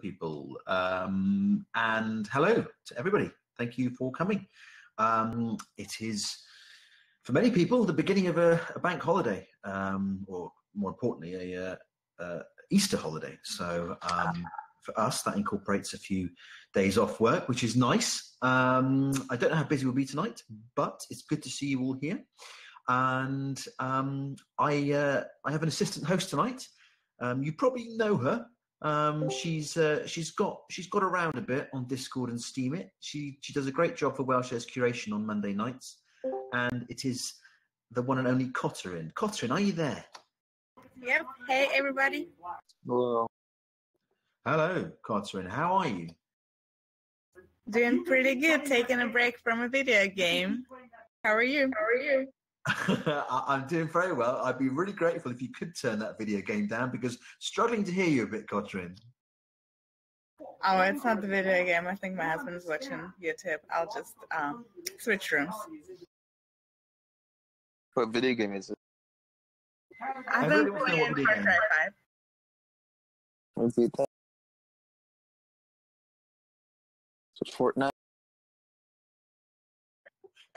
people, and hello to everybody. Thank you for coming. It is, for many people, the beginning of a bank holiday, or more importantly, a Easter holiday. So for us, that incorporates a few days off work, which is nice. I don't know how busy we'll be tonight, but it's good to see you all here. And I have an assistant host tonight. You probably know her. She's got around a bit on Discord and Steemit. She does a great job for Whaleshares Curation on Monday nights, and it is the one and only Kotturinn. Kotturinn, are you there? Yep. Hey, everybody. Hello. Hello, Kotturinn. How are you? Doing pretty good. Taking a break from a video game. How are you? I'm doing very well. I'd be really grateful if you could turn that video game down, because struggling to hear you a bit, Kotturinn. Oh, it's not the video game. I think my husband is watching YouTube. I'll just switch rooms. What video game is it? I've been playing Far Cry 5. Repeat that. So Fortnite.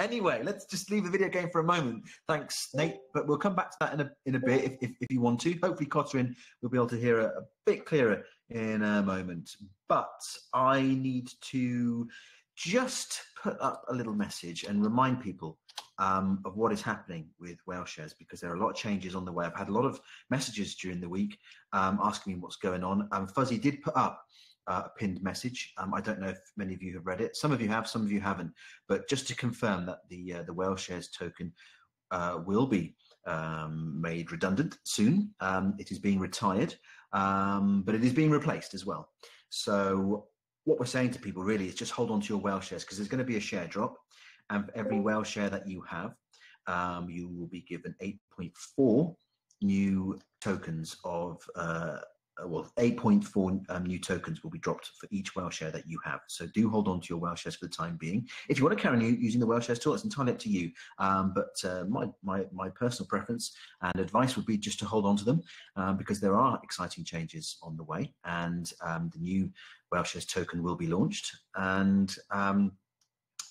Anyway, let's just leave the video game for a moment. Thanks, Nate. But we'll come back to that in a bit if you want to. Hopefully, Kotturinn will be able to hear a bit clearer in a moment. But I need to just put up a little message and remind people of what is happening with Whaleshares, because there are a lot of changes on the way. I've had a lot of messages during the week asking me what's going on. Fuzzy did put up a pinned message. I don't know if many of you have read it. Some of you have, some of you haven't. But just to confirm that the Whaleshares token will be made redundant soon. It is being retired, but it is being replaced as well. So what we're saying to people really is just hold on to your Whaleshares, because there's going to be a share drop. And for every Whaleshare that you have, you will be given 8.4 new tokens of 8.4 new tokens will be dropped for each Whaleshare that you have. So do hold on to your Whaleshares for the time being. If you want to carry on using the Whaleshares tool, it's entirely up to you. But my personal preference and advice would be just to hold on to them, because there are exciting changes on the way, and the new Whaleshares token will be launched. And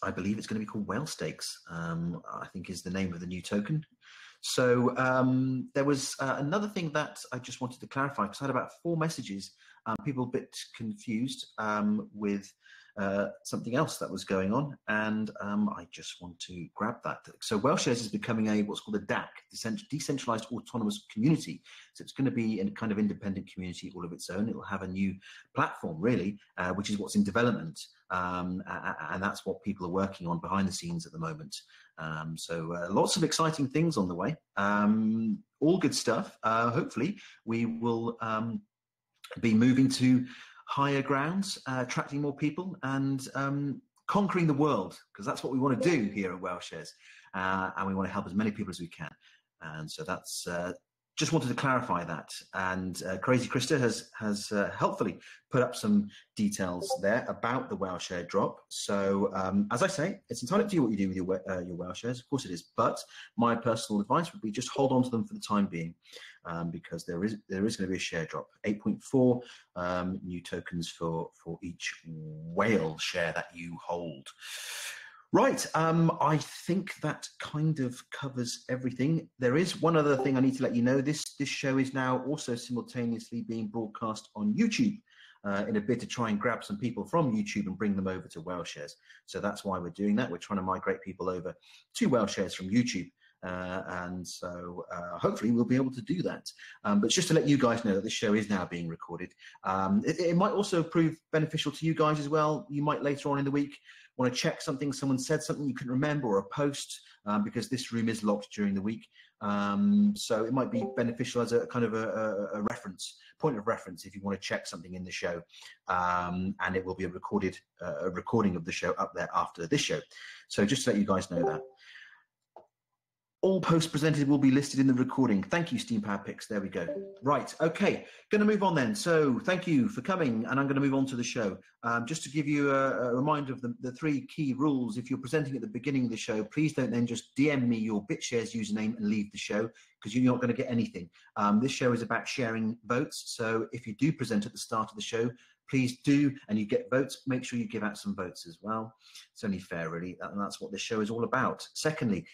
I believe it's going to be called Whale Stakes, I think is the name of the new token. So there was another thing that I just wanted to clarify, because I had about 4 messages, people a bit confused with something else that was going on, and I just want to grab that. So Whaleshares is becoming what's called a DAC, Decentralized Autonomous Community. So it's going to be a kind of independent community all of its own. It will have a new platform, really, which is what's in development, and that's what people are working on behind the scenes at the moment. So lots of exciting things on the way, all good stuff. Hopefully we will be moving to higher grounds, attracting more people, and conquering the world, because that's what we want to do here at Whaleshares, and we want to help as many people as we can. And so that's just wanted to clarify that. And Crazy Krista has helpfully put up some details there about the Whaleshare drop. So as I say, it's entirely up to you what you do with your Whaleshares. Of course it is, but my personal advice would be just hold on to them for the time being, because there is going to be a share drop. 8.4 new tokens for each Whaleshare that you hold. Right, I think that kind of covers everything. There is one other thing I need to let you know. This show is now also simultaneously being broadcast on YouTube in a bid to try and grab some people from YouTube and bring them over to Whaleshares. So that's why we're doing that. We're trying to migrate people over to Whaleshares from YouTube. And so hopefully we'll be able to do that. But just to let you guys know that this show is now being recorded. It might also prove beneficial to you guys as well. You might later on in the week want to check something, someone said something you couldn't remember, or a post, because this room is locked during the week. So it might be beneficial as a kind of a reference, point of reference, if you want to check something in the show. And it will be a recording of the show up there after this show. So just to let you guys know that. All posts presented will be listed in the recording. Thank you, Steam Power Picks. There we go. Right. Okay. Going to move on then. So thank you for coming, and I'm going to move on to the show. Just to give you a reminder of the 3 key rules. If you're presenting at the beginning of the show, please don't then just DM me your BitShares username and leave the show, because you're not going to get anything. This show is about sharing votes. So if you do present at the start of the show, please do, and you get votes, make sure you give out some votes as well. It's only fair, really, and that's what this show is all about. Secondly,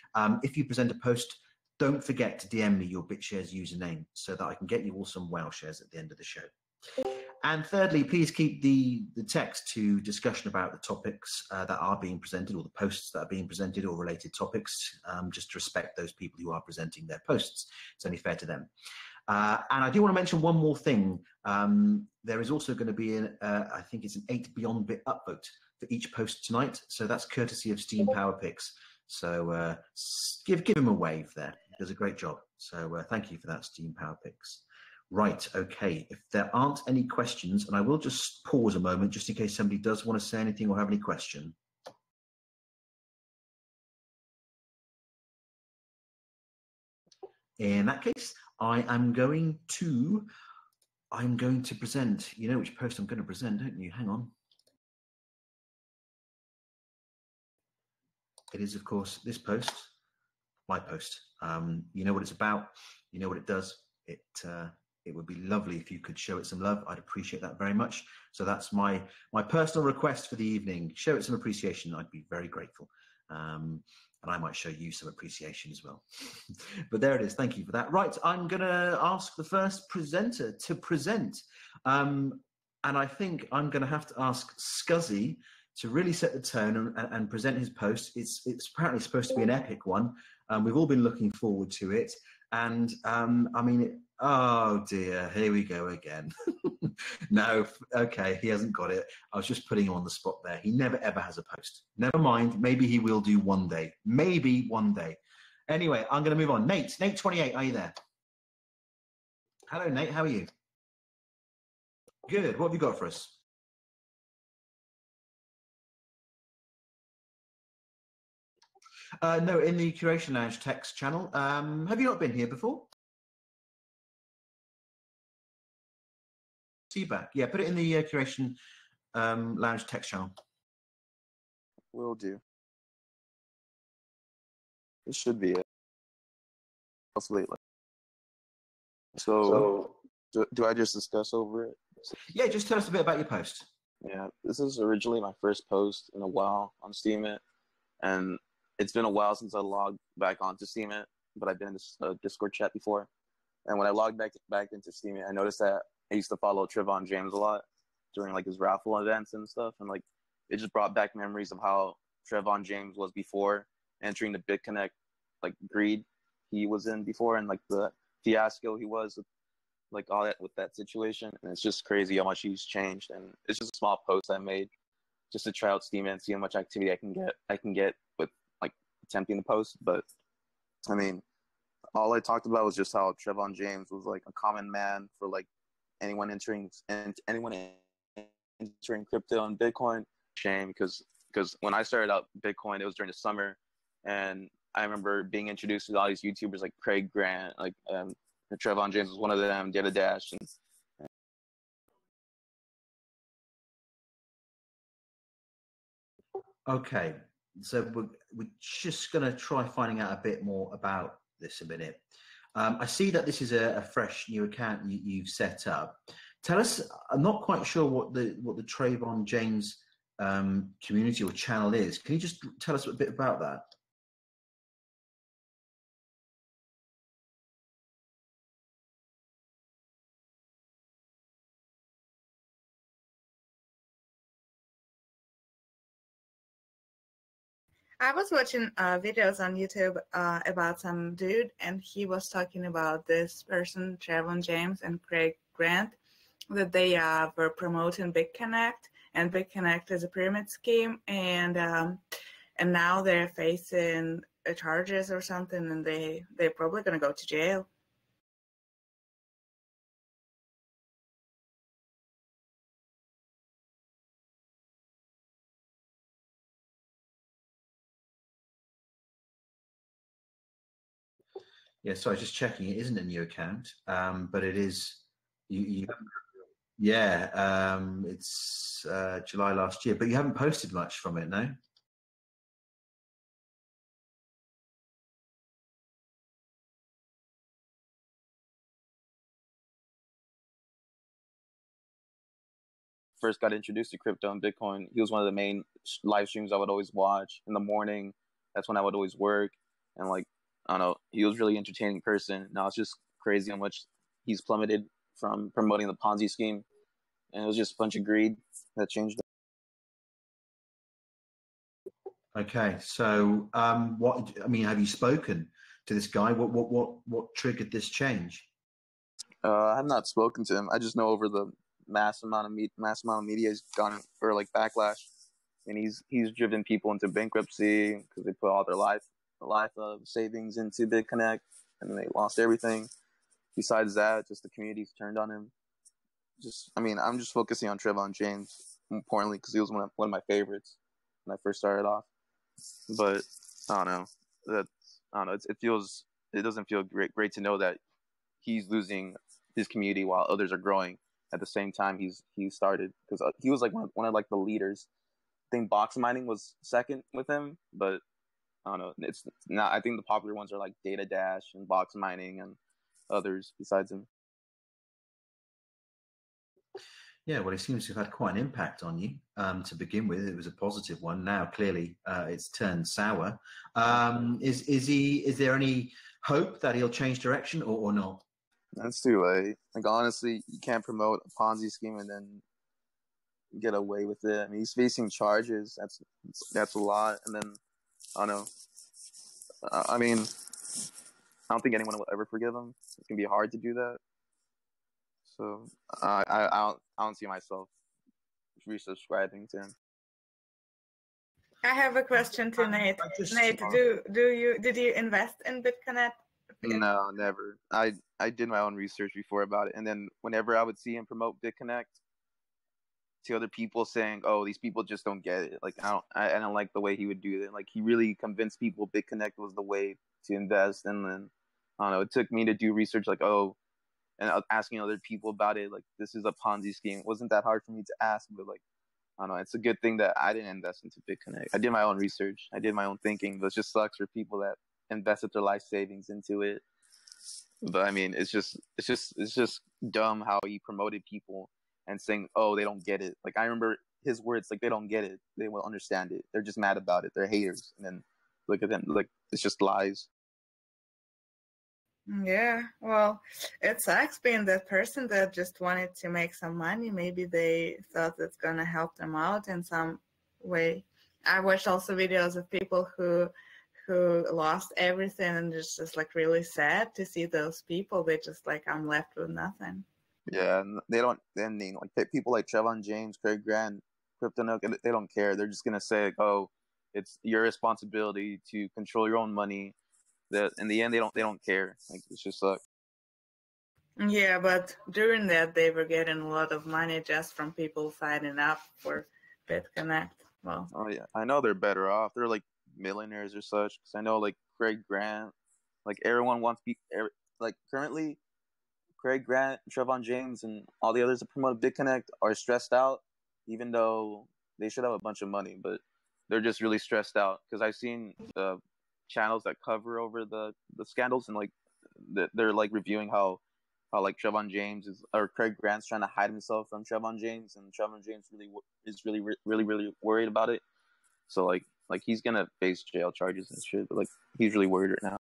if you present a post, don't forget to DM me your BitShares username so that I can get you all some whale shares at the end of the show. And thirdly, please keep the text to discussion about the topics that are being presented, or the posts that are being presented, or related topics, just to respect those people who are presenting their posts. It's only fair to them. And I do want to mention one more thing. There is also going to be, I think it's an 8 Beyond Bit upvote for each post tonight. So that's courtesy of Steam Power Picks. So give him a wave there. He does a great job. So thank you for that, Steam Power Picks. Right, okay. If there aren't any questions, and I will just pause a moment just in case somebody does want to say anything or have any question. In that case, I'm going to present. You know which post I'm going to present, don't you? Hang on. It is, of course, this post, my post. You know what it's about. You know what it does. It would be lovely if you could show it some love. I'd appreciate that very much. So that's my personal request for the evening. Show it some appreciation. I'd be very grateful. And I might show you some appreciation as well. But there it is. Thank you for that. Right, I'm going to ask the first presenter to present. And I think I'm going to have to ask Scuzzy to really set the tone and present his post. It's apparently supposed to be an epic one. We've all been looking forward to it. And I mean, oh dear, here we go again. No, okay, he hasn't got it. I was just putting him on the spot there. He never ever has a post. Never mind, maybe he will do one day. Maybe one day. Anyway, I'm going to move on. Nate 28, are you there? Hello, Nate, how are you? Good, what have you got for us? No, in the Curation Lounge text channel. Have you not been here before? See you back. Yeah, put it in the Curation Lounge text channel. Will do. This should be it. Hopefully. So do I just discuss over it? Yeah, just tell us a bit about your post. Yeah, this is originally my first post in a while on Steemit, and it's been a while since I logged back onto Steemit, but I've been in this Discord chat before. And when I logged back into Steemit, I noticed that I used to follow Trevon James a lot during like his raffle events and stuff, and like it just brought back memories of how Trevon James was before entering the BitConnect like greed he was in before, and like the fiasco he was with, like all that with that situation. And it's just crazy how much he's changed. And it's just a small post I made just to try out Steemit and see how much activity I can get with like attempting the post. But I mean, all I talked about was just how Trevon James was like a common man for like anyone entering crypto and Bitcoin. Shame because when I started out Bitcoin, it was during the summer, and I remember being introduced to all these YouTubers like Craig Grant, like Trevon James was one of them, Data Dash, and Okay, so we're just going to try finding out a bit more about this a minute. I see that this is a fresh new account you've set up. Tell us, I'm not quite sure what the Trayvon James community or channel is. Can you just tell us a bit about that? I was watching videos on YouTube about some dude, and he was talking about this person, Trevon James and Craig Grant, that they were promoting BitConnect, and BitConnect is a pyramid scheme, and now they're facing charges or something, and they're probably going to go to jail. Yeah, so I was just checking. It isn't a new account, but it is. It's July last year, but you haven't posted much from it, no? first got introduced to crypto and Bitcoin, he was one of the main live streams I would always watch in the morning. That's when I would always work. And like, I don't know, he was a really entertaining person. Now it's just crazy how much he's plummeted from promoting the Ponzi scheme. And it was just a bunch of greed that changed it. Okay, so what? I mean, have you spoken to this guy? What triggered this change? I have not spoken to him. I just know over the mass amount of media he's gone, or like backlash, and he's driven people into bankruptcy because they put all their life savings into BitConnect, and then they lost everything. Besides that, just the community's turned on him. I'm just focusing on Trevon James, importantly, because he was one of my favorites when I first started off. But I don't know. It doesn't feel great to know that he's losing his community while others are growing at the same time he started, because he was like one of like the leaders. I think box mining was second with him, but I don't know. It's not. I think the popular ones are like Data Dash and box mining and others besides him. Yeah, well, it seems to have had quite an impact on you to begin with. It was a positive one. Now, clearly, it's turned sour. Is there any hope that he'll change direction or not? That's too late. Like, honestly, you can't promote a Ponzi scheme and then get away with it. I mean, he's facing charges. That's a lot. And then, I don't know. I mean, I don't think anyone will ever forgive him. It can be hard to do that. So I don't see myself resubscribing to him. I have a question to Nate. Nate, did you invest in BitConnect? No, never. I did my own research before about it, and then whenever I would see him promote BitConnect to other people, saying, "Oh, these people just don't get it." Like I don't like the way he would do that. Like he really convinced people BitConnect was the way to invest, and then I don't know. It took me to do research, like and asking other people about it. Like, this is a Ponzi scheme. It wasn't that hard for me to ask, but like, I don't know. It's a good thing that I didn't invest into BitConnect. I did my own research. I did my own thinking, but it just sucks for people that invested their life savings into it. But I mean, it's just dumb how he promoted people and saying, "Oh, they don't get it." Like, I remember his words, like, "They don't get it. They won't understand it. They're just mad about it. They're haters." And then look at them, like, it's just lies. Yeah, well, it sucks being that person that just wanted to make some money. Maybe they thought it's gonna help them out in some way. I watched also videos of people who lost everything, and it's just like really sad to see those people. They just like, I'm left with nothing. Yeah, and they don't. Then like people like Trevon James, Craig Grant, CryptoNook, they don't care. They're just gonna say, like, "Oh, it's your responsibility to control your own money." That in the end, they don't care. Like, it's just sucks. Yeah, but during that, they were getting a lot of money just from people signing up for BitConnect. Well, oh yeah, I know they're better off. They're like millionaires or such. Because I know like Craig Grant, like everyone wants like currently, Craig Grant, Trevon James, and all the others that promote BitConnect are stressed out, even though they should have a bunch of money, but they're just really stressed out. Because I've seen channels that cover over the scandals, and like they're like reviewing how like Trevon James or Craig Grant's trying to hide himself from Trevon James, and Trevon James is really worried about it. So like he's gonna face jail charges and shit, but like he's really worried right now.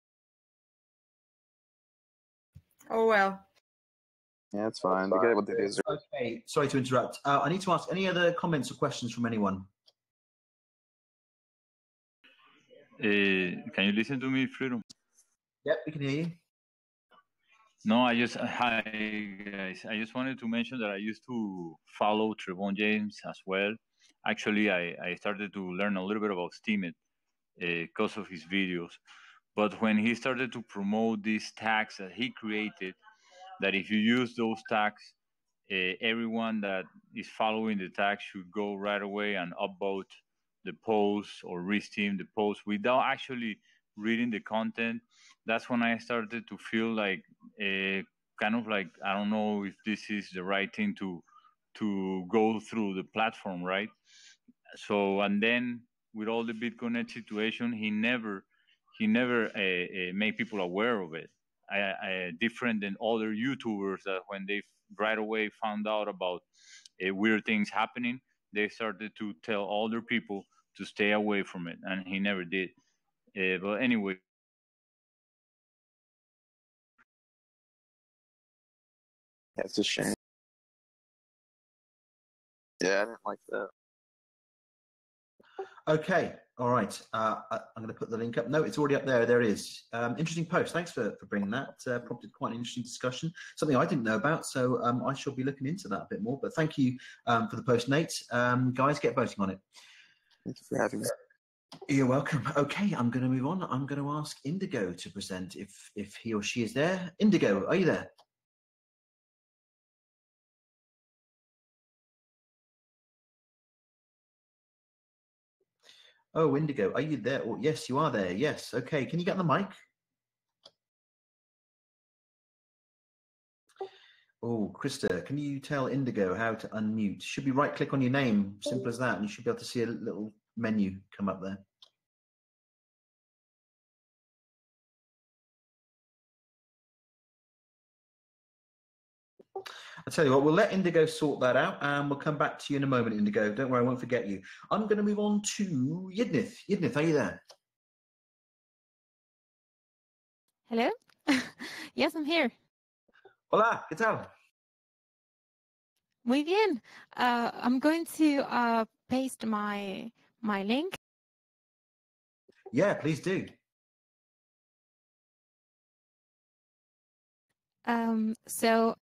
oh well. Yeah, it's fine. They get what they deserve. Okay, sorry to interrupt. I need to ask, any other comments or questions from anyone? Can you listen to me, Freedom? Yep, we can hear you. No, hi guys. I just wanted to mention that I used to follow Trevon James as well. Actually, I started to learn a little bit about Steemit because of his videos. But when he started to promote these tags that he created, that if you use those tags, everyone that is following the tag should go right away and upvote the post or resteem the post without actually reading the content. That's when I started to feel like kind of like, I don't know if this is the right thing to go through the platform, right? So, and then with all the BitConnect situation, he never made people aware of it. Different than other YouTubers that when they right away found out about weird things happening, they started to tell older people to stay away from it, and he never did. But anyway. That's a shame. Yeah, I didn't like that. Okay, all right. I'm going to put the link up. No, it's already up there. There it is. Interesting post. Thanks for bringing that. Prompted quite an interesting discussion. Something I didn't know about, so I shall be looking into that a bit more. But thank you for the post, Nate. Guys, get voting on it. Thank you for having me. You're welcome. Okay, I'm going to move on. I'm going to ask Indigo to present if he or she is there. Indigo, are you there? Oh, Indigo, are you there? Oh, yes, you are there. Yes. Okay. Can you get on the mic? Oh, Krista, can you tell Indigo how to unmute? Should be right-click on your name, simple as that, and you should be able to see a little menu come up there. I'll tell you what, we'll let Indigo sort that out, and we'll come back to you in a moment, Indigo. Don't worry, I won't forget you. I'm going to move on to Yidnith. Yidnith, are you there? Hello? Yes, I'm here. Hola, ¿qué tal? Muy bien. I'm going to paste my link. Yeah, please do. So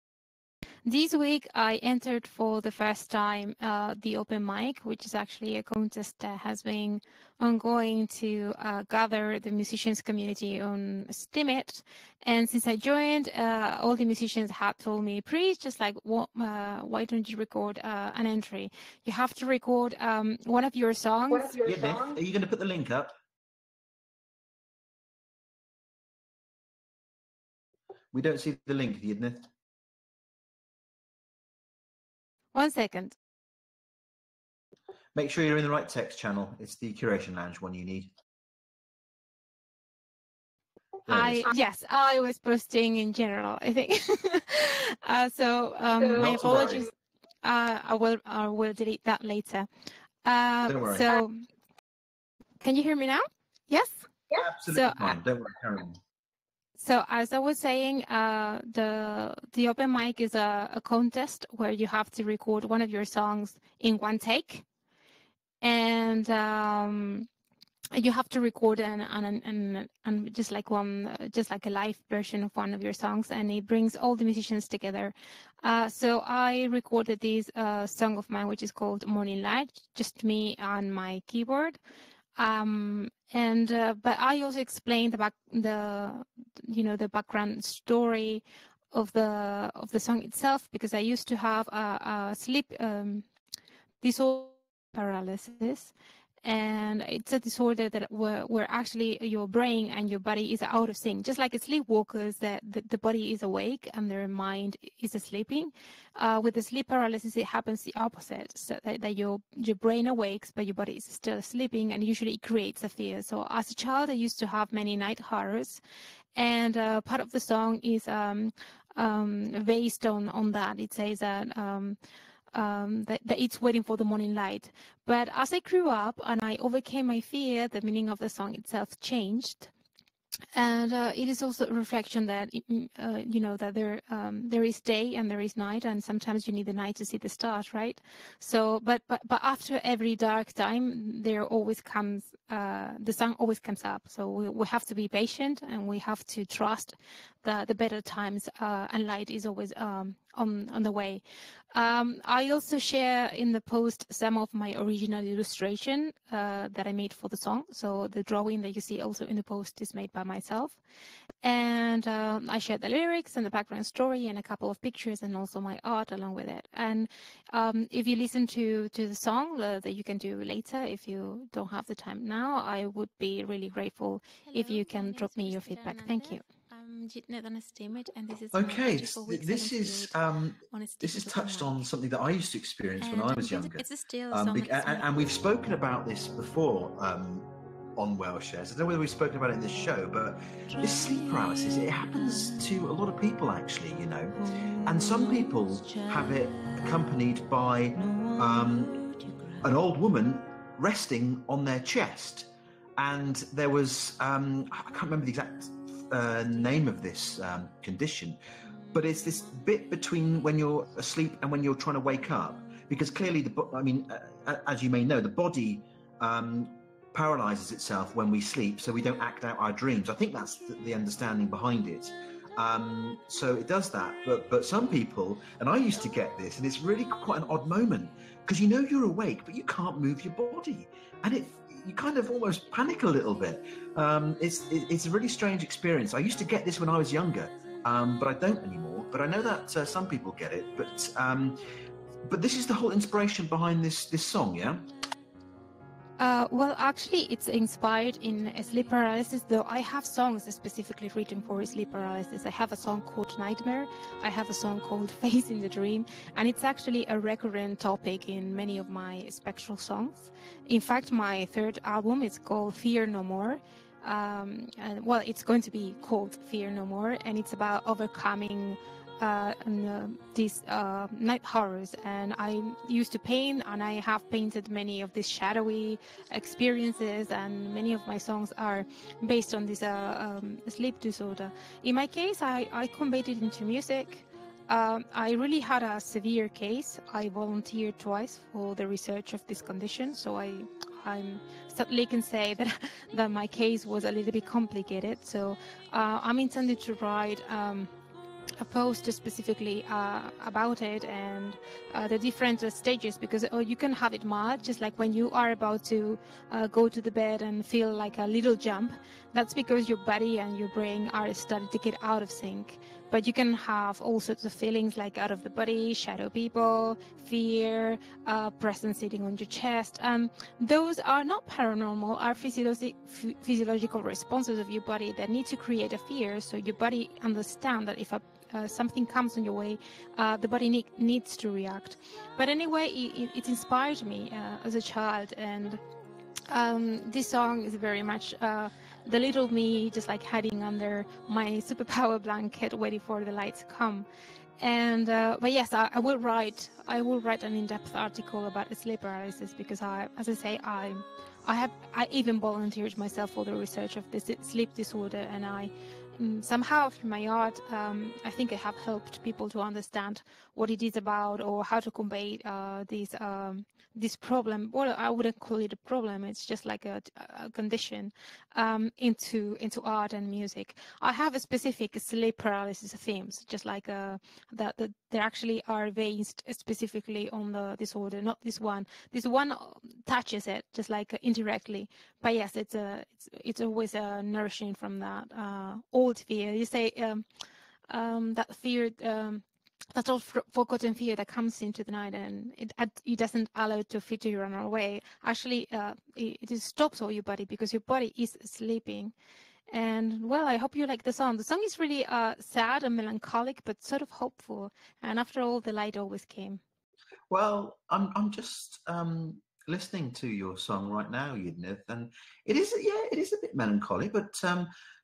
this week I entered for the first time the open mic, which is actually a contest that has been ongoing to gather the musicians community on Steemit. And since I joined, all the musicians had told me, please, just like, why don't you record an entry? You have to record one of your songs. Yidnith, are you going to put the link up? We don't see the link, Yidnith. 1 second. Make sure you're in the right text channel. It's the Curation Lounge one you need. Yes, I was posting in general, I think. My apologies. I will delete that later. Don't worry. So, can you hear me now? Yes? Absolutely fine. Don't worry, carry on. So as I was saying, the open mic is a contest where you have to record one of your songs in one take, and you have to record and just like a live version of one of your songs, and it brings all the musicians together. So I recorded this song of mine, which is called Morning Light, just me and my keyboard. But I also explained the background story of the song itself, because I used to have a sleep disorder, paralysis, and it's a disorder that where actually your brain and your body is out of sync, just like sleepwalkers, that the body is awake and their mind is sleeping. With the sleep paralysis, it happens the opposite, so that your brain awakes but your body is still sleeping, and usually it creates a fear. So as a child, I used to have many night horrors, and part of the song is based on that. It says that that it's waiting for the morning light. But as I grew up and I overcame my fear, the meaning of the song itself changed. And it is also a reflection that that there is day and there is night, and sometimes you need the night to see the stars, right? So, but after every dark time, there always comes the sun always comes up. So we have to be patient, and we have to trust that the better times and light is always on the way. I also share in the post some of my original illustration that I made for the song. So the drawing that you see also in the post is made by myself. And I shared the lyrics and the background story and a couple of pictures and also my art along with it. And if you listen to the song that you can do later, if you don't have the time now, I would be really grateful if you can drop me your feedback. Thank you. Okay, this is touched on something that I used to experience when I was younger, and we've spoken about this before on Whaleshares. I don't know whether we've spoken about it in this show, but this sleep paralysis, it happens to a lot of people actually, you know, and some people have it accompanied by an old woman resting on their chest. And there was, I can't remember the exact name of this condition, but it's this bit between when you're asleep and when you're trying to wake up, because clearly, as you may know, the body paralyzes itself when we sleep, so we don't act out our dreams. I think that's the understanding behind it. So it does that, but some people, and I used to get this, and it's really quite an odd moment, because you know you're awake, but you can't move your body, and you kind of almost panic a little bit. It's a really strange experience. I used to get this when I was younger, but I don't anymore. But I know that some people get it. But this is the whole inspiration behind this song, yeah? Well, actually, it's inspired in sleep paralysis, though I have songs specifically written for sleep paralysis. I have a song called Nightmare, I have a song called Face in the Dream, and it's actually a recurrent topic in many of my spectral songs. In fact, my third album is called Fear No More. And, well, it's going to be called Fear No More, and it's about overcoming these night horrors. And I used to paint, and I have painted many of these shadowy experiences, and many of my songs are based on this sleep disorder. In my case, I conveyed it into music. I really had a severe case. I volunteered twice for the research of this condition, so I certainly can say that my case was a little bit complicated. So I'm intended to write a post specifically about it and the different stages, because you can have it mild, just like when you are about to go to the bed and feel like a little jump. That's because your body and your brain are starting to get out of sync. But you can have all sorts of feelings like out of the body, shadow people, fear, presence sitting on your chest. Those are not paranormal, are physiological responses of your body that need to create a fear, so your body understands that if something comes on your way, the body needs to react. But anyway, it inspired me as a child, and this song is very much the little me, just like hiding under my superpower blanket, waiting for the light to come. And but yes, I will write an in-depth article about sleep paralysis, because as I say, I even volunteered myself for the research of this sleep disorder, and I somehow through my art, I think I have helped people to understand what it is about, or how to convey this problem. Well, I wouldn't call it a problem, it's just like a condition, into art and music. I have a specific sleep paralysis themes, just like that there actually are based specifically on the disorder, not this one. This one touches it just like indirectly, but yes, it's always nourishing from that old fear. You say that fear, that old forgotten fear that comes into the night, and it doesn't allow it to fit you run away. Actually, it stops all your body, because your body is sleeping. And well, I hope you like the song. The song is really sad and melancholic, but sort of hopeful. And after all, the light always came. Well, I'm just listening to your song right now, Yudnith, and it is a bit melancholy, but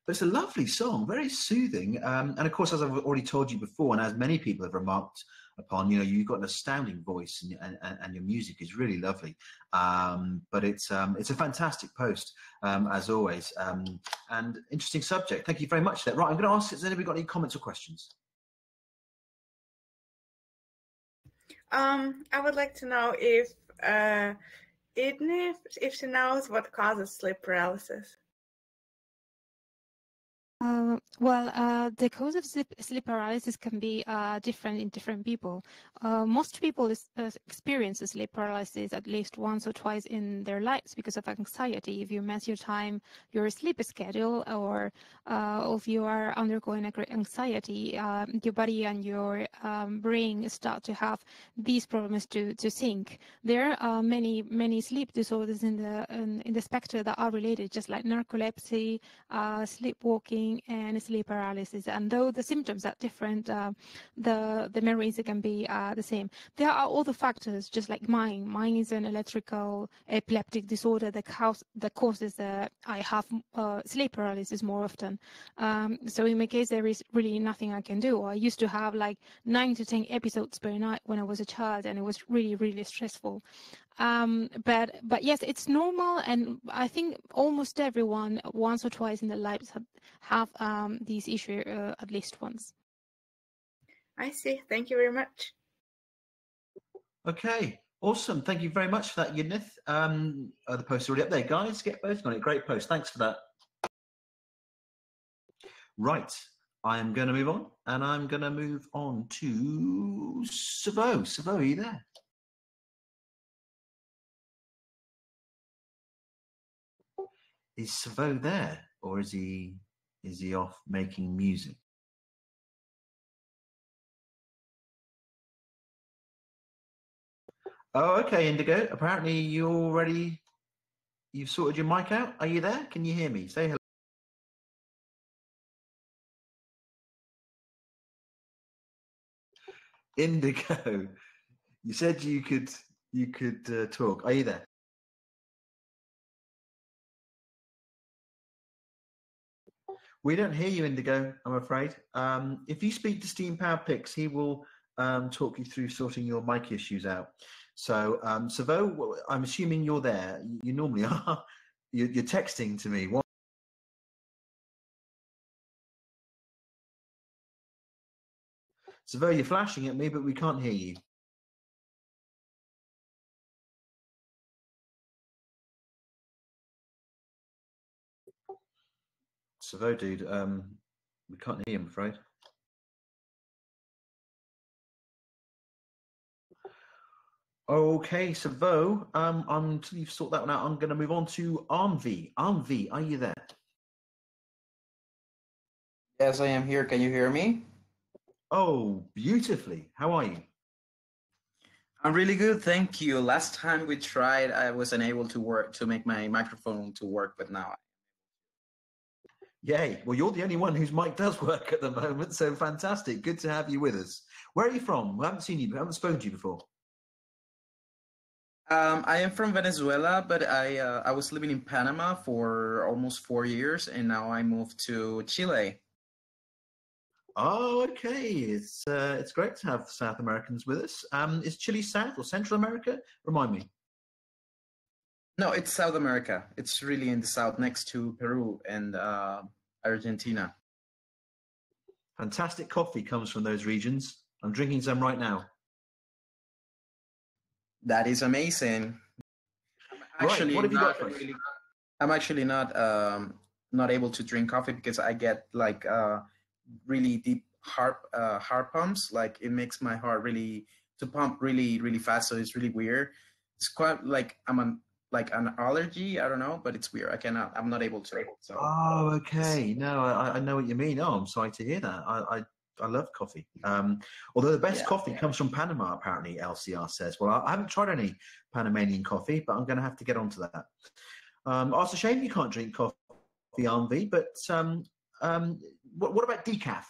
it's a lovely song, very soothing. And of course, as I've already told you before, and as many people have remarked upon, you know, you've got an astounding voice, and your music is really lovely. But it's a fantastic post, as always, and interesting subject. Thank you very much for that. Right, I'm going to ask, has anybody got any comments or questions? I would like to know if she knows what causes sleep paralysis. Well, the cause of sleep paralysis can be different in different people. Most people experience sleep paralysis at least once or twice in their lives because of anxiety. If you mess your sleep schedule, or if you are undergoing a great anxiety, your body and your brain start to have these problems to sync. There are many sleep disorders in the spectrum that are related, just like narcolepsy, sleepwalking, vomiting and sleep paralysis. And though the symptoms are different, the main reason can be the same. There are other factors, just like mine. Mine is an electrical epileptic disorder that causes I have sleep paralysis more often. So in my case, there is really nothing I can do. I used to have like 9 to 10 episodes per night when I was a child, and it was really, really stressful. But yes, it's normal, and I think almost everyone once or twice in their lives have these issues at least once. I see. Thank you very much. Okay, awesome. Thank you very much for that, Yudnith. The post's already up there, guys. Get voting on it. Great post. Thanks for that. Right, I am going to move on, and I'm going to move on to Savo. Savo, are you there? Is Savo there, or is he off making music? Oh, okay, Indigo. Apparently you've sorted your mic out. Are you there? Can you hear me? Say hello. Indigo, you said you could talk. Are you there? We don't hear you, Indigo, I'm afraid. If you speak to Steam Power Picks, he will talk you through sorting your mic issues out. So, Savo, I'm assuming you're there. You normally are. You're texting to me. What? Savo, you're flashing at me, but we can't hear you. Savo, dude, we can't hear you, I'm afraid. Okay, Savo, until you've sorted that one out, I'm going to move on to Armv. Armv, are you there? Yes, I am here. Can you hear me? Oh, beautifully. How are you? I'm really good, thank you. Last time we tried, I wasn't able to make my microphone to work, but now. Yay. Well, you're the only one whose mic does work at the moment, so fantastic. Good to have you with us. Where are you from? We haven't seen you, we haven't spoken to you before. I am from Venezuela, but I was living in Panama for almost 4 years, and now I moved to Chile. Oh, okay. It's great to have South Americans with us. Is Chile South or Central America? Remind me. No, it's South America. It's really in the south, next to Peru and Argentina. Fantastic coffee comes from those regions. I'm drinking some right now. That is amazing. Right, what have you got for us? I'm actually not able to drink coffee because I get like really deep heart pumps. Like it makes my heart really to pump really, really fast. So it's really weird. It's quite like an allergy. I don't know, but it's weird. I'm not able to. So. Oh, okay. No, I know what you mean. Oh, I'm sorry to hear that. I love coffee. Although the best coffee comes from Panama, apparently, LCR says. Well, I haven't tried any Panamanian coffee, but I'm going to have to get onto that. It's a shame you can't drink coffee, Armv, but what about decaf?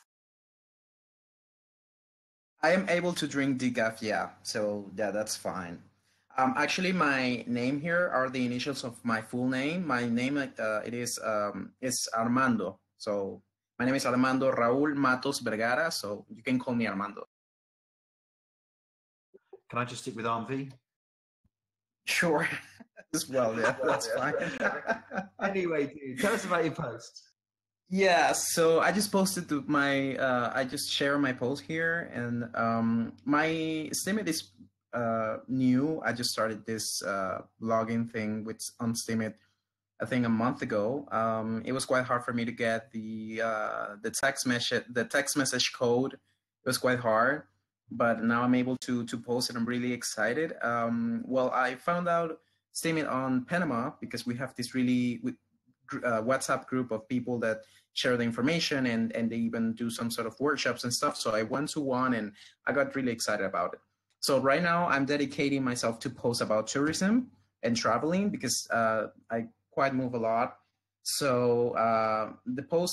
I am able to drink decaf, yeah. So, yeah, that's fine. Actually, my name here are the initials of my full name. My name is Armando. So my name is Armando Raúl Matos Vergara. So you can call me Armando. Can I just stick with Armv? Sure. As well, yeah, that's fine. Anyway, dude, tell us about your post. Yeah, so I just posted to my, I just share my post here, and my Steemit is new. I just started this login thing on Steemit, I think a month ago. It was quite hard for me to get the text message code. It was quite hard, but now I'm able to post it. I'm really excited. Well, I found out Steemit on Panama because we have this really WhatsApp group of people that share the information, and they even do some sort of workshops and stuff. So I went to one and I got really excited about it. So right now I'm dedicating myself to post about tourism and traveling because I quite move a lot. So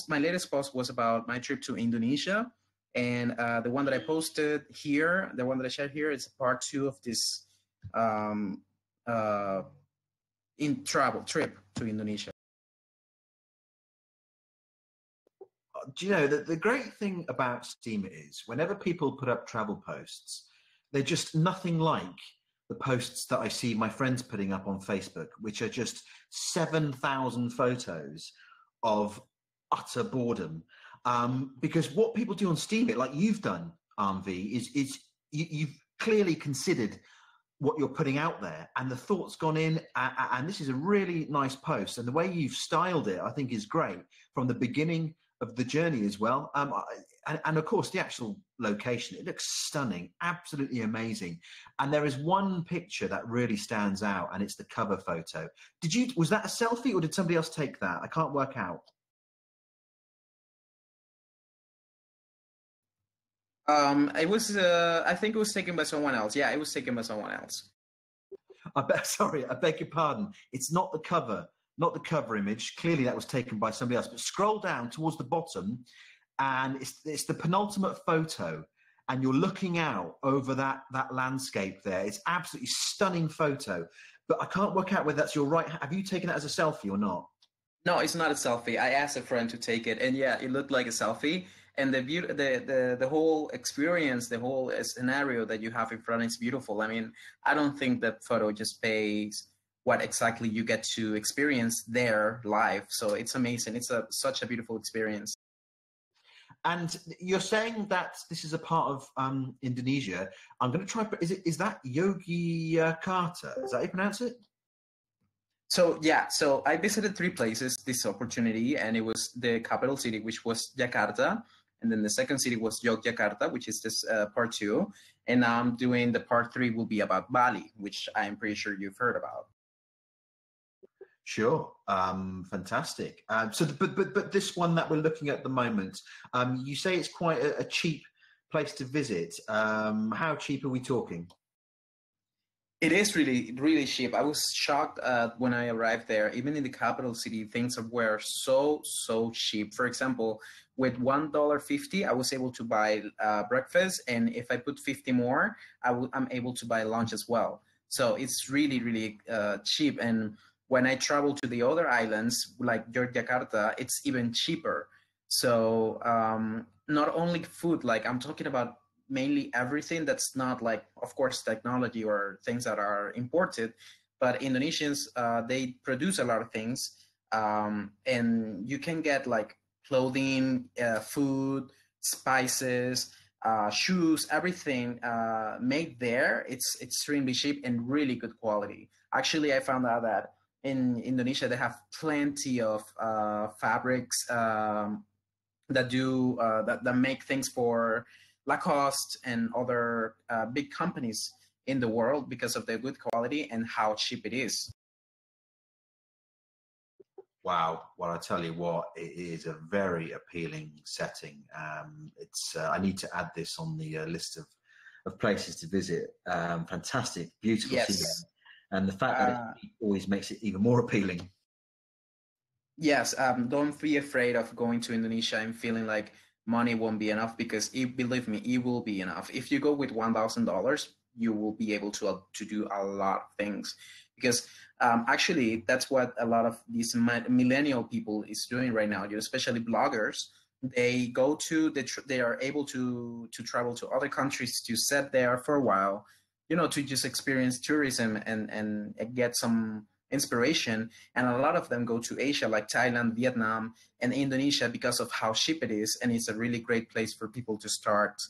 my latest post was about my trip to Indonesia, and the one that I posted here, the one that I shared here, is part 2 of this travel trip to Indonesia. Do you know that the great thing about Steemit is whenever people put up travel posts, they're just nothing like the posts that I see my friends putting up on Facebook, which are just 7,000 photos of utter boredom. Because what people do on Steemit, like you've done, V, is you've clearly considered what you're putting out there, and the thought's gone in, and this is a really nice post, and the way you've styled it, I think, is great from the beginning of the journey as well. And of course, the actual location, it looks stunning, absolutely amazing. And there is one picture that really stands out, and it's the cover photo. Was that a selfie, or did somebody else take that? I can't work out. It was, I think it was taken by someone else. Yeah, it was taken by someone else. Sorry, I beg your pardon. It's not the cover. Not the cover image. Clearly that was taken by somebody else. But scroll down towards the bottom, and it's the penultimate photo, and you're looking out over that landscape there. It's absolutely stunning photo. But I can't work out whether that's your right. Have you taken that as a selfie or not? No, it's not a selfie. I asked a friend to take it, and yeah, it looked like a selfie. And the whole experience, the whole scenario that you have in front is beautiful. I mean, I don't think that photo just pays what exactly you get to experience there live. So it's amazing. It's such a beautiful experience. And you're saying that this is a part of Indonesia. I'm going to try. Is that Yogyakarta? Is that how you pronounce it? So yeah, so I visited 3 places this opportunity, and it was the capital city, which was Jakarta, and then the second city was Yogyakarta, which is this part 2, and now I'm doing the part 3 will be about Bali, which I'm pretty sure you've heard about. Sure, fantastic. But this one that we're looking at the moment, you say it's quite a cheap place to visit. How cheap are we talking? It is really, really cheap. I was shocked when I arrived there. Even in the capital city, things were so cheap. For example, with $1.50, I was able to buy breakfast, and if I put 50 more, I'm able to buy lunch as well. So it's really, really cheap. And when I travel to the other islands, like Yogyakarta, it's even cheaper. So not only food, like I'm talking about mainly everything that's not like, of course, technology or things that are imported, but Indonesians, they produce a lot of things, and you can get like clothing, food, spices, shoes, everything made there. It's extremely cheap and really good quality. Actually, I found out that in Indonesia, they have plenty of fabrics that make things for Lacoste and other big companies in the world because of their good quality and how cheap it is. Wow. Well, I tell you what, it is a very appealing setting. I need to add this on the list of places to visit. Fantastic, beautiful sea, and the fact that it always makes it even more appealing. Yes, don't be afraid of going to Indonesia and feeling like money won't be enough, because believe me, it will be enough. If you go with $1,000, you will be able to do a lot of things, because actually that's what a lot of these millennial people is doing right now, especially bloggers. They are able to travel to other countries to set there for a while, to just experience tourism and get some inspiration. And a lot of them go to Asia, like Thailand, Vietnam, and Indonesia, because of how cheap it is. And it's a really great place for people to start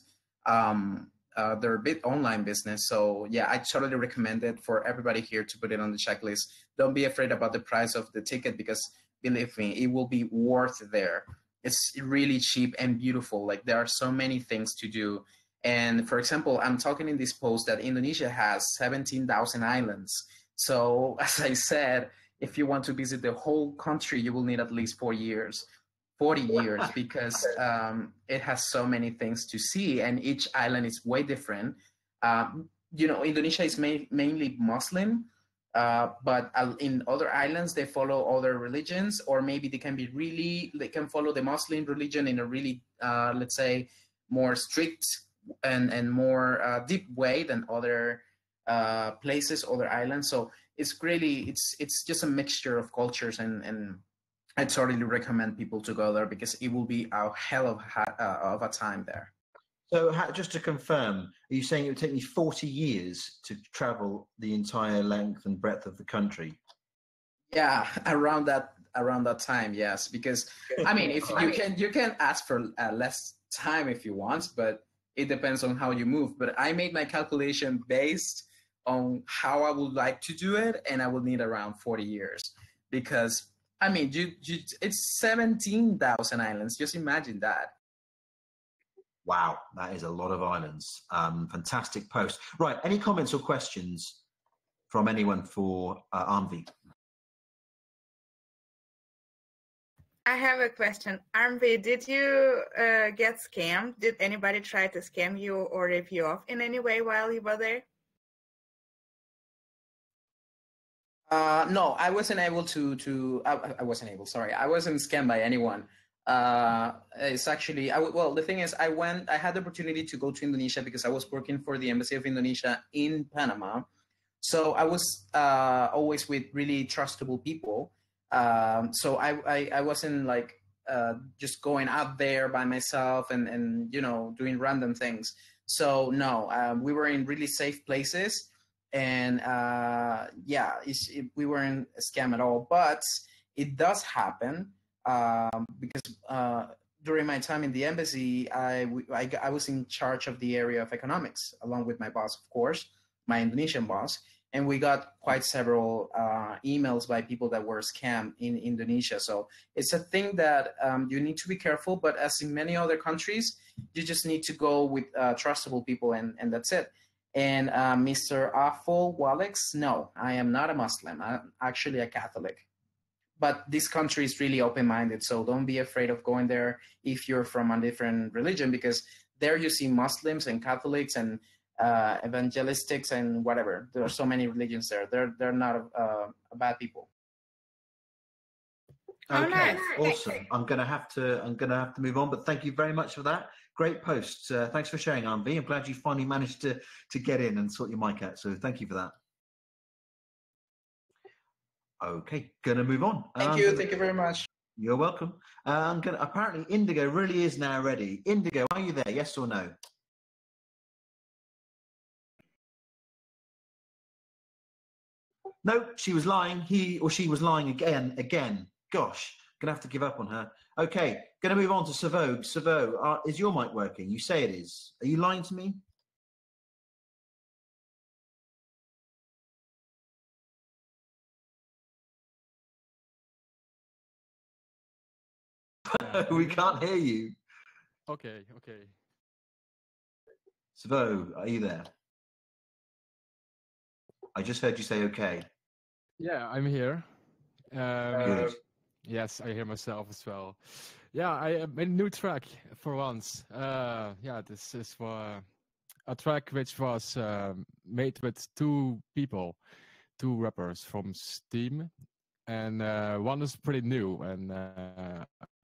their online business. So yeah, I totally recommend it for everybody here to put it on the checklist. Don't be afraid about the price of the ticket, because believe me, it will be worth there. It's really cheap and beautiful. Like, there are so many things to do. And for example, I'm talking in this post that Indonesia has 17,000 islands. So as I said, if you want to visit the whole country, you will need at least 40 years, because it has so many things to see, and each island is way different. Indonesia is mainly Muslim, But in other islands, they follow other religions, or maybe they can follow the Muslim religion in a really, let's say, more strict and more deep way than other places, other islands. So it's just a mixture of cultures, and I totally recommend people to go there because it will be a hell of a time there. So just to confirm, are you saying it would take me 40 years to travel the entire length and breadth of the country? Yeah, around that time, yes. Because I mean, if you can ask for less time if you want, but it depends on how you move. But I made my calculation based on how I would like to do it, and I would need around 40 years because I mean, it's 17,000 islands. Just imagine that. Wow, that is a lot of islands. Fantastic post. Right, any comments or questions from anyone for Armvi? I have a question. Armvi, did you get scammed? Did anybody try to scam you or rip you off in any way while you were there? No, I wasn't able I wasn't able, sorry. I wasn't scammed by anyone. It's actually, well, the thing is, I had the opportunity to go to Indonesia because I was working for the Embassy of Indonesia in Panama. So I was always with really trustable people. So I wasn't like just going out there by myself and doing random things. So no, we were in really safe places, and we weren't a scam at all. But it does happen. Because during my time in the embassy, I was in charge of the area of economics, along with my boss, of course, my Indonesian boss, and we got quite several emails by people that were scammed in Indonesia. So it's a thing that you need to be careful, but as in many other countries, you just need to go with trustable people, and that's it. And Mr. Afol Walex, no, I am not a Muslim. I'm actually a Catholic. But this country is really open-minded, so don't be afraid of going there if you're from a different religion, because there you see Muslims and Catholics and evangelistics and whatever. There are so many religions there. They're not bad people. Okay, awesome. I'm gonna have to move on, but thank you very much for that. Great post. Thanks for sharing, Armvi. I'm glad you finally managed to get in and sort your mic out. So thank you for that. Okay, gonna move on. Thank you very much. You're welcome. Apparently Indigo really is now ready. Indigo, are you there? Yes or no? No, she was lying. He or she was lying again. Gosh, gonna have to give up on her. Okay, gonna move on to Savo. Savo, is your mic working? You say it is. Are you lying to me? We can't hear you. Okay. Savo, are you there? I just heard you say okay. Yeah, I'm here. Good. Yes, I hear myself as well. Yeah, I made a new track for once. This is for a track which was made with two rappers from Steem. And one is pretty new, and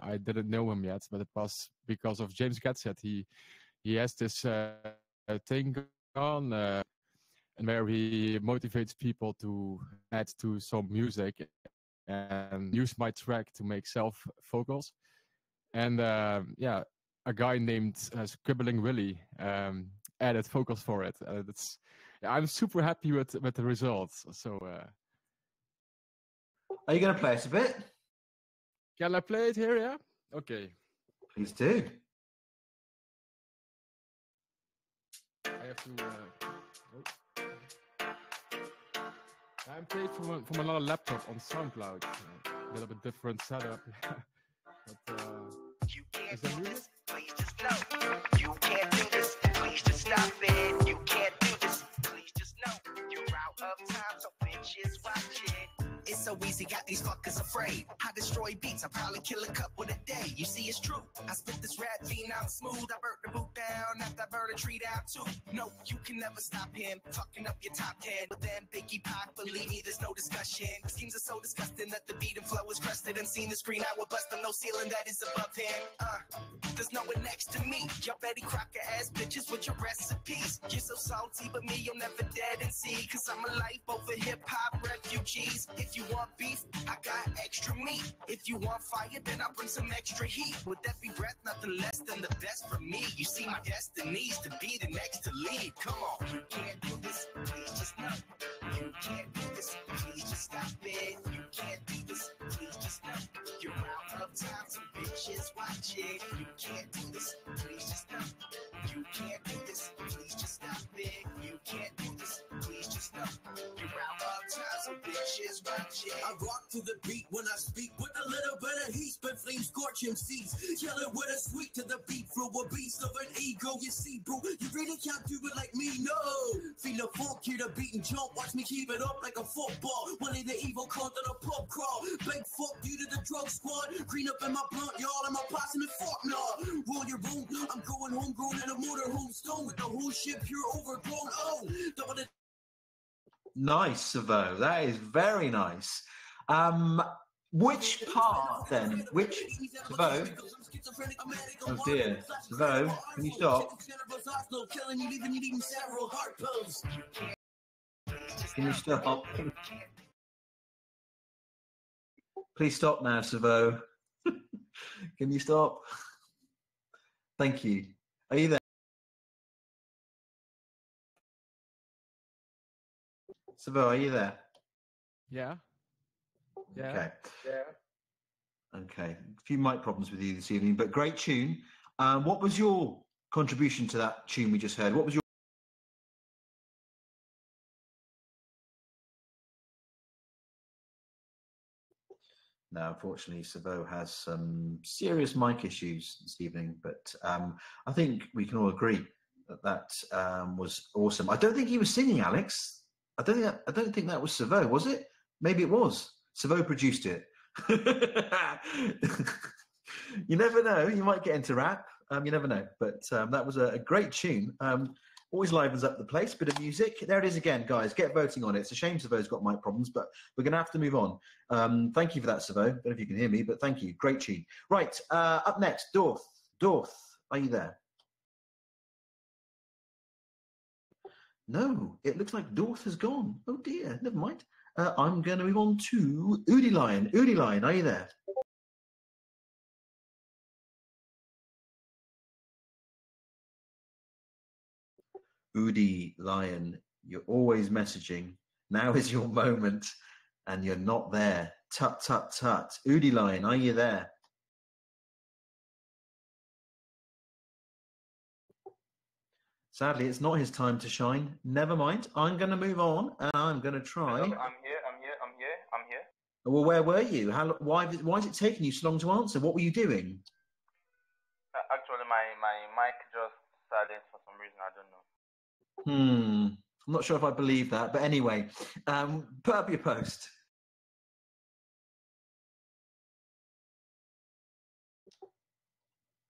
I didn't know him yet, but it was because of James Gatset. He has this thing on, and where he motivates people to add to some music and use my track to make self-vocals. And a guy named Scribbling Willy added vocals for it. I'm super happy with the results. So. Are you going to play us a bit? Can I play it here, yeah? Okay. Please do. I have to... I'm playing from another laptop on SoundCloud. A bit of a different setup. But, you can't do this, please just know. You can't do this, please just stop it. You can't do this, please just know. You're out of time, so bitches watch it. it's so easy, got these fuckers afraid. I destroy beats, I probably kill a couple a day. You see, it's true. I spit this rap bean out smooth. I burnt the boot down after I burn a tree down too. No, you can never stop him fucking up your top 10. But then Biggie Pac, believe me, there's no discussion. Schemes are so disgusting that the beat and flow is crusted. And seen the screen, I will bust on no ceiling that is above him. There's no one next to me. Y'all Betty Crocker ass bitches with your recipes. You're so salty, but me, you'll never dead and see. Cause I'm a life over hip-hop refugees. If you want beef, I got extra meat. If you want fire, then I'll bring some extra heat. With every breath, nothing less than the best for me. You see, my destiny's to be the next to lead. Come on. You can't do this, please just know. You can't do this, please just stop it. You can't do this, please just know. You're out of time, some bitches watching. You can't do this, please just know. You can't do this, please just stop it. You can't do this, please just know. You're out of time, some bitches watching. I rock to the beat when I speak with a little bit of heat, spit flames, scorch MCs. Kill it with a sweet to the beat, through a beast of an ego. You see, bro, you really can't do it like me, no. Feel the funk, hear the beat and jump, watch me keep it up like a football. One of the evil cons of the pub crawl. Big fuck you to the drug squad. Green up in my blunt, y'all, I'm a possum and fuck nah. Roll your room, I'm going homegrown in a motorhome stone with the whole shit pure overgrown. Oh, double the. Nice, Savo. That is very nice. Which part then? Which Savo? Oh dear, Savo, can you stop? Can you stop? Please stop now, Savo. Can you stop? Thank you. Are you there? Savo, are you there? Yeah. Yeah. Okay. Yeah. Okay. A few mic problems with you this evening, but great tune. What was your contribution to that tune we just heard? What was your... No, unfortunately, Savo has some serious mic issues this evening, but I think we can all agree that that was awesome. I don't think he was singing, Alex. I don't think that was Savo, was it? Maybe it was. Savo produced it. You never know. You might get into rap. You never know. But that was a great tune. Always livens up the place. Bit of music. There it is again, guys. Get voting on it. It's a shame Savo's got mic problems, but we're going to have to move on. Thank you for that, Savo. I don't know if you can hear me, but thank you. Great tune. Right. Up next, Dorth. Dorth, are you there? No, it looks like Dorth has gone. Oh dear, never mind. I'm going to move on to Udi Lion. Udi Lion, are you there? Udi Lion, you're always messaging. Now is your moment, and you're not there. Tut, tut, tut. Udi Lion, are you there? Sadly, it's not his time to shine. Never mind. I'm going to move on, and I'm going to try. I'm here. Well, where were you? Why is it taking you so long to answer? What were you doing? Actually, my mic just silent for some reason. I don't know. I'm not sure if I believe that, but anyway, put up your post.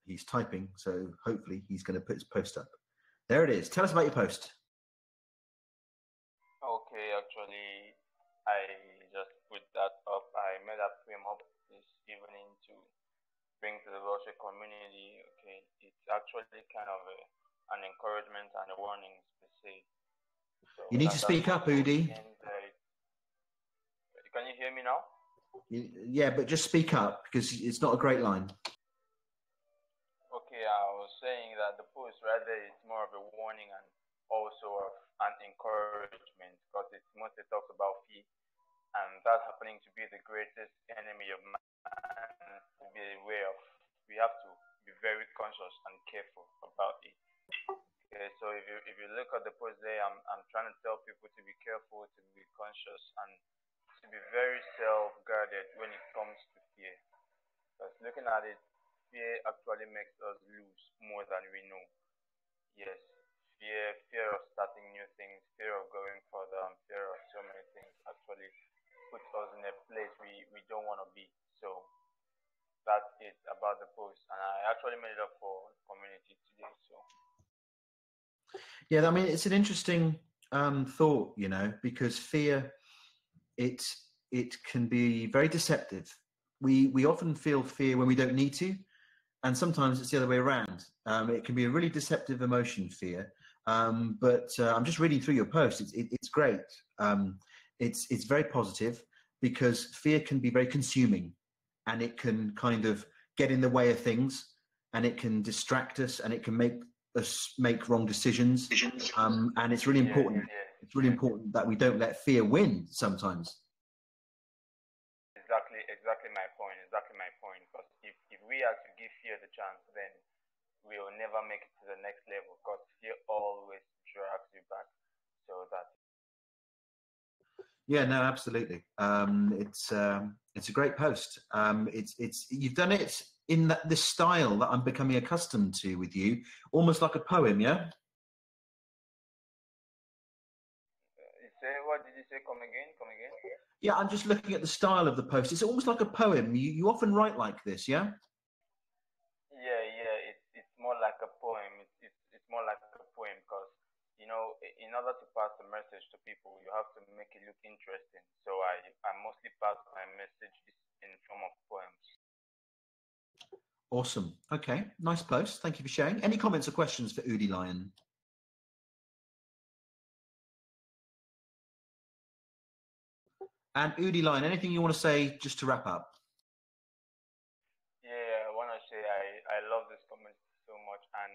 He's typing, so hopefully he's going to put his post up. There it is. Tell us about your post. Okay, actually, I just put that up. I made that frame up this evening to bring to the Whaleshares community. Okay, it's actually kind of an encouragement and a warning, per se. So you need to speak up, Udi. Can you hear me now? Yeah, but just speak up because it's not a great line. Okay, I was saying that the post right there is more of a warning and also of an encouragement because it mostly talks about fear, and that happening to be the greatest enemy of man. To be aware of, we have to be very conscious and careful about it. Okay, so if you look at the post there, I'm trying to tell people to be careful, to be conscious, and to be very self-guarded when it comes to fear. Because looking at it, fear actually makes us lose more than we know. Yes, fear of starting new things, fear of going further, and fear of so many things actually puts us in a don't want to be. So that's it about the post, and I actually made it up for the community today. So yeah, I mean, it's an interesting thought, you know, because fear, it can be very deceptive. We often feel fear when we don't need to, and sometimes it's the other way around. It can be a really deceptive emotion, fear. But I'm just reading through your post. It's great. It's very positive, because fear can be very consuming, and it can kind of get in the way of things, and it can distract us, and it can make us make wrong decisions. And it's really important. It's really important that we don't let fear win sometimes. Exactly my point. Because if we are to give fear the chance, then we will never make it to the next level, because fear always drags you back. So that. Yeah, no, absolutely. It's a great post. You've done it in this style that I'm becoming accustomed to with you, almost like a poem, yeah. What did you say? Come again. Yeah, I'm just looking at the style of the post. It's almost like a poem. You often write like this, yeah? Yeah. It's more like a poem. It's more like a poem, because, you know, in order to pass a message to people, you have to make it look interesting. So I mostly pass my message in form of poems. Awesome. Okay, nice post. Thank you for sharing. Any comments or questions for Udi Lion? And Udi Lion, anything you want to say just to wrap up? Yeah, I want to say I love this community so much, and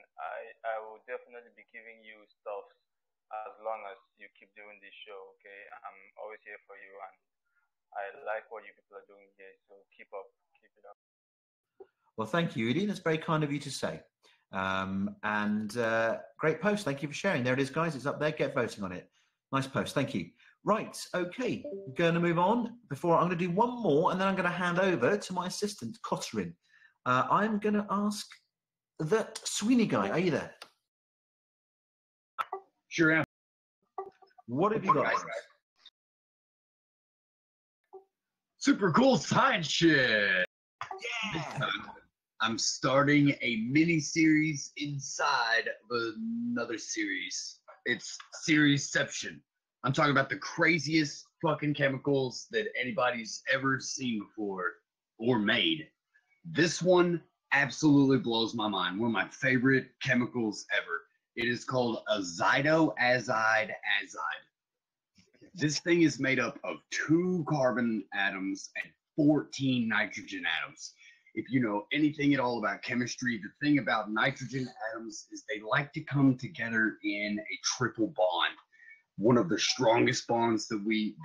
I will definitely be giving you stuff as long as you keep doing this show, okay? I'm always here for you, and I like what you people are doing here, so keep it up. Well, thank you, Udi. That's very kind of you to say. Great post. Thank you for sharing. There it is, guys. It's up there. Get voting on it. Nice post. Thank you. Right. Okay. Going to move on. I'm going to do one more, and then I'm going to hand over to my assistant, Kotturinn. I'm going to ask that Sweeney guy. Are you there? Sure am. What have you got? Super cool science shit. Yeah. I'm starting a mini series inside of another series. It's Seriesception. I'm talking about the craziest fucking chemicals that anybody's ever seen before or made. This one absolutely blows my mind. One of my favorite chemicals ever. It is called azidoazide. This thing is made up of 2 carbon atoms and 14 nitrogen atoms. If you know anything at all about chemistry, the thing about nitrogen atoms is they like to come together in a triple bond. One of the strongest bonds that we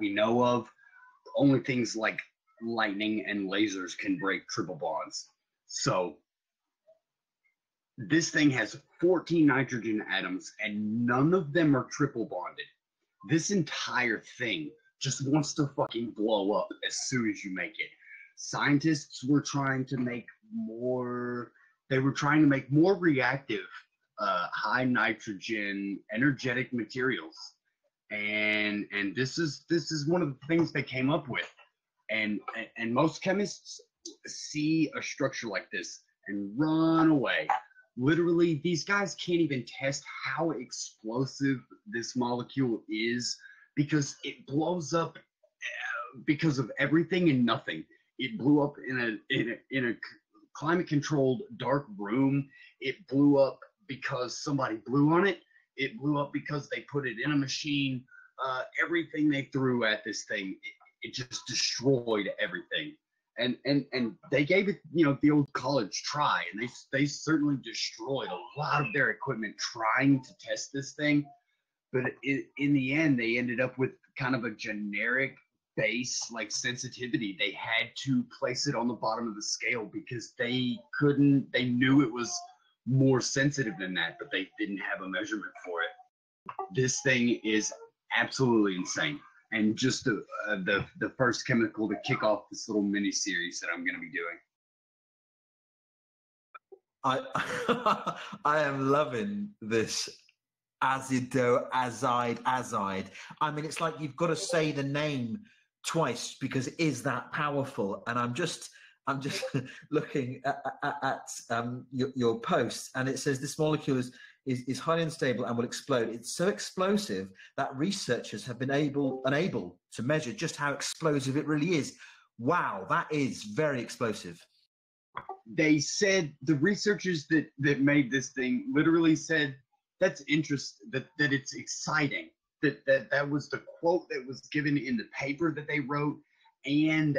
know of. Only things like lightning and lasers can break triple bonds. So this thing has 14 nitrogen atoms, and none of them are triple bonded. This entire thing just wants to fucking blow up as soon as you make it. Scientists were trying to make more reactive high nitrogen energetic materials, and this is one of the things they came up with. And most chemists see a structure like this and run away. Literally, these guys can't even test how explosive this molecule is, because it blows up because of everything and nothing. It blew up in a climate-controlled dark room. It blew up because somebody blew on it. It blew up because they put it in a machine. Everything they threw at this thing, it just destroyed everything. And they gave it, the old college try, and they certainly destroyed a lot of their equipment trying to test this thing. But in the end, they ended up with kind of a generic base like sensitivity. They had to place it on the bottom of the scale because they knew it was more sensitive than that, but they didn't have a measurement for it. This thing is absolutely insane. And just the first chemical to kick off this little mini series that I'm going to be doing. I am loving this azidoazide. I mean, it's like you've got to say the name twice because it is that powerful. And I'm just looking at your post, and it says this molecule is highly unstable and will explode. It's so explosive that researchers have been unable to measure just how explosive it really is. Wow, that is very explosive. They said, the researchers that made this thing literally said, that's interesting, that it's exciting. That was the quote that was given in the paper that they wrote. And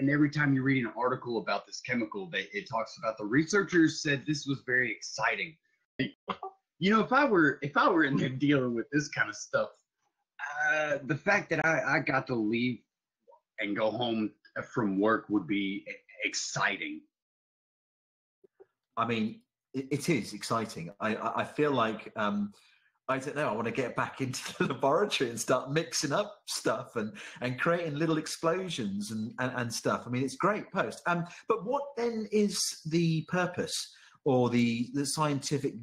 every time you read an article about this chemical, it talks about the researchers said this was very exciting. You know, if I were in there dealing with this kind of stuff, the fact that I got to leave and go home from work would be exciting. I mean, it is exciting. I feel like, I don't know, I want to get back into the laboratory and start mixing up stuff and creating little explosions and stuff. I mean, it's great post. But what then is the purpose or the scientific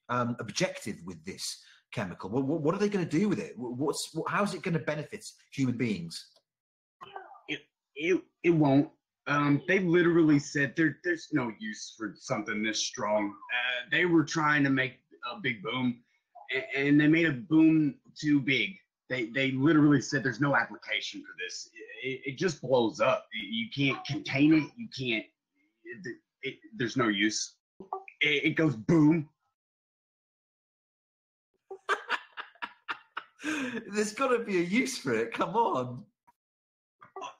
objective with this chemical? What are they going to do with it? How is it going to benefit human beings? It won't. They literally said there's no use for something this strong. They were trying to make a big boom, and they made a boom too big. They literally said there's no application for this. It just blows up. You can't contain it. You can't. There's no use. It goes boom. There's got to be a use for it. Come on.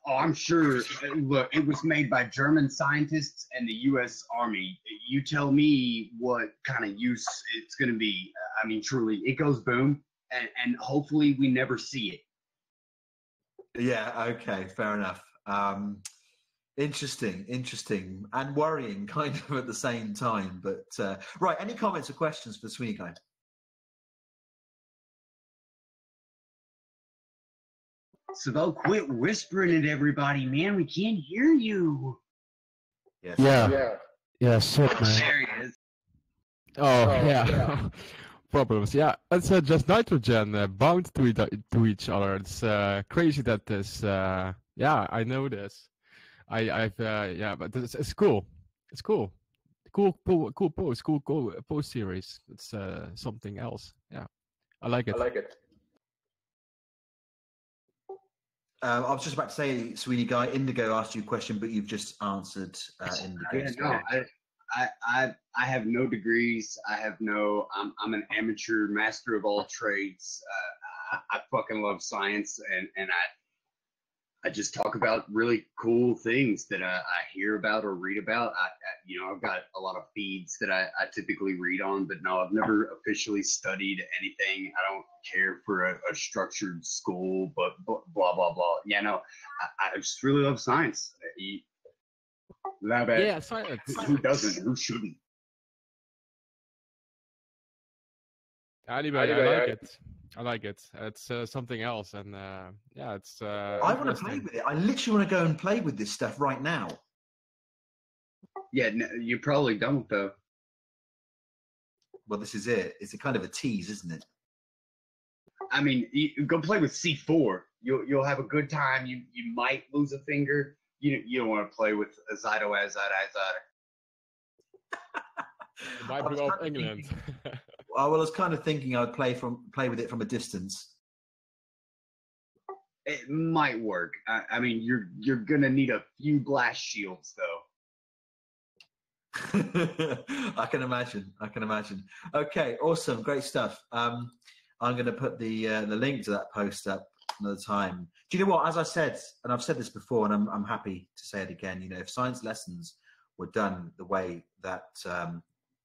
Oh, I'm sure. Look, it was made by German scientists and the U.S. Army. You tell me what kind of use it's going to be. I mean, truly, it goes boom, and hopefully we never see it. Yeah, okay, fair enough. Interesting, and worrying kind of at the same time. But right, any comments or questions for the Sweeney guy? So quit whispering at everybody, man. We can't hear you. Yes. Yeah, shit, man. There he is. Oh, yeah. Problems. Yeah, it's just nitrogen bound to each other. It's crazy that this. Yeah, I know this. I've yeah, but it's cool. It's cool. Cool post series. It's something else. Yeah, I like it. I was just about to say, Sweeney guy, Indigo asked you a question, but you've just answered Indigo. Yeah, no, I have no degrees. I have no. I'm an amateur master of all trades. I fucking love science, and I just talk about really cool things that I hear about or read about. I've got a lot of feeds that I typically read on, but no, I've never officially studied anything. I don't care for a structured school, but blah, blah, blah. Yeah, no, I just really love science. Yeah, science. Who doesn't? Who shouldn't? Anybody, I like it. It's something else, and yeah, it's. I want to play with it. I literally want to go and play with this stuff right now. Yeah, no, you probably don't though. Well, this is it. It's a kind of a tease, isn't it? I mean, you go play with C4. You'll have a good time. You might lose a finger. You don't want to play with Azido. Might blow up England. I was kind of thinking I would play with it from a distance. It might work. I mean, you're gonna need a few blast shields though. I can imagine. Okay, awesome, great stuff. I'm going to put the link to that post up another time. Do you know what? As I said, and I've said this before, and I'm happy to say it again. You know, if science lessons were done the way that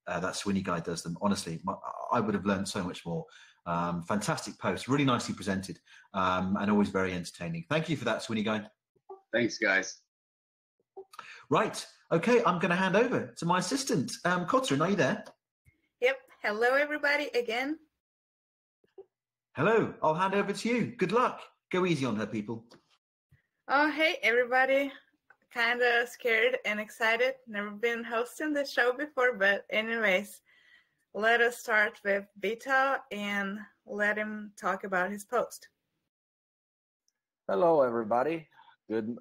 that Sweeney guy does them, honestly, I would have learned so much more. Fantastic post, really nicely presented, and always very entertaining. Thank you for that, Sweeney guy. Thanks, guys. Right. Okay, I'm going to hand over to my assistant. Kotturinn, are you there? Yep. Hello, everybody, again. Hello. I'll hand over to you. Good luck. Go easy on her, people. Oh, hey, everybody. Kind of scared and excited. Never been hosting this show before, but anyways, let us start with Vito and let him talk about his post. Hello, everybody. Good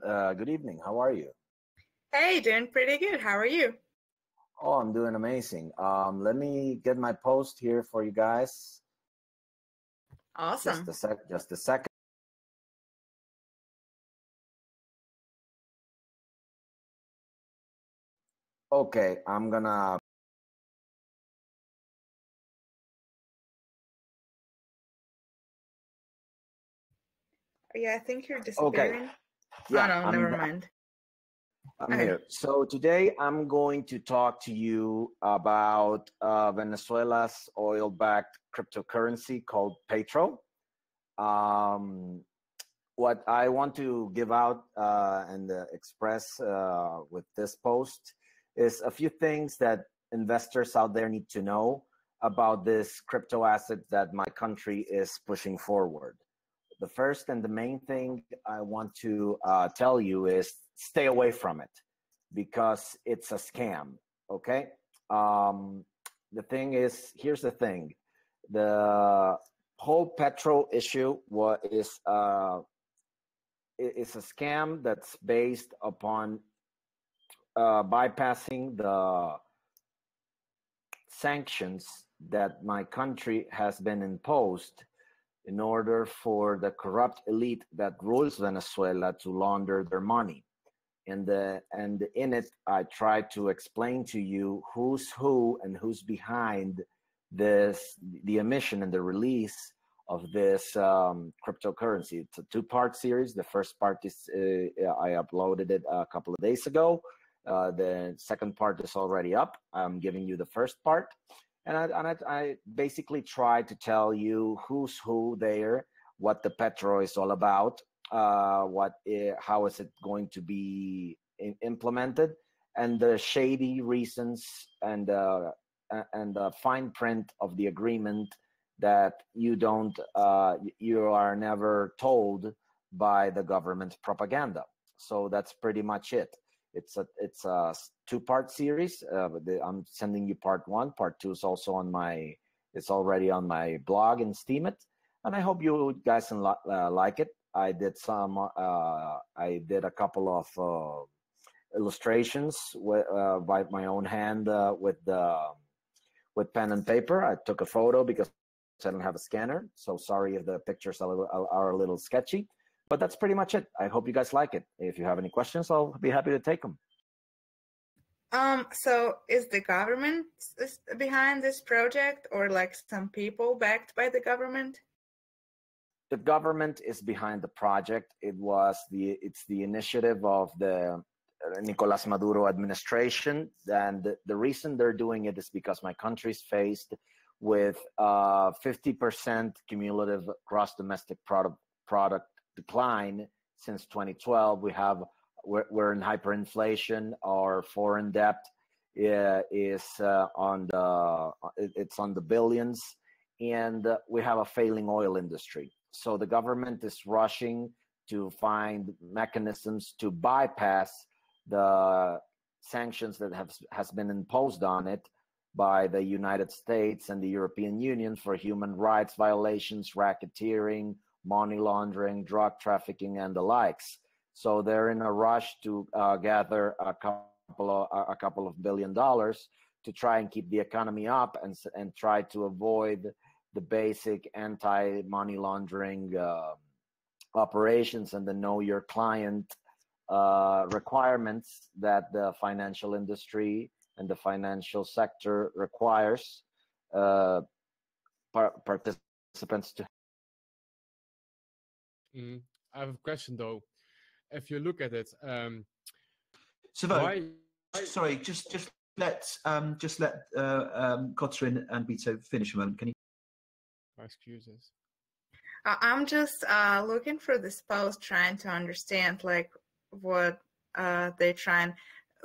evening. How are you? Hey, doing pretty good. How are you? Oh, I'm doing amazing. Let me get my post here for you guys. Awesome. Just a second. Okay, I'm gonna. Yeah, I think you're disappearing. Okay. Yeah, oh no, never mind. I'm here. So today I'm going to talk to you about Venezuela's oil-backed cryptocurrency called Petro. What I want to give out and express with this post is a few things that investors out there need to know about this crypto asset that my country is pushing forward. The first and the main thing I want to tell you is stay away from it because it's a scam, okay? The thing is, here's the thing. The whole Petro issue is a scam that's based upon bypassing the sanctions that my country has been imposed in order for the corrupt elite that rules Venezuela to launder their money. And in it, I try to explain to you who's who and who's behind the emission and the release of this cryptocurrency. It's a two-part series. The first part is I uploaded it a couple of days ago. The second part is already up. I'm giving you the first part. And I basically try to tell you who's who there, what the Petro is all about, how is it going to be implemented, and the shady reasons and the fine print of the agreement that you are never told by the government propaganda. So that's pretty much it. It's a two-part series. I'm sending you part one. Part two is also it's already on my blog in Steemit, and I hope you guys like it. I did a couple of illustrations by my own hand with pen and paper. I took a photo because I don't have a scanner, so sorry if the pictures are a little sketchy. But that's pretty much it. I hope you guys like it. If you have any questions, I'll be happy to take them. So is the government behind this project, or like some people backed by the government? The government is behind the project. It's the initiative of the Nicolas Maduro administration, and the reason they're doing it is because my country's faced with 50% cumulative gross domestic product decline since 2012. We're in hyperinflation. Our foreign debt is on the billions, and we have a failing oil industry. So the government is rushing to find mechanisms to bypass the sanctions that has been imposed on it by the United States and the European Union for human rights violations, racketeering, money laundering, drug trafficking, and the likes. So they're in a rush to gather a couple of $1 billion to try and keep the economy up and try to avoid the basic anti-money laundering operations and the know your client requirements that the financial industry and the financial sector requires participants to. I have a question though. If you look at it, sorry, just let Kotturinn and Vito finish a moment. Can you? My excuses. I'm just looking for this post, trying to understand like what they're trying,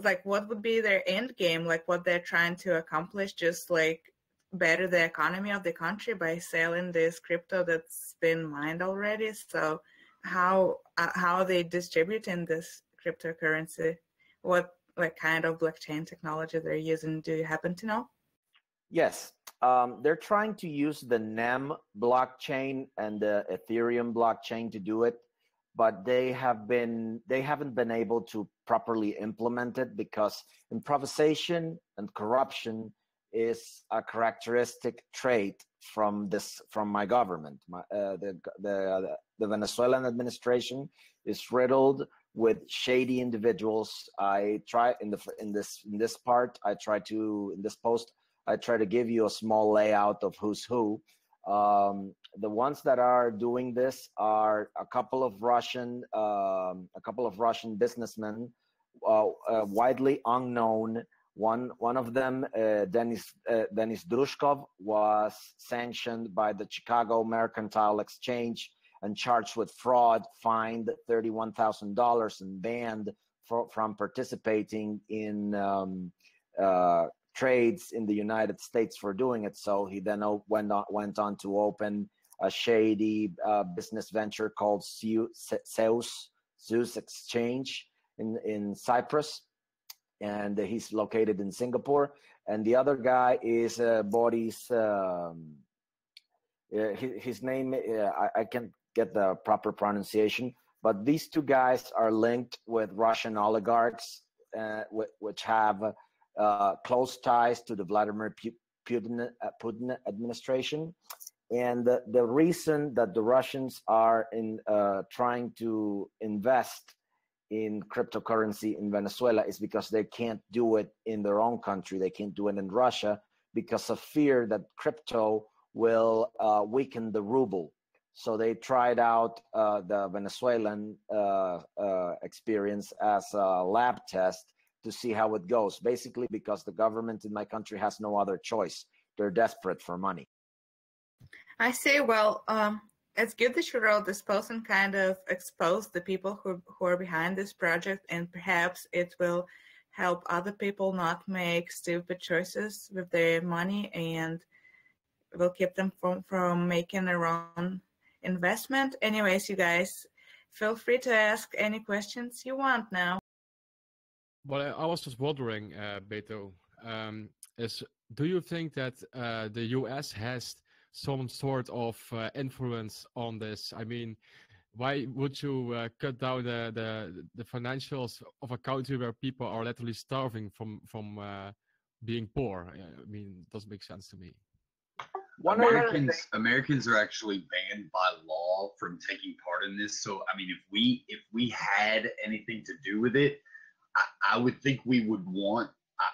like what would be their end game, like what they're trying to accomplish, just like better the economy of the country by selling this crypto that's been mined already. So how are they distributing this cryptocurrency? What like kind of blockchain technology they're using? Do you happen to know? Yes, they're trying to use the NEM blockchain and the Ethereum blockchain to do it. but they haven't been able to properly implement it because improvisation and corruption is a characteristic trait from my government. The Venezuelan administration is riddled with shady individuals. I try in this post I try to give you a small layout of who's who. The ones that are doing this are a couple of Russian businessmen, widely unknown. One of them, Denis Drushkov, was sanctioned by the Chicago Mercantile Exchange and charged with fraud, fined $31,000, and banned from participating in trades in the United States for doing it. So he then went on to open a shady business venture called Zeus Exchange in Cyprus, and he's located in Singapore. And the other guy is Boris. His name I can't get the proper pronunciation, but these two guys are linked with Russian oligarchs, which have close ties to the Vladimir Putin administration. And the reason that the Russians are trying to invest in cryptocurrency in Venezuela is because they can't do it in their own country. They can't do it in Russia because of fear that crypto will weaken the ruble. So they tried out the Venezuelan experience as a lab test to see how it goes, basically because the government in my country has no other choice. They're desperate for money. I say, well, it's good that you wrote this post and kind of exposed the people who are behind this project, and perhaps it will help other people not make stupid choices with their money, and will keep them from making a wrong investment. Anyways, you guys, feel free to ask any questions you want now. Well, I was just wondering, Beto, do you think that the US has some sort of influence on this? I mean, why would you cut down the financials of a country where people are literally starving from being poor? I mean, it doesn't make sense to me. Americans are actually banned by law from taking part in this. So, I mean, if we had anything to do with it, I would think we would want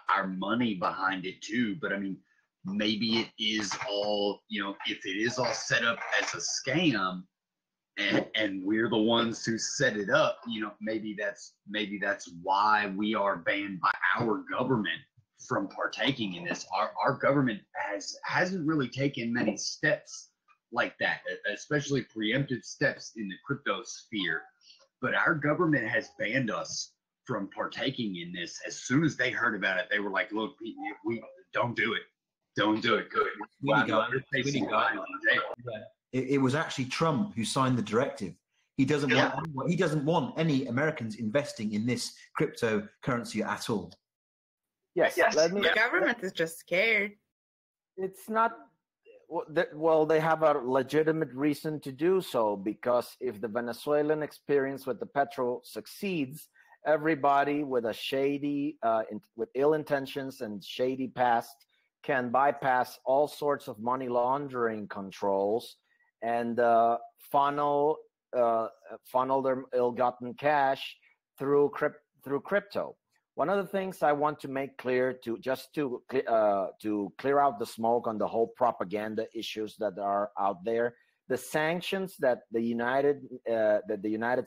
our money behind it too. But I mean, maybe it is all, if it is all set up as a scam and we're the ones who set it up, maybe that's why we are banned by our government from partaking in this. Our government hasn't really taken many steps like that, especially preemptive steps in the crypto sphere. But our government has banned us from partaking in this. As soon as they heard about it, they were like, look, we don't do it. Don't do it. Good. It was actually Trump who signed the directive. He doesn't want any Americans investing in this cryptocurrency at all. Yes. The government is just scared. It's not. Well, they have a legitimate reason to do so, because if the Venezuelan experience with the petro succeeds, everybody with a shady, with ill intentions and shady past can bypass all sorts of money laundering controls and funnel their ill-gotten cash through crypto. One of the things I want to make clear, to clear out the smoke on the whole propaganda issues that are out there, the sanctions that the United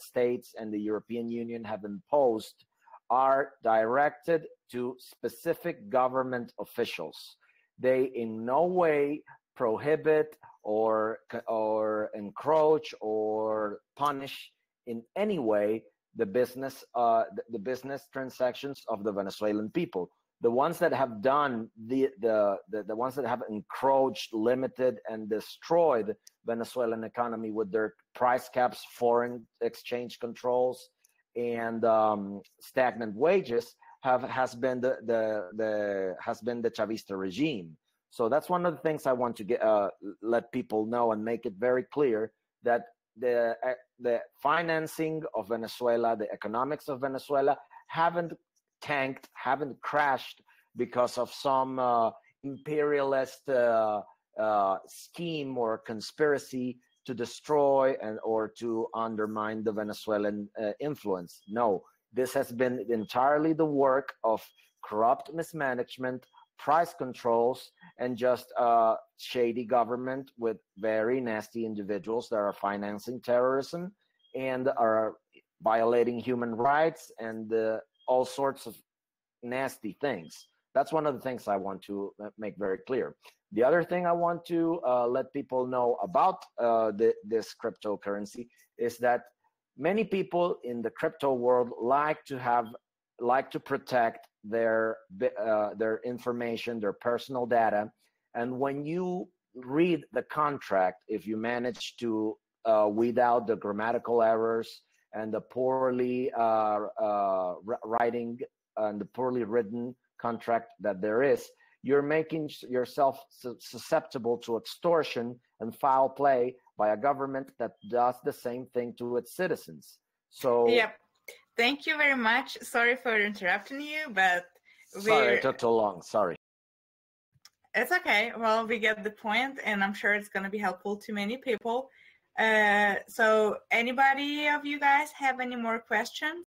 States and the European Union have imposed are directed to specific government officials. They in no way prohibit or encroach or punish in any way the business transactions of the Venezuelan people. The ones that have done the ones that have encroached, limited, and destroyed Venezuelan economy with their price caps, foreign exchange controls, and stagnant wages has been the Chavista regime. So that's one of the things I want to let people know and make it very clear that the the financing of Venezuela, the economics of Venezuela haven't tanked, haven't crashed because of some imperialist scheme or conspiracy to destroy or to undermine the Venezuelan influence. No, this has been entirely the work of corrupt mismanagement, price controls, and just shady government with very nasty individuals that are financing terrorism and are violating human rights and all sorts of nasty things. That's one of the things I want to make very clear. The other thing I want to let people know about this cryptocurrency is that many people in the crypto world like to protect their information, their personal data. And when you read the contract, if you manage to weed out the grammatical errors and the poorly writing and the poorly written contract that there is, you're making yourself susceptible to extortion and foul play by a government that does the same thing to its citizens. So, yep. Thank you very much. Sorry for interrupting you, but sorry it took too long. Sorry. It's okay. Well, we get the point, and I'm sure it's going to be helpful to many people. So, anybody of you guys have any more questions?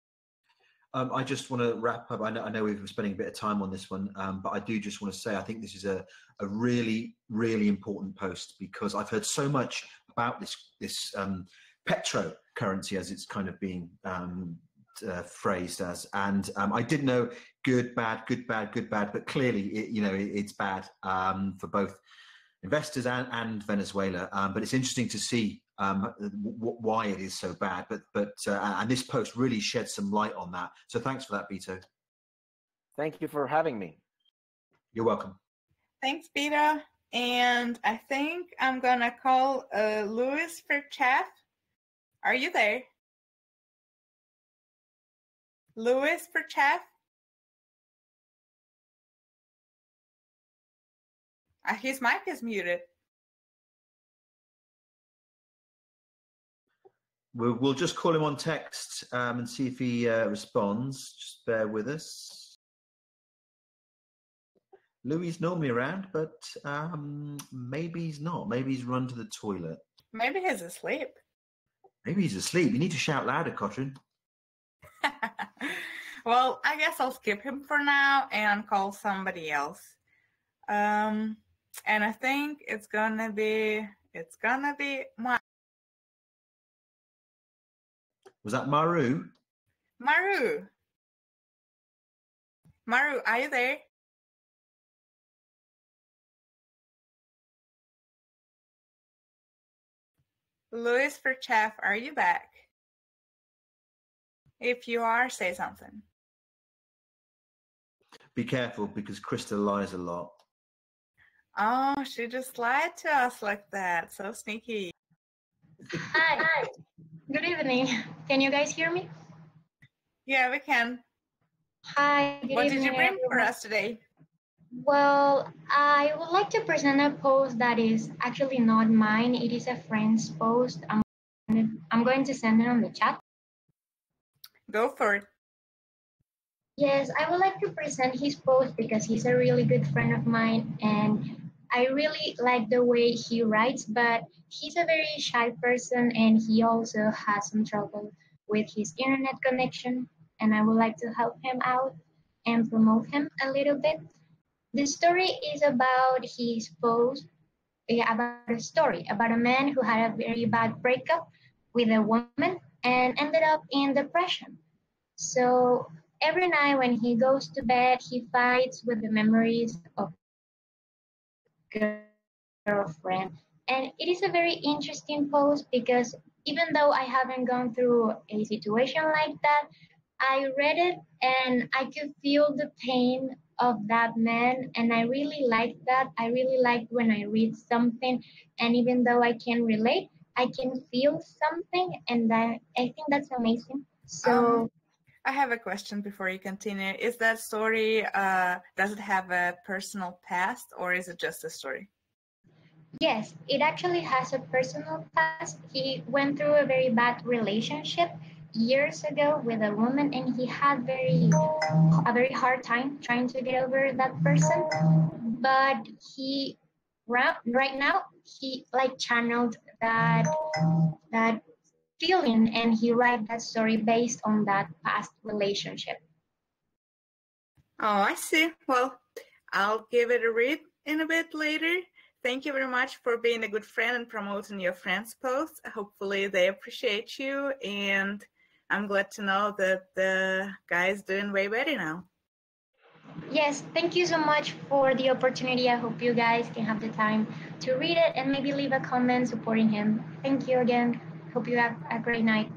I just want to wrap up. I know we've been spending a bit of time on this one, but I do just want to say I think this is a really, really important post, because I've heard so much about this petrocurrency, as it's kind of being phrased as, and I did know good, bad, but clearly it's bad for both investors and Venezuela. But it's interesting to see why it is so bad, and this post really sheds some light on that. So thanks for that, Beto. Thank you for having me. You're welcome. Thanks, Beto. And I think I'm gonna call Louis for chat. Are you there? Louis for chat? His mic is muted. We'll just call him on text and see if he responds. Just bear with us. Louis is normally around, but maybe he's not. Maybe he's run to the toilet. Maybe he's asleep. Maybe he's asleep. You need to shout louder, Kotturinn. Well, I guess I'll skip him for now and call somebody else. And I think it's gonna be my. Was that Maru? Maru, are you there? Louis for Chef, are you back? If you are, say something. Be careful, because Krista lies a lot. Oh, she just lied to us like that. So sneaky. Hi. Good evening. Can you guys hear me? Yeah, we can. Hi. What did you bring for us today? Well, I would like to present a post that is actually not mine. It is a friend's post. I'm going to send it on the chat. Go for it. Yes, I would like to present his post because he's a really good friend of mine, and I really like the way he writes, but he's a very shy person, and he also has some trouble with his internet connection, and I would like to help him out and promote him a little bit. The story is about his post, about a story about a man who had a very bad breakup with a woman and ended up in depression. So every night when he goes to bed, he fights with the memories of girlfriend. And it is a very interesting post because even though I haven't gone through a situation like that, I read it and I could feel the pain of that man, and I really like that. I really like when I read something, and even though I can relate, I can feel something, and I think that's amazing. So I have a question before you continue. Is that story, does it have a personal past, or is it just a story? Yes, it actually has a personal past. He went through a very bad relationship years ago with a woman, and he had a very hard time trying to get over that person. But right now he like channeled that feeling, and he write that story based on that past relationship. Oh, I see. Well, I'll give it a read in a bit later. Thank you very much for being a good friend and promoting your friends' posts. Hopefully they appreciate you, and I'm glad to know that the guy is doing way better now. Yes, thank you so much for the opportunity. I hope you guys can have the time to read it and maybe leave a comment supporting him. Thank you again. Hope you have a great night.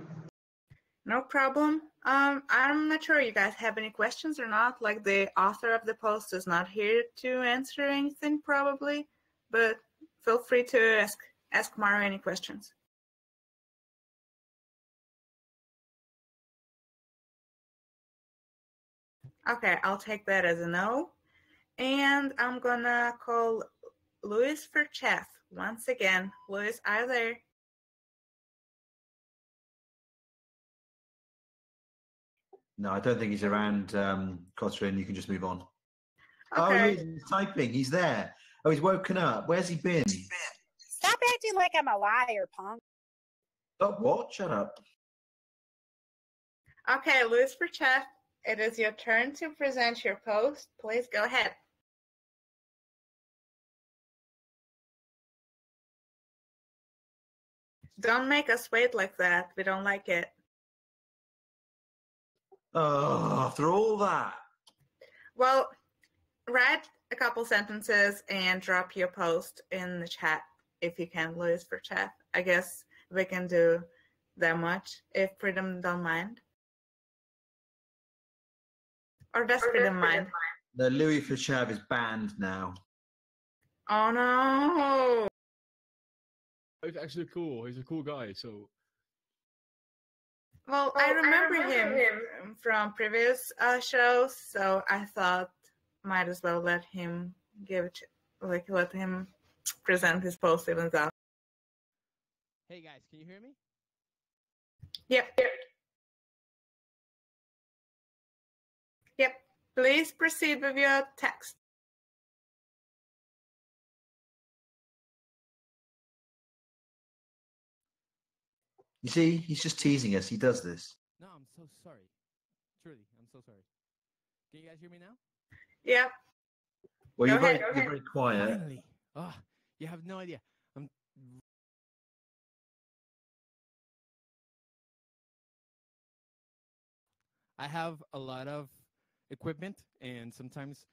No problem. I'm not sure you guys have any questions or not. Like, the author of the post is not here to answer anything probably, but feel free to ask Mario any questions. Okay, I'll take that as a no. And I'm gonna call Luis for chat once again. Luis, are you there? No, I don't think he's around, Kotturinn. You can just move on. Okay. Oh, he's typing. He's there. Oh, he's woken up. Where's he been? Stop acting like I'm a liar, punk. Oh, what? Shut up. Okay, Luis for chat. It is your turn to present your post. Please go ahead. Don't make us wait like that. We don't like it. Oh, after all that. Well, write a couple sentences and drop your post in the chat if you can, Luis, for chat. I guess we can do that much if Freedom don't mind. Or does Freedom mind? The Louis Flichav is banned now. Oh no! He's actually cool. He's a cool guy, so. Well, I remember him from previous shows, so I thought might as well let him let him present his post even though. Hey guys, can you hear me? Yep. Please proceed with your text. You see, he's just teasing us. He does this. No, I'm so sorry. Truly, I'm so sorry. Can you guys hear me now? Yep. Well, you're Go very quiet. Finally. Oh, you have no idea. I have a lot of equipment, and sometimes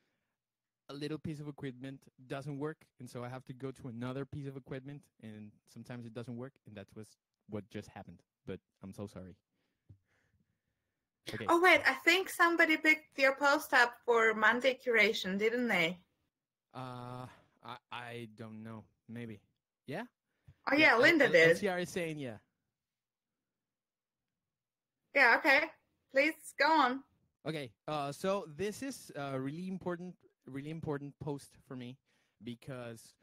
a little piece of equipment doesn't work, and so I have to go to another piece of equipment, and sometimes it doesn't work, and that was what just happened. But I'm so sorry. Okay. Oh wait, I think somebody picked your post up for Monday curation, didn't they? I don't know. Maybe. Yeah? Oh yeah, Linda did. LCR is saying yeah. Yeah, okay. Please go on. Okay, so this is a really important post for me because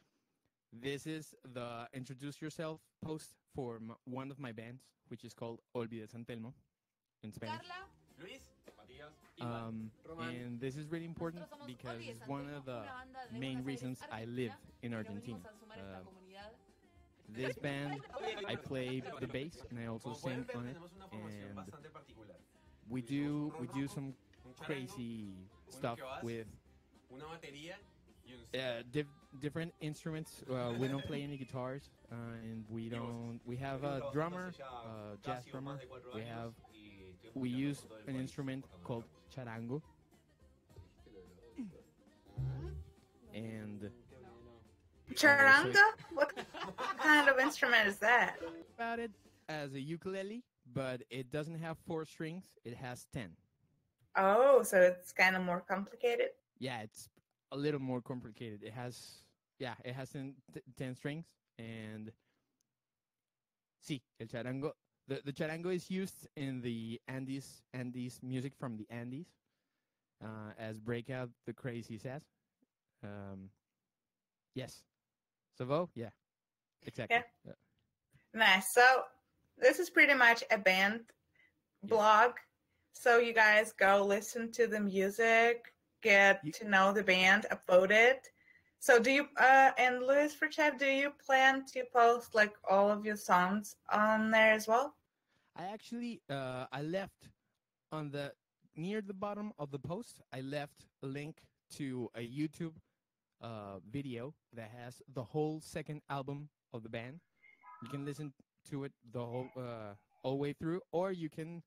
this is the introduce yourself post for one of my bands, which is called Olvide San Telmo in Spanish. And this is really important because it's one of the main reasons I live in Argentina. This band, I play the bass and I also sing on it, and we do some crazy stuff with different instruments. We don't play any guitars, and we have a drummer, jazz drummer. We use an instrument called charango, and Charanga? What kind of instrument is that? About it as a ukulele, but it doesn't have 4 strings. It has 10. Oh, so it's kind of more complicated? Yeah, it's a little more complicated. It has 10 strings, and el charango. The charango is used in the Andes music from the Andes, as Breakout the Crazy says. Yes. Savo? Yeah, exactly. Yeah. Yeah. Nice. So this is pretty much a band blog. So you guys go listen to the music, get to know the band, upvote it. So do you, and Luis for Chef, do you plan to post like all of your songs on there as well? I actually, I left on the near the bottom of the post. I left a link to a YouTube video that has the whole second album of the band. You can listen to it the whole all way through, or you can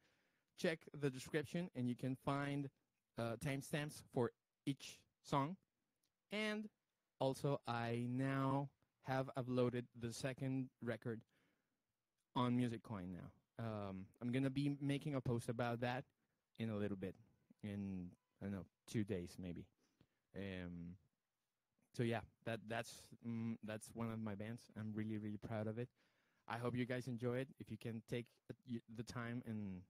check the description and you can find timestamps for each song. And also, I now have uploaded the second record on Music Coin now. I'm gonna be making a post about that in a little bit, in I don't know 2 days maybe. So yeah, that's one of my bands. I'm really proud of it. I hope you guys enjoy it. If you can take the time and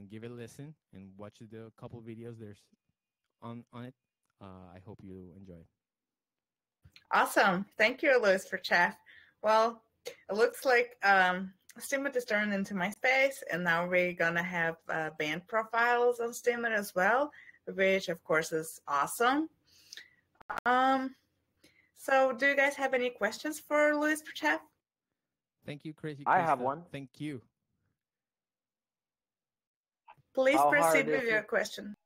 give it a listen and watch the couple videos there's on it, I hope you enjoy it. Awesome. Thank you, Luis for chat. Well, it looks like Steemit is turned into MySpace, and now we're gonna have band profiles on Steemit as well, which of course is awesome. So do you guys have any questions for Luis for chat? Thank you, Crazy I Krista. have one. Thank you. Please How proceed hard with is your it- question.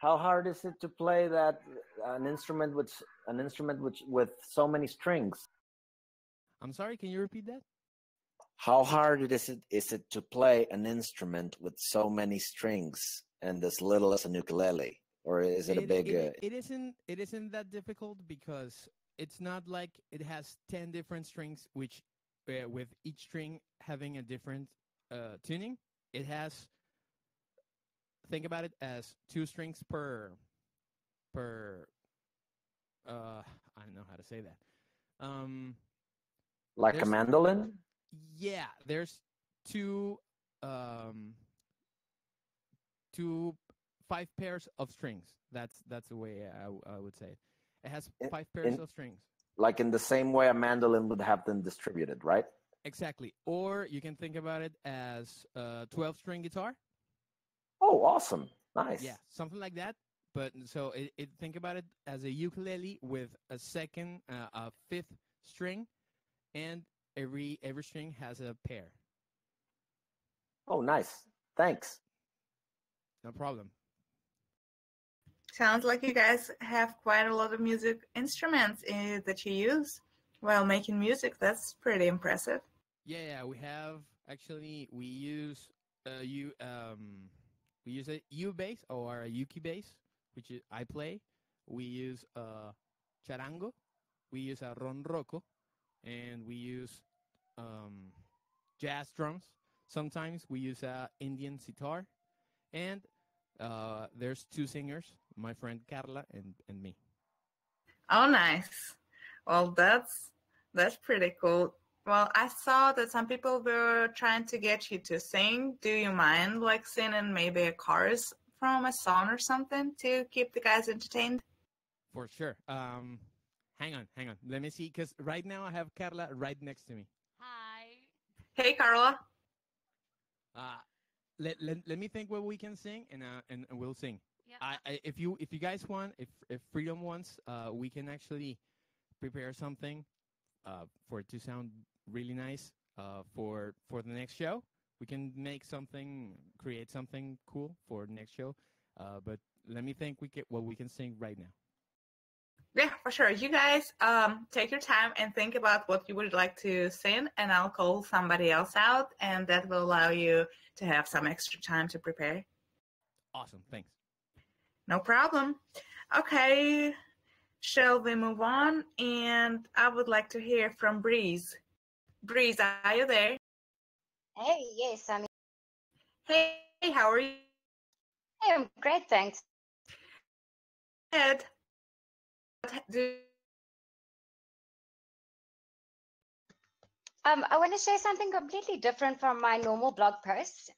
How hard is it to play that an instrument with so many strings? I'm sorry, can you repeat that? How hard is it to play an instrument with so many strings and as little as a ukulele, or is it a big? It isn't that difficult because it's not like it has 10 different strings, which with each string having a different tuning. It has. Think about it as 2 strings per. I don't know how to say that. Like a mandolin? Yeah, there's 2 5 pairs of strings. That's the way I would say it. It has 5 pairs of strings. Like in the same way a mandolin would have them distributed, right? Exactly. Or you can think about it as a 12-string guitar. Oh, awesome. Nice. Yeah, something like that. But so think about it as a ukulele with a second, a 5th string, and every string has a pair. Oh, nice. Thanks. No problem. Sounds like you guys have quite a lot of music instruments that you use while making music. That's pretty impressive. Yeah, we have actually we use a U bass or a uki bass, which I play. We use a charango, we use a ronroco, and we use jazz drums. Sometimes we use a Indian sitar, and there's 2 singers, my friend Carla and me. Oh, nice. Well, that's pretty cool. Well, I saw that some people were trying to get you to sing. Do you mind like singing maybe a chorus from a song or something to keep the guys entertained? For sure. Hang on. Let me see, because right now I have Carla right next to me. Hi. Hey, Carla. Let me think what we can sing, and we'll sing. Yeah. If you guys want, if Freedom wants, we can actually prepare something for it to sound really nice for the next show. We can create something cool for the next show. But let me think what we can sing right now. Yeah, for sure. You guys take your time and think about what you would like to sing, and I'll call somebody else out, and that will allow you to have some extra time to prepare. Awesome. Thanks. No problem. Okay, shall we move on? And I would like to hear from Breeze. Breeze, are you there? Hey, yes, I'm. Hey, how are you? Hey, I'm great, thanks. Ed, I want to share something completely different from my normal blog posts.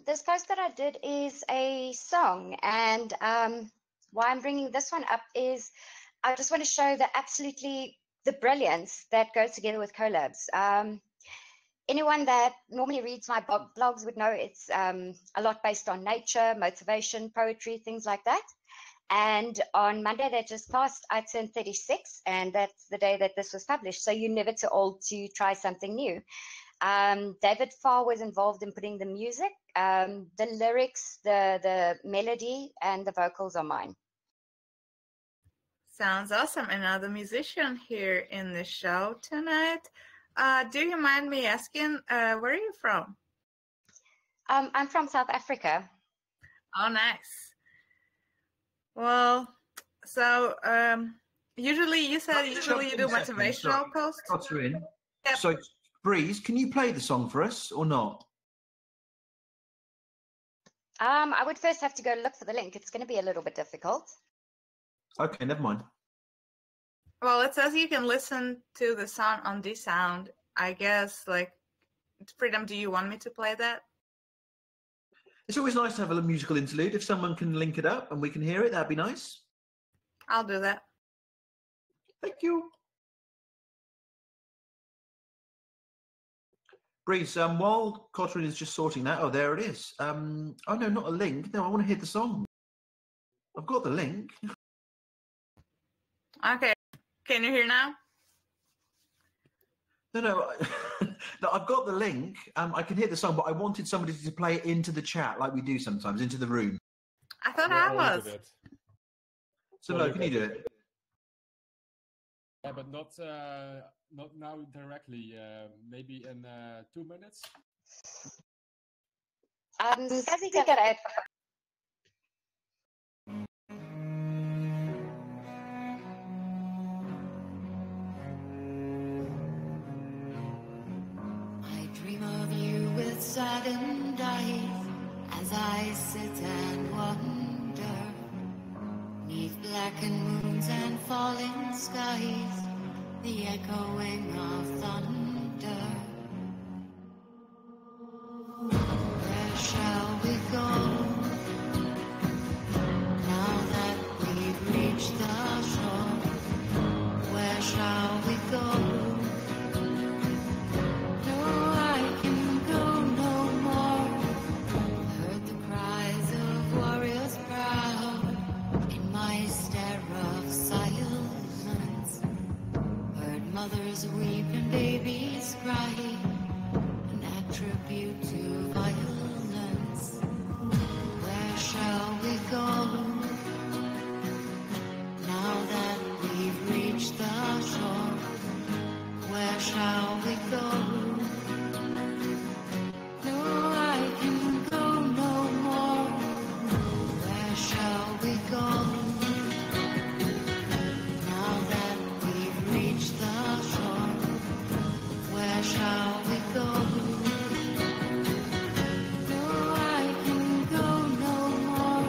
This post that I did is a song, and why I'm bringing this one up is I just want to show the brilliance that goes together with collabs. Anyone that normally reads my blogs would know it's a lot based on nature, motivation, poetry, things like that. And on Monday that just passed, I turned 36, and that's the day that this was published. So you're never too old to try something new. David Farr was involved in putting the music, the lyrics, the melody, and the vocals are mine. Sounds awesome. Another musician here in the show tonight. Do you mind me asking, where are you from? I'm from South Africa. Oh, nice. Well, so usually you said you do motivational posts. Kotturinn. Yep. So, Breeze, can you play the song for us or not? I would first have to go look for the link. It's going to be a little bit difficult. Okay, never mind. Well, it says you can listen to the song on the sound. I guess, like, Freedom, do you want me to play that? It's always nice to have a musical interlude. If someone can link it up and we can hear it, that'd be nice. I'll do that. Thank you. Breeze, while Kotturinn is just sorting that, oh, there it is. Oh, no, not a link. No, I want to hear the song. I've got the link. Okay. Can you hear now? No, no, I've got the link. I can hear the song, but I wanted somebody to play it into the chat like we do sometimes, into the room. I thought I was. So, no, can you do it? Yeah, but not now directly. Maybe in 2 minutes. Saddened eyes as I sit and wonder, neath blackened moons and falling skies, the echoing of thunder. Where shall we go now that we've reached the shore? Where shall we go? Mothers weep and babies cry, an attribute to violence. Where shall we go now that we've reached the shore? Where shall we go? No, I can go no more. Where shall we go? Where shall we go? No, I can go no more.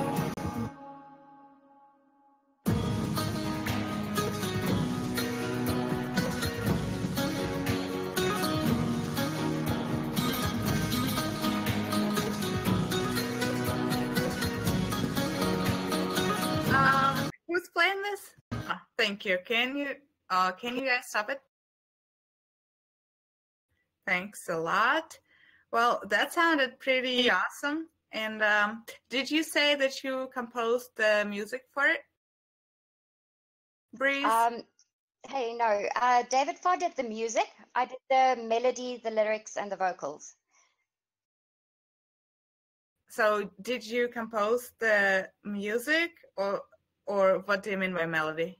Who's playing this? Oh, thank you. Can you guys stop it? Thanks a lot. Well, that sounded pretty awesome. And did you say that you composed the music for it, Breeze? Hey, no. David Farr did the music. I did the melody, the lyrics, and the vocals. So did you compose the music, or what do you mean by melody?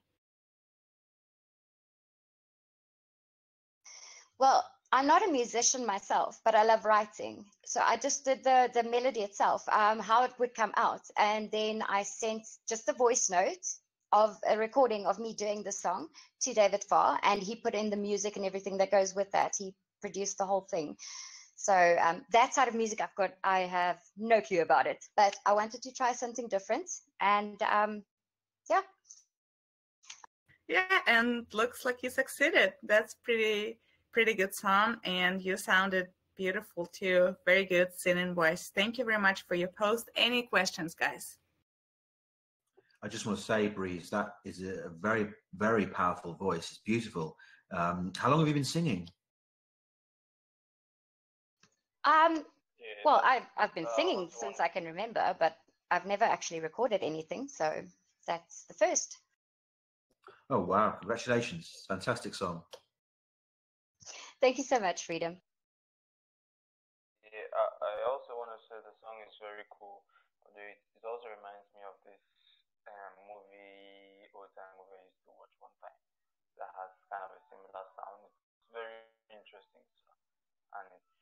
Well, I'm not a musician myself, but I love writing. So I just did the melody itself, how it would come out. And then I sent just a voice note of a recording of me doing the song to David Farr, and he put in the music and everything that goes with that. He produced the whole thing. So that side of music I have no clue about it, but I wanted to try something different. And yeah. Yeah, and looks like you succeeded. That's pretty good song, and you sounded beautiful too. Very good singing voice. Thank you very much for your post. Any questions, guys? I just want to say, Breeze, that is a very, very powerful voice. It's beautiful. How long have you been singing? Well, I've been singing since I can remember, but I've never actually recorded anything, so that's the first. Oh, wow. Congratulations. Fantastic song. Thank you so much, Freedom. Yeah, I also want to say the song is very cool. It also reminds me of this old time movie I used to watch one time that has kind of a similar sound. It's very interesting, and it's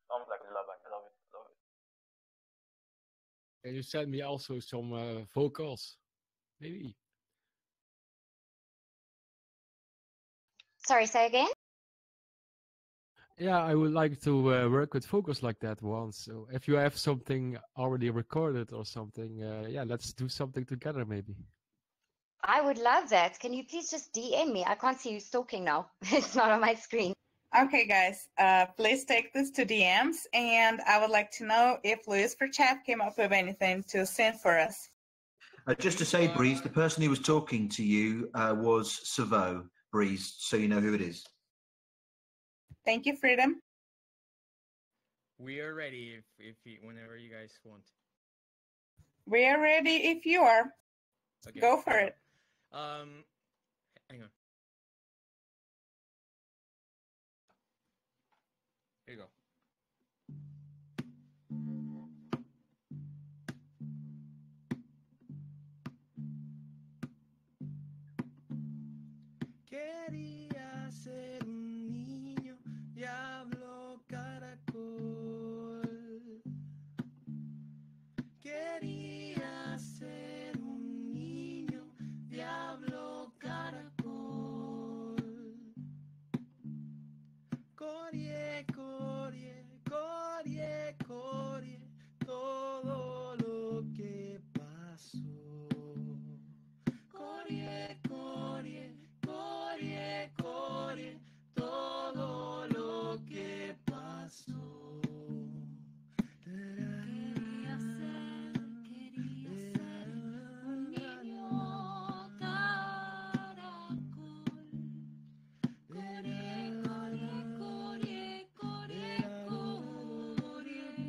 almost like a lullaby. I love it. Love it. Can you send me also some vocals, maybe? Sorry, say again? Yeah, I would like to work with vocals like that once. So if you have something already recorded or something, yeah, let's do something together maybe. I would love that. Can you please just DM me? I can't see who's talking now. It's not on my screen. Okay, guys, please take this to DMs, and I would like to know if Louis for Chat came up with anything to sing for us. Just to say, Breeze, the person who was talking to you was Savo, Breeze, so you know who it is. Thank you, Freedom. We are ready whenever you guys want. We are ready if you are. Okay. Go for it. Hang on. Here you go. Quería ser un niño, diablo caracol. Quería ser un niño, diablo caracol. Corie, corie, corie, corie, todo lo que pasó. Corie, corie, corie, corie, todo lo que pasó. Quería ser un niño caracol. Corie, corie, corie, corie, corie.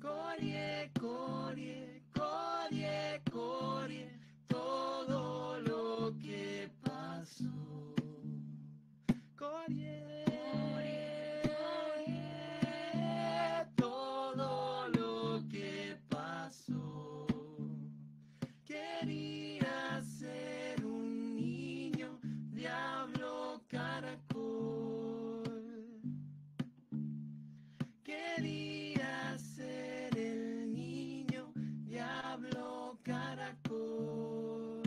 Corie, corie, corie, corie, todo lo que pasó. Corie, todo lo que pasó. Quería ser un niño, diablo caracol. Quería ser el niño, diablo caracol.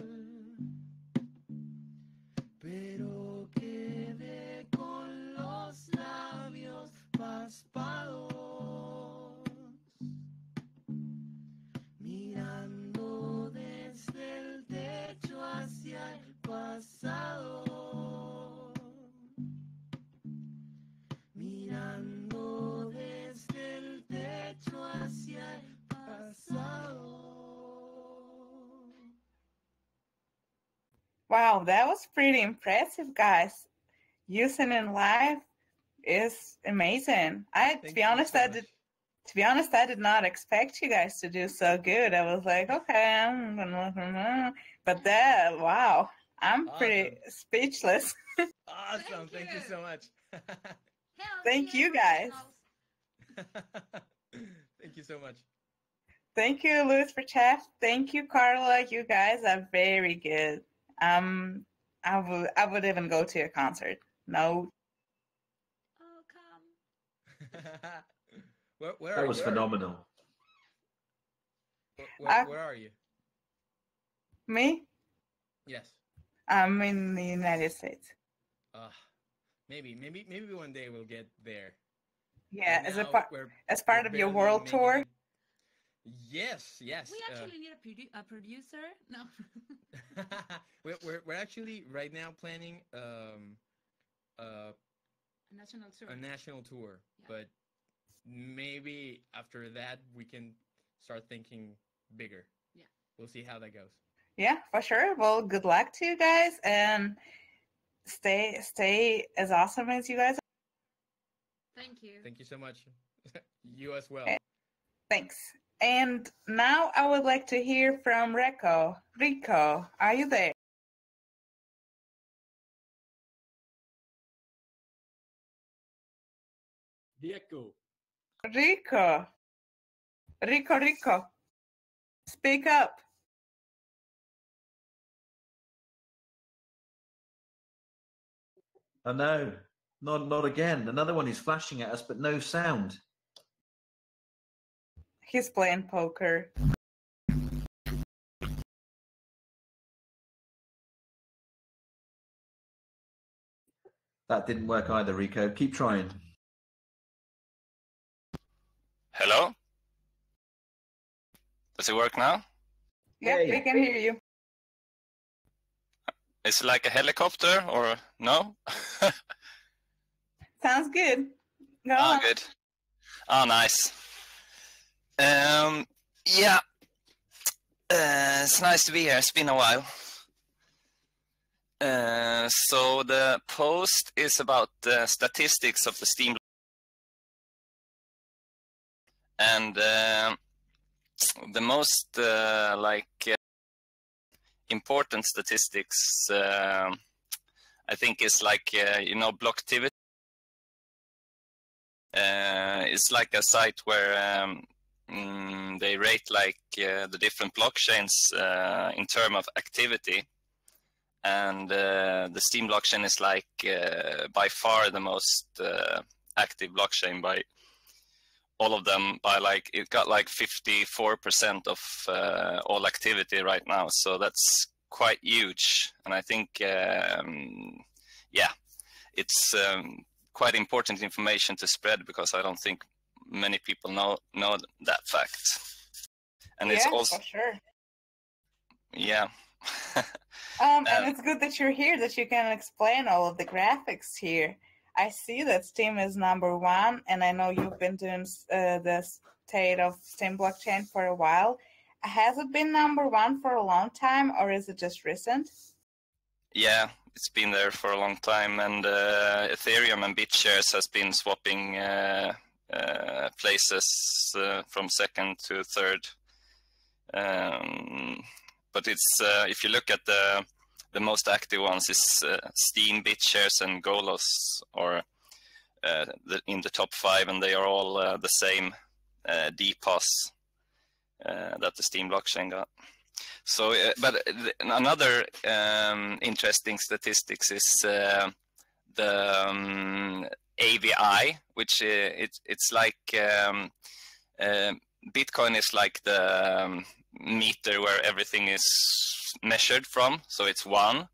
Pero quedé con los labios paspados, mirando desde el techo hacia el pasado, mirando desde el techo hacia el pasado. Wow, that was pretty impressive, guys. Using in live is amazing. To be honest, I did not expect you guys to do so good. I was like, okay, but that, wow, I'm pretty speechless. Awesome. Thank you so much. Thank you, guys. Thank you so much. Thank you, Louis, for chat. Thank you, Carla. You guys are very good. I would even go to a concert. No. Oh, come. Where That was phenomenal. Where are you? Me? Yes. I'm in the United States. Maybe one day we'll get there. Yeah, as part of your world tour. Yes. We actually need a producer. No. we're actually right now planning a national tour. A national tour, yeah. But maybe after that we can start thinking bigger. Yeah. We'll see how that goes. Yeah, for sure. Well, good luck to you guys, and stay as awesome as you guys are. Thank you. Thank you so much. You as well. Thanks. And now I would like to hear from Rico. Rico, are you there? Diego. Rico. Rico. Speak up. Oh no, not again. Another one is flashing at us, but no sound. He's playing poker. That didn't work either, Rico. Keep trying. Hello? Does it work now? Yeah, we can hear you. Is it like a helicopter or no? Sounds good. Go Oh, on. good. Oh, nice. Yeah. It's nice to be here. It's been a while. So the post is about the statistics of the Steam. And the most important statistics, I think, is like blocktivity. It's like a site where they rate like the different blockchains in terms of activity, and the Steem blockchain is like by far the most active blockchain by all of them. By like it got like 54% of all activity right now, so that's quite huge. And I think it's quite important information to spread, because I don't think many people know that fact. And yeah, it's also for sure. Yeah. And it's good that you're here, that you can explain all of the graphics here. I see that Steem is #1, and I know you've been doing the state of Steem blockchain for a while. Has it been #1 for a long time, or is it just recent? Yeah, it's been there for a long time, and Ethereum and BitShares has been swapping places from second to third. But it's if you look at the most active ones is Steem, BitShares, and Golos, or in the top 5, and they are all the same DPoS that the Steem blockchain got. So, but another interesting statistics is the AVI, which it's like Bitcoin is like the meter where everything is measured from, so it's 1.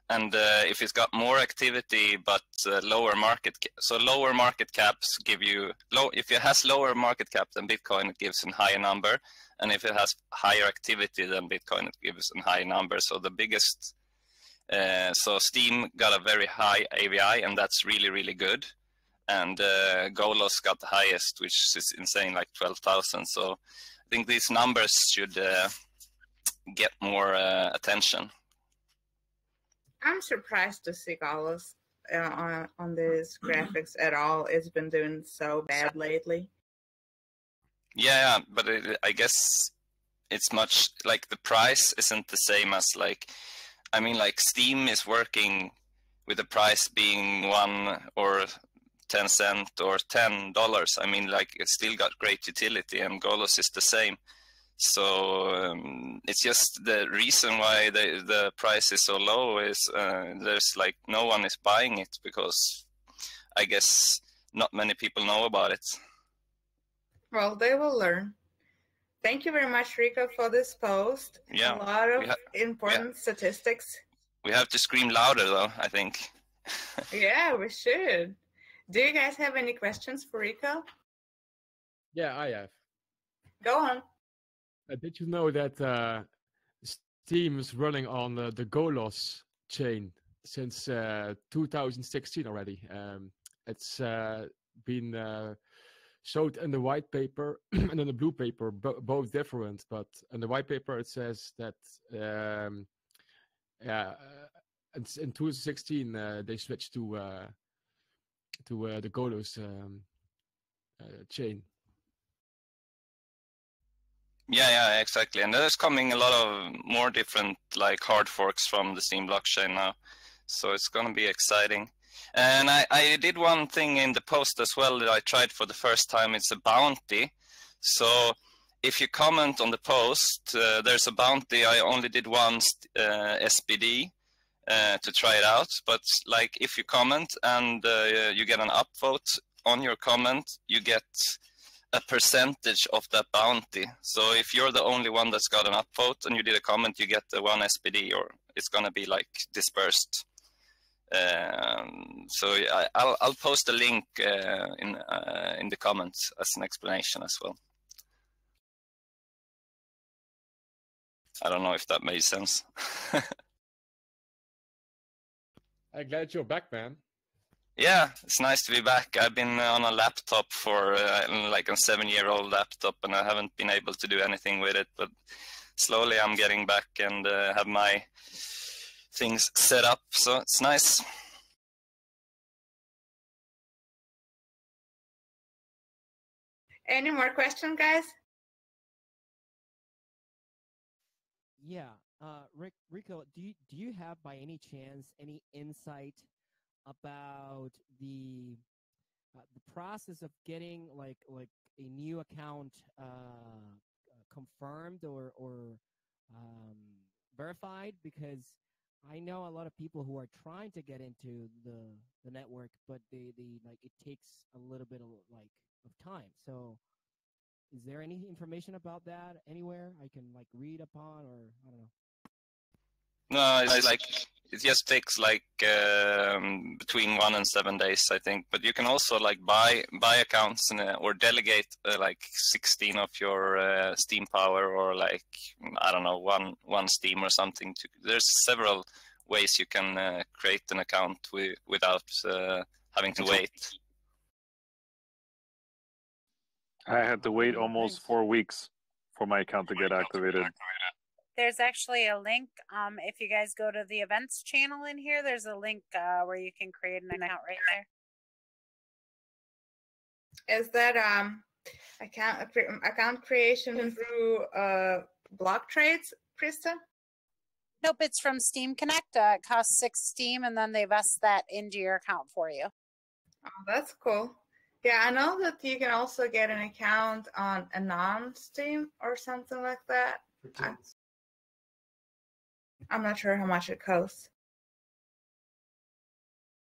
And if it's got more activity but lower market so lower market caps give you if it has lower market cap than Bitcoin, it gives a higher number, and if it has higher activity than Bitcoin, it gives a high number. So the biggest so Steem got a very high AVI, and that's really, really good. And Golos got the highest, which is insane, like 12,000. So I think these numbers should get more attention. I'm surprised to see Golos on these graphics at all. It's been doing so bad lately. Yeah, but I guess it's much like the price isn't the same as like, I mean, like Steem is working with the price being 1 or 10 cents or $10. I mean, like it's still got great utility, and Golos is the same. So it's just the reason why the price is so low is there's like no one is buying it, because I guess not many people know about it. Well, they will learn. Thank you very much, Rico, for this post. Yeah, a lot of important statistics. We have to scream louder, though, I think. Yeah, we should. Do you guys have any questions for Rico? Yeah, I have. Go on. Did you know that Steem is running on the Golos chain since 2016 already? It's been showed in the white paper and in the blue paper both different. But in the white paper it says that in 2016 they switched to the Golos chain. Yeah, exactly. And there's coming a lot of more different like hard forks from the Steem blockchain now. So it's going to be exciting. And I did one thing in the post as well that I tried for the first time. It's a bounty. So if you comment on the post, there's a bounty. I only did one SBD to try it out. But like if you comment and you get an upvote on your comment, you get a percentage of that bounty. So if you're the only one that's got an upvote and you did a comment, you get the one SBD, or it's going to be like dispersed. So I'll post a link in the comments as an explanation as well. I don't know if that made sense. I'm glad you're back, man. Yeah, it's nice to be back. I've been on a laptop for like a 7-year-old laptop, and I haven't been able to do anything with it. But slowly I'm getting back and have my things set up, so it's nice. Any more questions, guys? Yeah, Rico, do you have by any chance any insight about the process of getting like a new account confirmed or verified? Because I know a lot of people who are trying to get into the network, but they like it takes a little bit of time. So is there any information about that anywhere I can like read upon, or I don't know? No, it's like it just takes like between 1 and 7 days, I think. But you can also like buy accounts or delegate like 16 of your Steem power, or like I don't know, one Steem or something. There's several ways you can create an account without having to wait. I had to wait almost 4 weeks for my account to get activated. There's actually a link. If you guys go to the events channel in here, there's a link where you can create an account right there. Is that account creation through block trades, Krista? Nope, it's from Steem Connect. It costs 6 Steem, and then they vest that into your account for you. Oh, that's cool. Yeah, I know that you can also get an account on a non-Steem or something like that. I'm not sure how much it costs.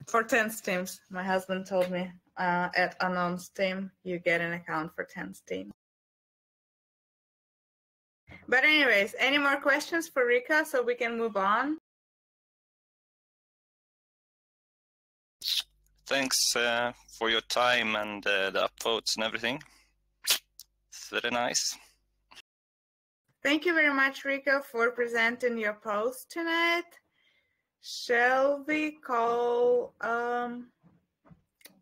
For 10 Steems, my husband told me at a non-Steem, you get an account for 10 Steem. But anyways, any more questions for Rika so we can move on? Thanks for your time and the upvotes and everything. It's very nice. Thank you very much, Rico, for presenting your post tonight. Shall we call,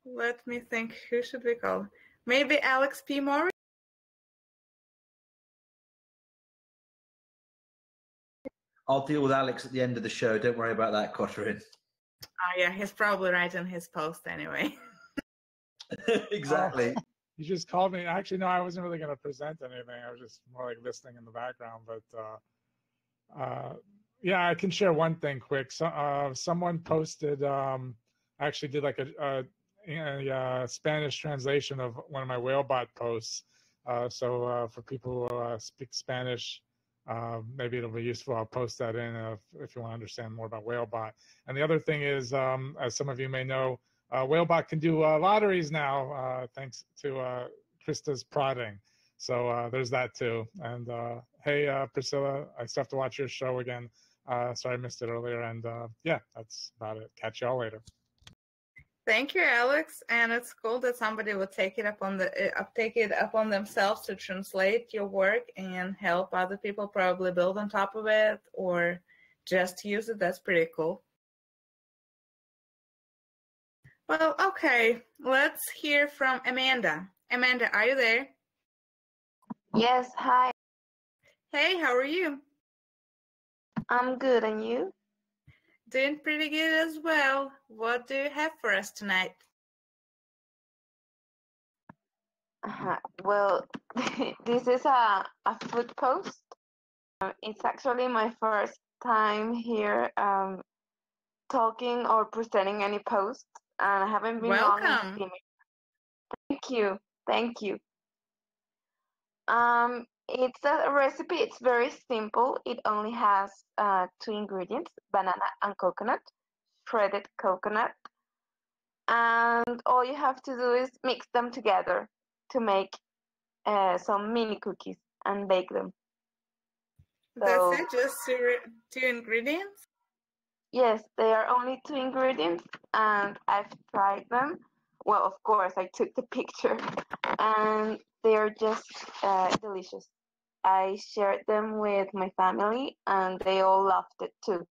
let me think, who should we call? Maybe Alex P. Morris? I'll deal with Alex at the end of the show. Don't worry about that, Kotturinn. Oh, yeah, he's probably writing his post anyway. Exactly. You just called me. Actually, no, I wasn't really going to present anything. I was just more like listening in the background. But yeah, I can share one thing quick. So, someone posted, actually did like a Spanish translation of one of my Whalebot posts. So for people who speak Spanish, maybe it'll be useful. I'll post that in if you want to understand more about Whalebot. And the other thing is, as some of you may know, Whalebot can do lotteries now, thanks to Krista's prodding. So there's that too. And hey, Priscilla, I still have to watch your show again. Sorry I missed it earlier. And yeah, that's about it. Catch y'all later. Thank you, Alex. And it's cool that somebody would take it upon themselves to translate your work and help other people probably build on top of it or just use it. That's pretty cool. Well, okay, let's hear from Amanda. Amanda, are you there? Yes, hi. Hey, how are you? I'm good, and you? Doing pretty good as well. What do you have for us tonight? Well, this is a food post. It's actually my first time here talking or presenting any posts, and I haven't been long in Welcome. Steemit. Thank you, thank you. It's a recipe. It's very simple. It only has two ingredients: banana and coconut, shredded coconut, and all you have to do is mix them together to make some mini cookies and bake them. That's So it? Just two ingredients? yes, they are only two ingredients, and I've tried them. Well, of course, I took the picture, and they are just delicious. I shared them with my family, and they all loved it too.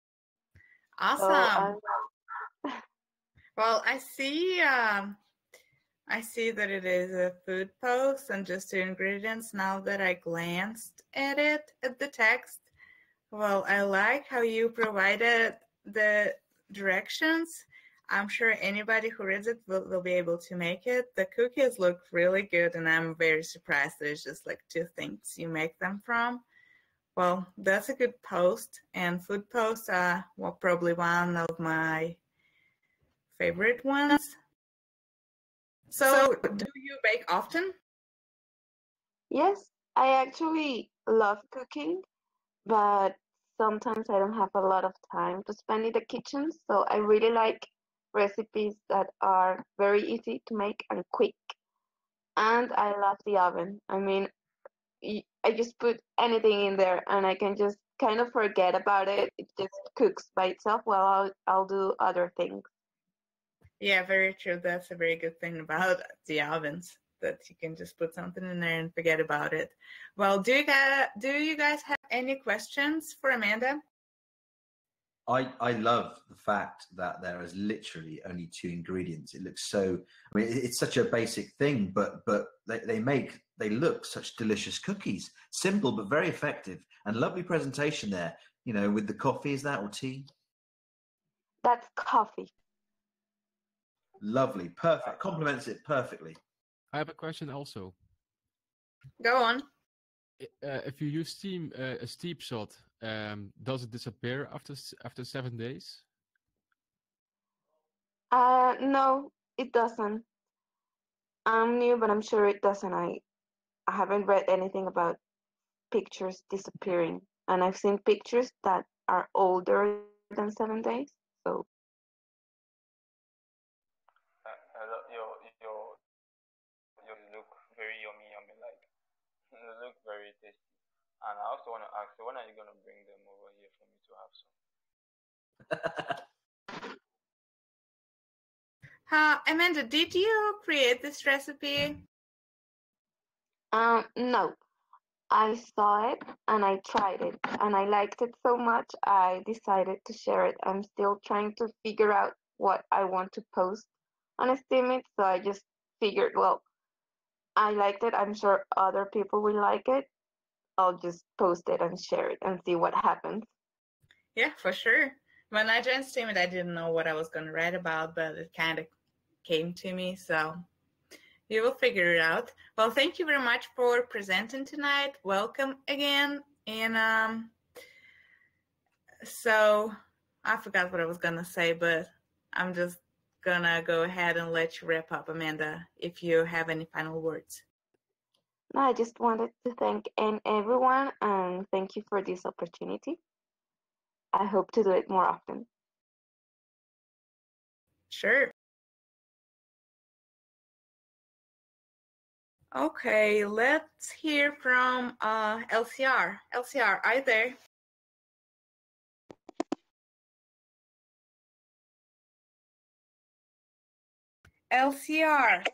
Awesome. So, Well, I see that it is a food post and just two ingredients. Now that I glanced at it, at the text, well, I like how you provided the directions. I'm sure anybody who reads it will be able to make it. The cookies look really good, and I'm very surprised that it's just like two things you make them from. Well, that's a good post, and food posts are probably one of my favorite ones. So, do you bake often? yes, I actually love cooking, but sometimes I don't have a lot of time to spend in the kitchen. So I really like recipes that are very easy to make and quick. And I love the oven. I mean, I just put anything in there and I can just kind of forget about it. It just cooks by itself while I'll do other things. Yeah, very true. That's a very good thing about the ovens, that you can just put something in there and forget about it. Well, do you guys have any questions for Amanda? I love the fact that there is literally only two ingredients. It looks so, I mean, it's such a basic thing, but they look such delicious cookies. Simple, but very effective, and lovely presentation there, you know, with the coffee, is that, or tea? That's coffee. Lovely, perfect, complements it perfectly. I have a question also. Go on. If you use a steep shot, does it disappear after 7 days? No, it doesn't. I'm new, but I'm sure it doesn't. I haven't read anything about pictures disappearing, and I've seen pictures that are older than 7 days. So You look very yummy, like they look very tasty. And I also want to ask you, when are you gonna bring them over here for me to have some? Amanda, did you create this recipe? no, I saw it and I tried it and I liked it so much I decided to share it. I'm still trying to figure out what I want to post on a Steemit, so I just figured, well, I liked it. I'm sure other people will like it. I'll just post it and share it and see what happens. Yeah, for sure. When I joined Steemit, I didn't know what I was going to write about, but it kind of came to me, so you will figure it out. Well, thank you very much for presenting tonight. Welcome again. And so I forgot what I was going to say, but I'm just going to go ahead and let you wrap up, Amanda, if you have any final words. No, I just wanted to thank everyone and thank you for this opportunity. I hope to do it more often. Sure. Okay, let's hear from LCR. LCR, are you there? LCR.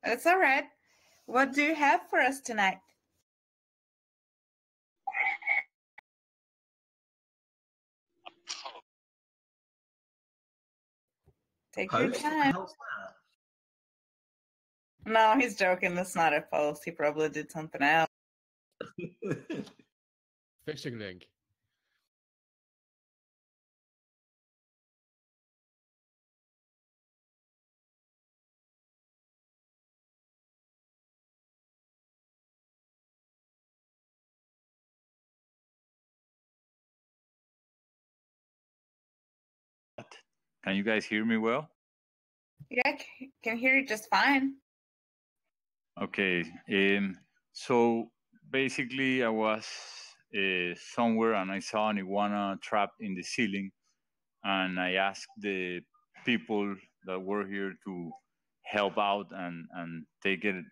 That's all right. What do you have for us tonight? Take your Post? What the time. hell's No, he's joking. That's not a post. He probably did something else. Phishing link. Can you guys hear me well? Yeah, I can hear you just fine. Okay. So basically, I was somewhere and I saw an iguana trapped in the ceiling, and I asked the people that were here to help out and take it,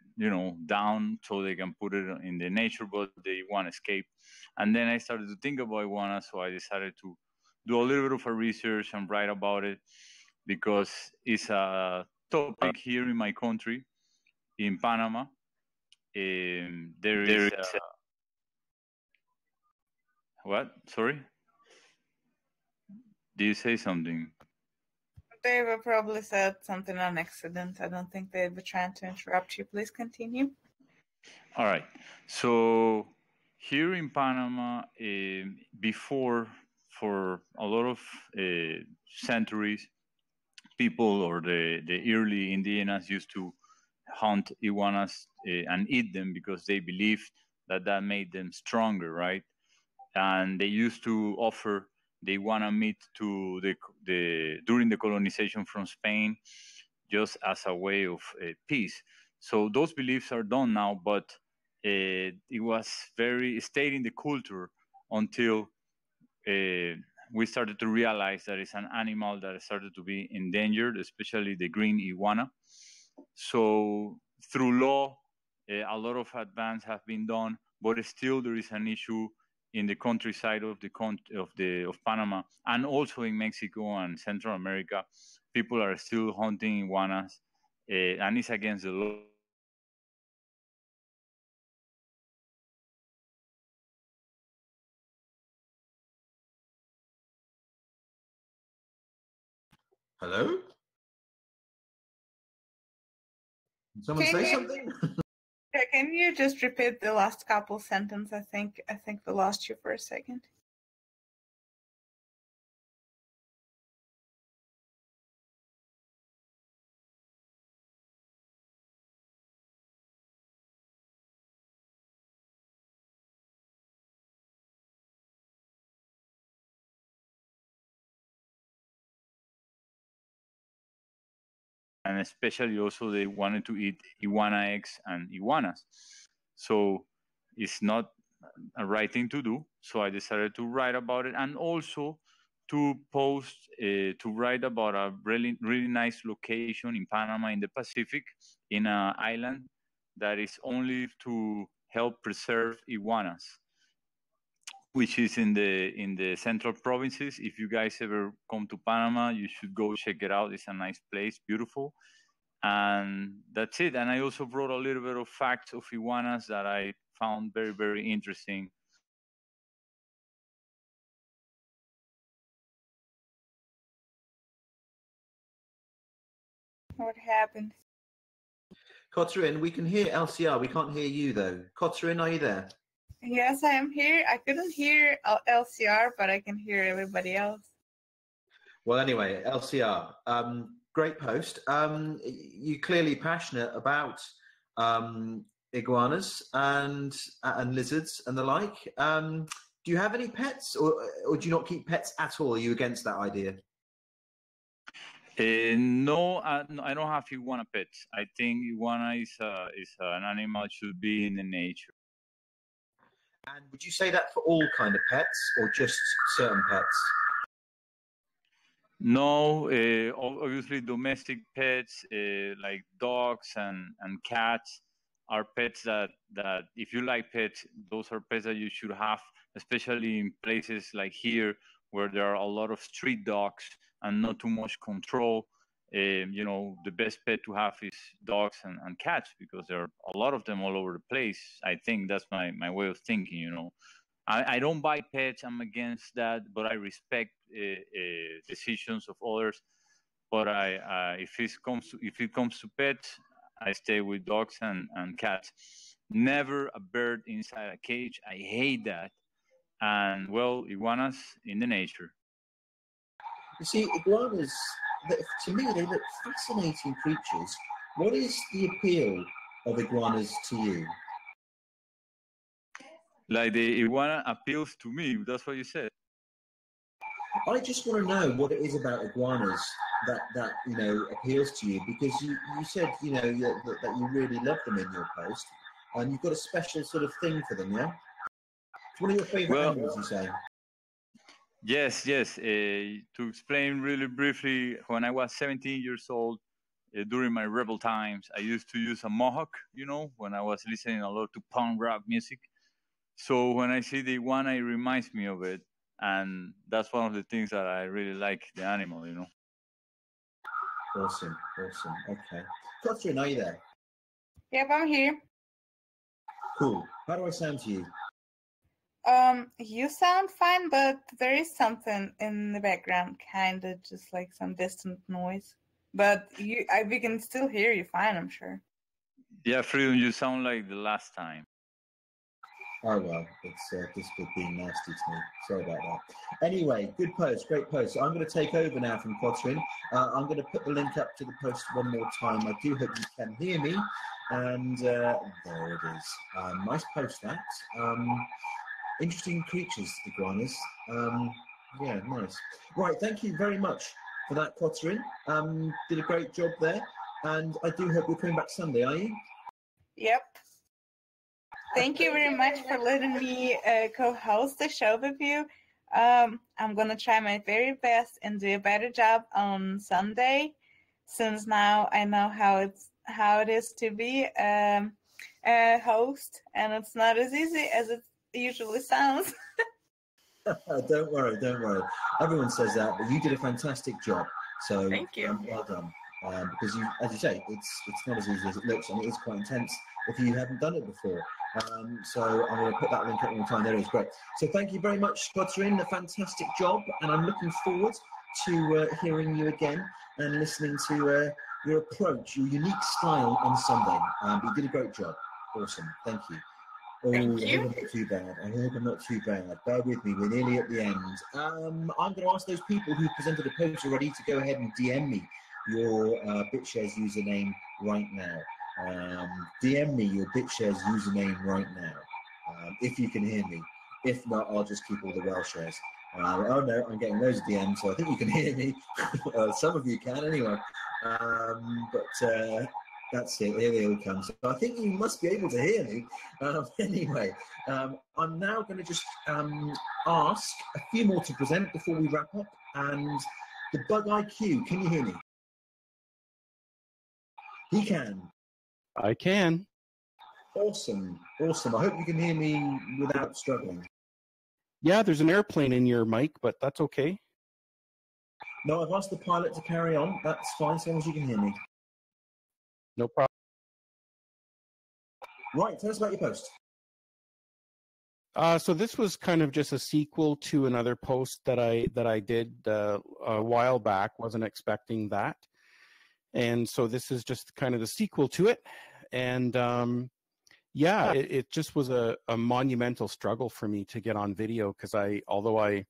down so they can put it in the nature, but the iguana escaped. And then I started to think about iguana, so I decided to do a little bit of a research and write about it because it's a topic here in my country, in Panama. There is what? Sorry? Did you say something? They were probably said something on accident. I don't think they were trying to interrupt you. Please continue. All right. So here in Panama, before, for a lot of centuries, people or the early indigenas used to hunt iguanas and eat them because they believed that made them stronger, right? And they used to offer the iguana meat to during the colonization from Spain, just as a way of peace. So those beliefs are done now, but it was stayed in the culture until we started to realize that it's an animal that started to be endangered, especially the green iguana. So through law, a lot of advance have been done, but still there is an issue in the countryside of Panama, and also in Mexico and Central America. People are still hunting iguanas, and it's against the law. Hello? Did someone say something? Can you just repeat the last couple sentences? I think we lost you for a second. And especially also they wanted to eat iguana eggs and iguanas. So it's not a right thing to do. So I decided to write about it, and also to write about a really, really nice location in Panama in the Pacific, in an island that is only to help preserve iguanas, which is in the central provinces. If you guys ever come to Panama, you should go check it out. It's a nice place, beautiful. And that's it. And I also brought a little bit of facts of iguanas that I found very, very interesting. What happened? Kotturinn, we can hear LCR. We can't hear you, though. Kotturinn, are you there? Yes, I am here. I couldn't hear LCR, but I can hear everybody else. Well, anyway, LCR, great post. You're clearly passionate about iguanas and lizards and the like. Do you have any pets, or do you not keep pets at all? Are you against that idea? No, I don't have iguana pets. I think iguana is an animal that should be in the nature. And would you say that for all kind of pets, or just certain pets? No, obviously domestic pets like dogs and cats are pets that if you like pets, those are pets that you should have, especially in places like here where there are a lot of street dogs and not too much control. The best pet to have is dogs and cats, because there are a lot of them all over the place. I think that's my way of thinking. I don't buy pets. I'm against that, but I respect decisions of others. But if it comes to pets, I stay with dogs and cats. Never a bird inside a cage. I hate that. And well, iguanas in the nature. You see, iguanas, to me, they look fascinating creatures. What is the appeal of iguanas to you? Like the iguana appeals to me. That's what you said. I just want to know what it is about iguanas that appeals to you, because you said that you really love them in your post, and you've got a special sort of thing for them, yeah? It's one of your favorite animals, you say? Yes. To explain really briefly, when I was 17 years old, during my rebel times, I used to use a mohawk, when I was listening a lot to punk rock music. So when I see the iguana, it reminds me of it. And that's one of the things that I really like the animal, Awesome. Okay. Kotturinn, are you there? Yep, I'm here. Cool. How do I sound to you? You sound fine, but there is something in the background, kind of just like some distant noise. But we can still hear you fine, I'm sure. Yeah, Freedom, you sound like the last time. Oh, well, it's just being nasty to me. Sorry about that. Anyway, good post, great post. So I'm going to take over now from Kotturinn. I'm going to put the link up to the post one more time. I do hope you can hear me. And there it is. Nice post, that. Interesting creatures, iguanas. Yeah, nice. Right, thank you very much for that, Kotturinn. Did a great job there. And I do hope you're coming back Sunday, are you? Yep. Thank you very much for letting me co-host the show with you. I'm going to try my very best and do a better job on Sunday, since now I know how it is to be a host, and it's not as easy as it usually sounds. Don't worry. Everyone says that, but you did a fantastic job. So thank you. Well done. Because as you say, it's not as easy as it looks, and it is quite intense if you haven't done it before. So I'm going to put that link up one more time. There it is. Great. So thank you very much, Kotturinn. A fantastic job, and I'm looking forward to hearing you again and listening to your approach, your unique style on Sunday. You did a great job. Awesome. Thank you. Thank you. I hope I'm not too bad. Bear with me. We're nearly at the end. I'm going to ask those people who presented a post already to go ahead and DM me your BitShares username right now. DM me your BitShares username right now, if you can hear me. If not, I'll just keep all the Whaleshares. Oh no, I'm getting loads of DMs, so I think you can hear me. Some of you can anyway. But that's it, here they all come. So I think you must be able to hear me. Anyway, I'm now going to just ask a few more to present before we wrap up. And the Bug IQ, can you hear me? He can. I can. Awesome. I hope you can hear me without struggling. Yeah, there's an airplane in your mic, but that's okay. No, I've asked the pilot to carry on. That's fine, so long as you can hear me. No problem. Right, tell us about your post. So this was kind of just a sequel to another post that I did a while back. Wasn't expecting that. And so this is just kind of the sequel to it. And yeah, it just was a monumental struggle for me to get on video, because although I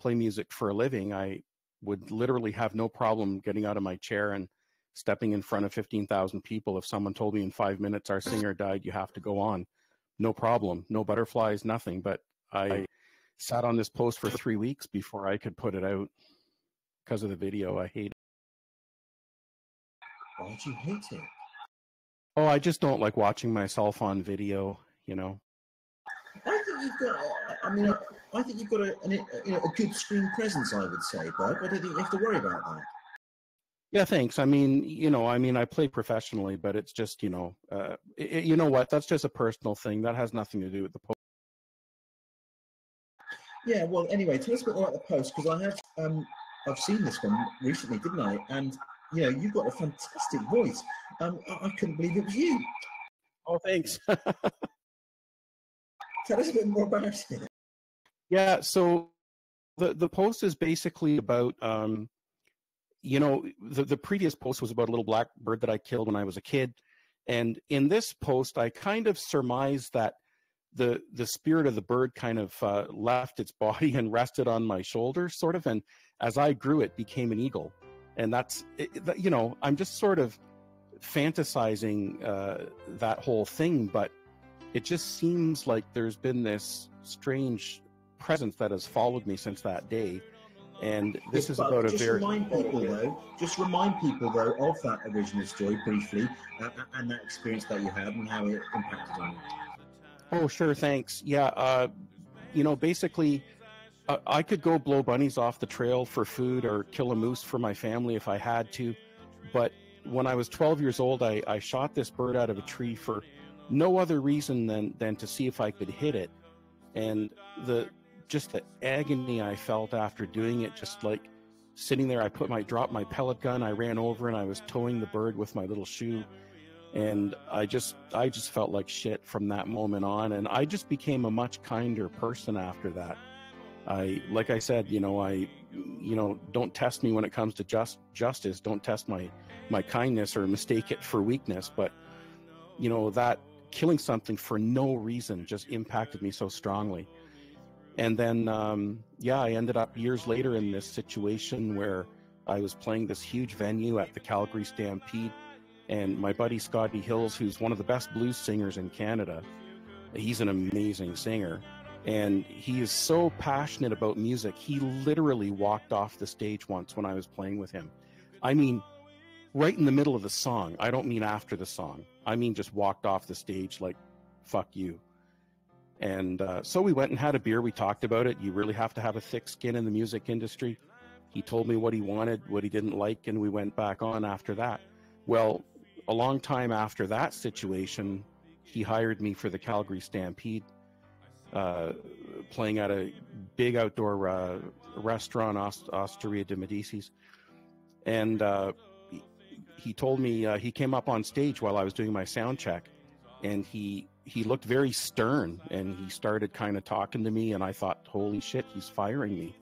play music for a living, I would literally have no problem getting out of my chair and stepping in front of 15,000 people. If someone told me in 5 minutes our singer died, you have to go on. No problem. No butterflies, nothing. But I sat on this post for 3 weeks before I could put it out because of the video. I hate it. Why do you hate it? Oh, I just don't like watching myself on video, I think you've got a good screen presence, I would say, Bug. I don't think you have to worry about that. Yeah, thanks. I mean, I play professionally, but it's just, you know what? That's just a personal thing. That has nothing to do with the post. Yeah, well, anyway, tell us a bit more about the post, because I've seen this one recently, didn't I? And you've got a fantastic voice. I couldn't believe it was you. Oh, thanks. Tell us a bit more about it. Yeah, so the post is basically about you know, the previous post was about a little black bird that I killed when I was a kid. And in this post, I kind of surmised that the spirit of the bird kind of left its body and rested on my shoulder, sort of. And as I grew, it became an eagle. And that's, you know, I'm just sort of fantasizing that whole thing, but it just seems like there's been this strange presence that has followed me since that day. And this is about a very... Just remind people, though, of that original story briefly, and that experience that you had and how it impacted on you. Oh, sure, thanks. Yeah, you know, basically, I could go blow bunnies off the trail for food or kill a moose for my family if I had to, but when I was 12 years old, I shot this bird out of a tree for no other reason than to see if I could hit it. And just the agony I felt after doing it, just like sitting there, I dropped my pellet gun, I ran over and I was towing the bird with my little shoe. And I just felt like shit from that moment on. And I just became a much kinder person after that. Like I said, you know, don't test me when it comes to justice. Don't test my kindness or mistake it for weakness. But, you know, that killing something for no reason just impacted me so strongly. And then, yeah, I ended up years later in this situation where I was playing this huge venue at the Calgary Stampede. And my buddy Scotty Hills, who's one of the best blues singers in Canada, he's an amazing singer. And he is so passionate about music, he literally walked off the stage once when I was playing with him. I mean, right in the middle of the song. I don't mean after the song. I mean just walked off the stage like, fuck you. And so we went and had a beer. We talked about it. You really have to have a thick skin in the music industry. He told me what he wanted, what he didn't like, and we went back on after that. Well, a long time after that situation, he hired me for the Calgary Stampede, playing at a big outdoor restaurant, Osteria de Medicis. And he told me, he came up on stage while I was doing my sound check, and he looked very stern, and he started kind of talking to me, and I thought, holy shit, he's firing me.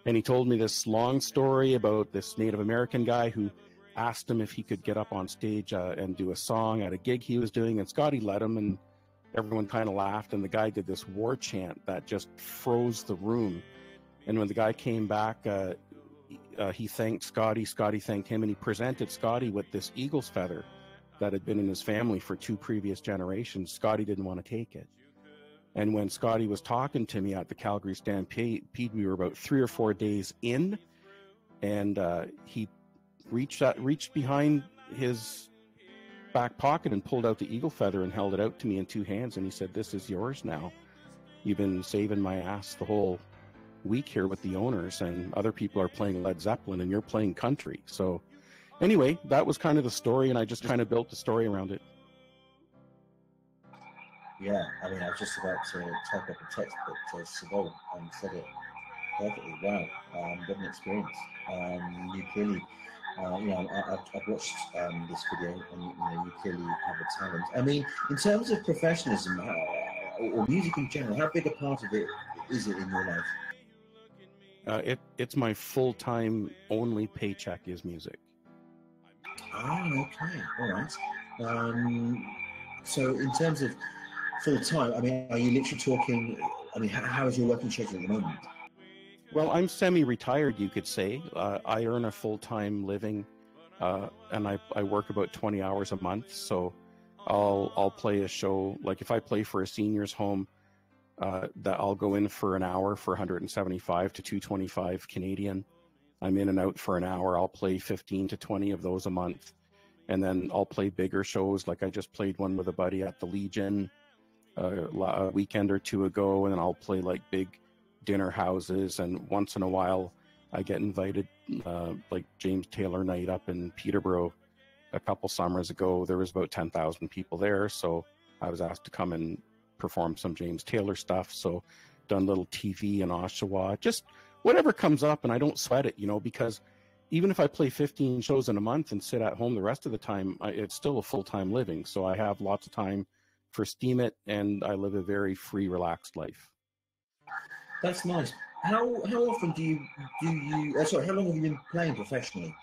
And he told me this long story about this Native American guy who asked him if he could get up on stage and do a song at a gig he was doing, and Scotty let him, and everyone kind of laughed, and the guy did this war chant that just froze the room. And when the guy came back, he thanked Scotty, Scotty thanked him, and he presented Scotty with this eagle's feather that had been in his family for 2 previous generations. Scotty didn't want to take it. And when Scotty was talking to me at the Calgary Stampede, we were about 3 or 4 days in, and he reached behind his back pocket and pulled out the eagle feather and held it out to me in 2 hands, and he said, "This is yours now. You've been saving my ass the whole week here with the owners, and other people are playing Led Zeppelin and you're playing country." So anyway, that was kind of the story, and I just kind of built the story around it. Yeah, I mean, I was just about to type up a text, but Savol said it perfectly. Wow, what an experience. You clearly, you know, I've watched this video, and you know, you clearly have a talent. I mean, in terms of professionalism or music in general, how big a part of it is it in your life? It's my full-time only paycheck is music. Oh, okay, all right. So in terms of full-time, I mean, are you literally talking, I mean, how is your working schedule at the moment? Well, I'm semi-retired, you could say. I earn a full-time living, and I work about 20 hours a month. So I'll play a show, like if I play for a seniors home, that I'll go in for an hour for 175 to 225 Canadian. I'm in and out for an hour. I'll play 15 to 20 of those a month. And then I'll play bigger shows. Like I just played one with a buddy at the Legion a weekend or 2 ago, and then I'll play like big dinner houses. And once in a while I get invited, like James Taylor night up in Peterborough a couple summers ago. There was about 10,000 people there. So I was asked to come and perform some James Taylor stuff. So done little TV in Oshawa, just whatever comes up, and I don't sweat it, you know, because even if I play 15 shows in a month and sit at home the rest of the time, it's still a full-time living. So I have lots of time for Steemit, and I live a very free, relaxed life. That's nice. How often do you sorry, how long have you been playing professionally?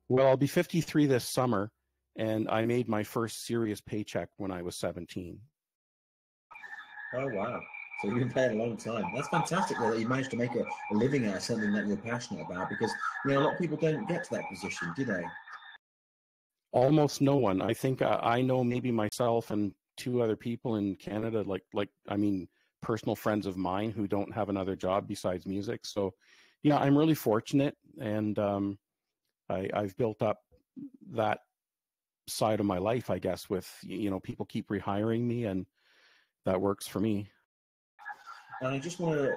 Well, I'll be 53 this summer, and I made my first serious paycheck when I was 17. Oh, wow. So you've been playing a long time. That's fantastic, though, that you managed to make a living out of something that you're passionate about, because, you know, a lot of people don't get to that position, do they? Almost no one. I think I know maybe myself and two other people in Canada, I mean, personal friends of mine who don't have another job besides music. So, yeah, I'm really fortunate, and I've built up that side of my life, I guess, with, you know, people keep rehiring me, and that works for me. And I just want to,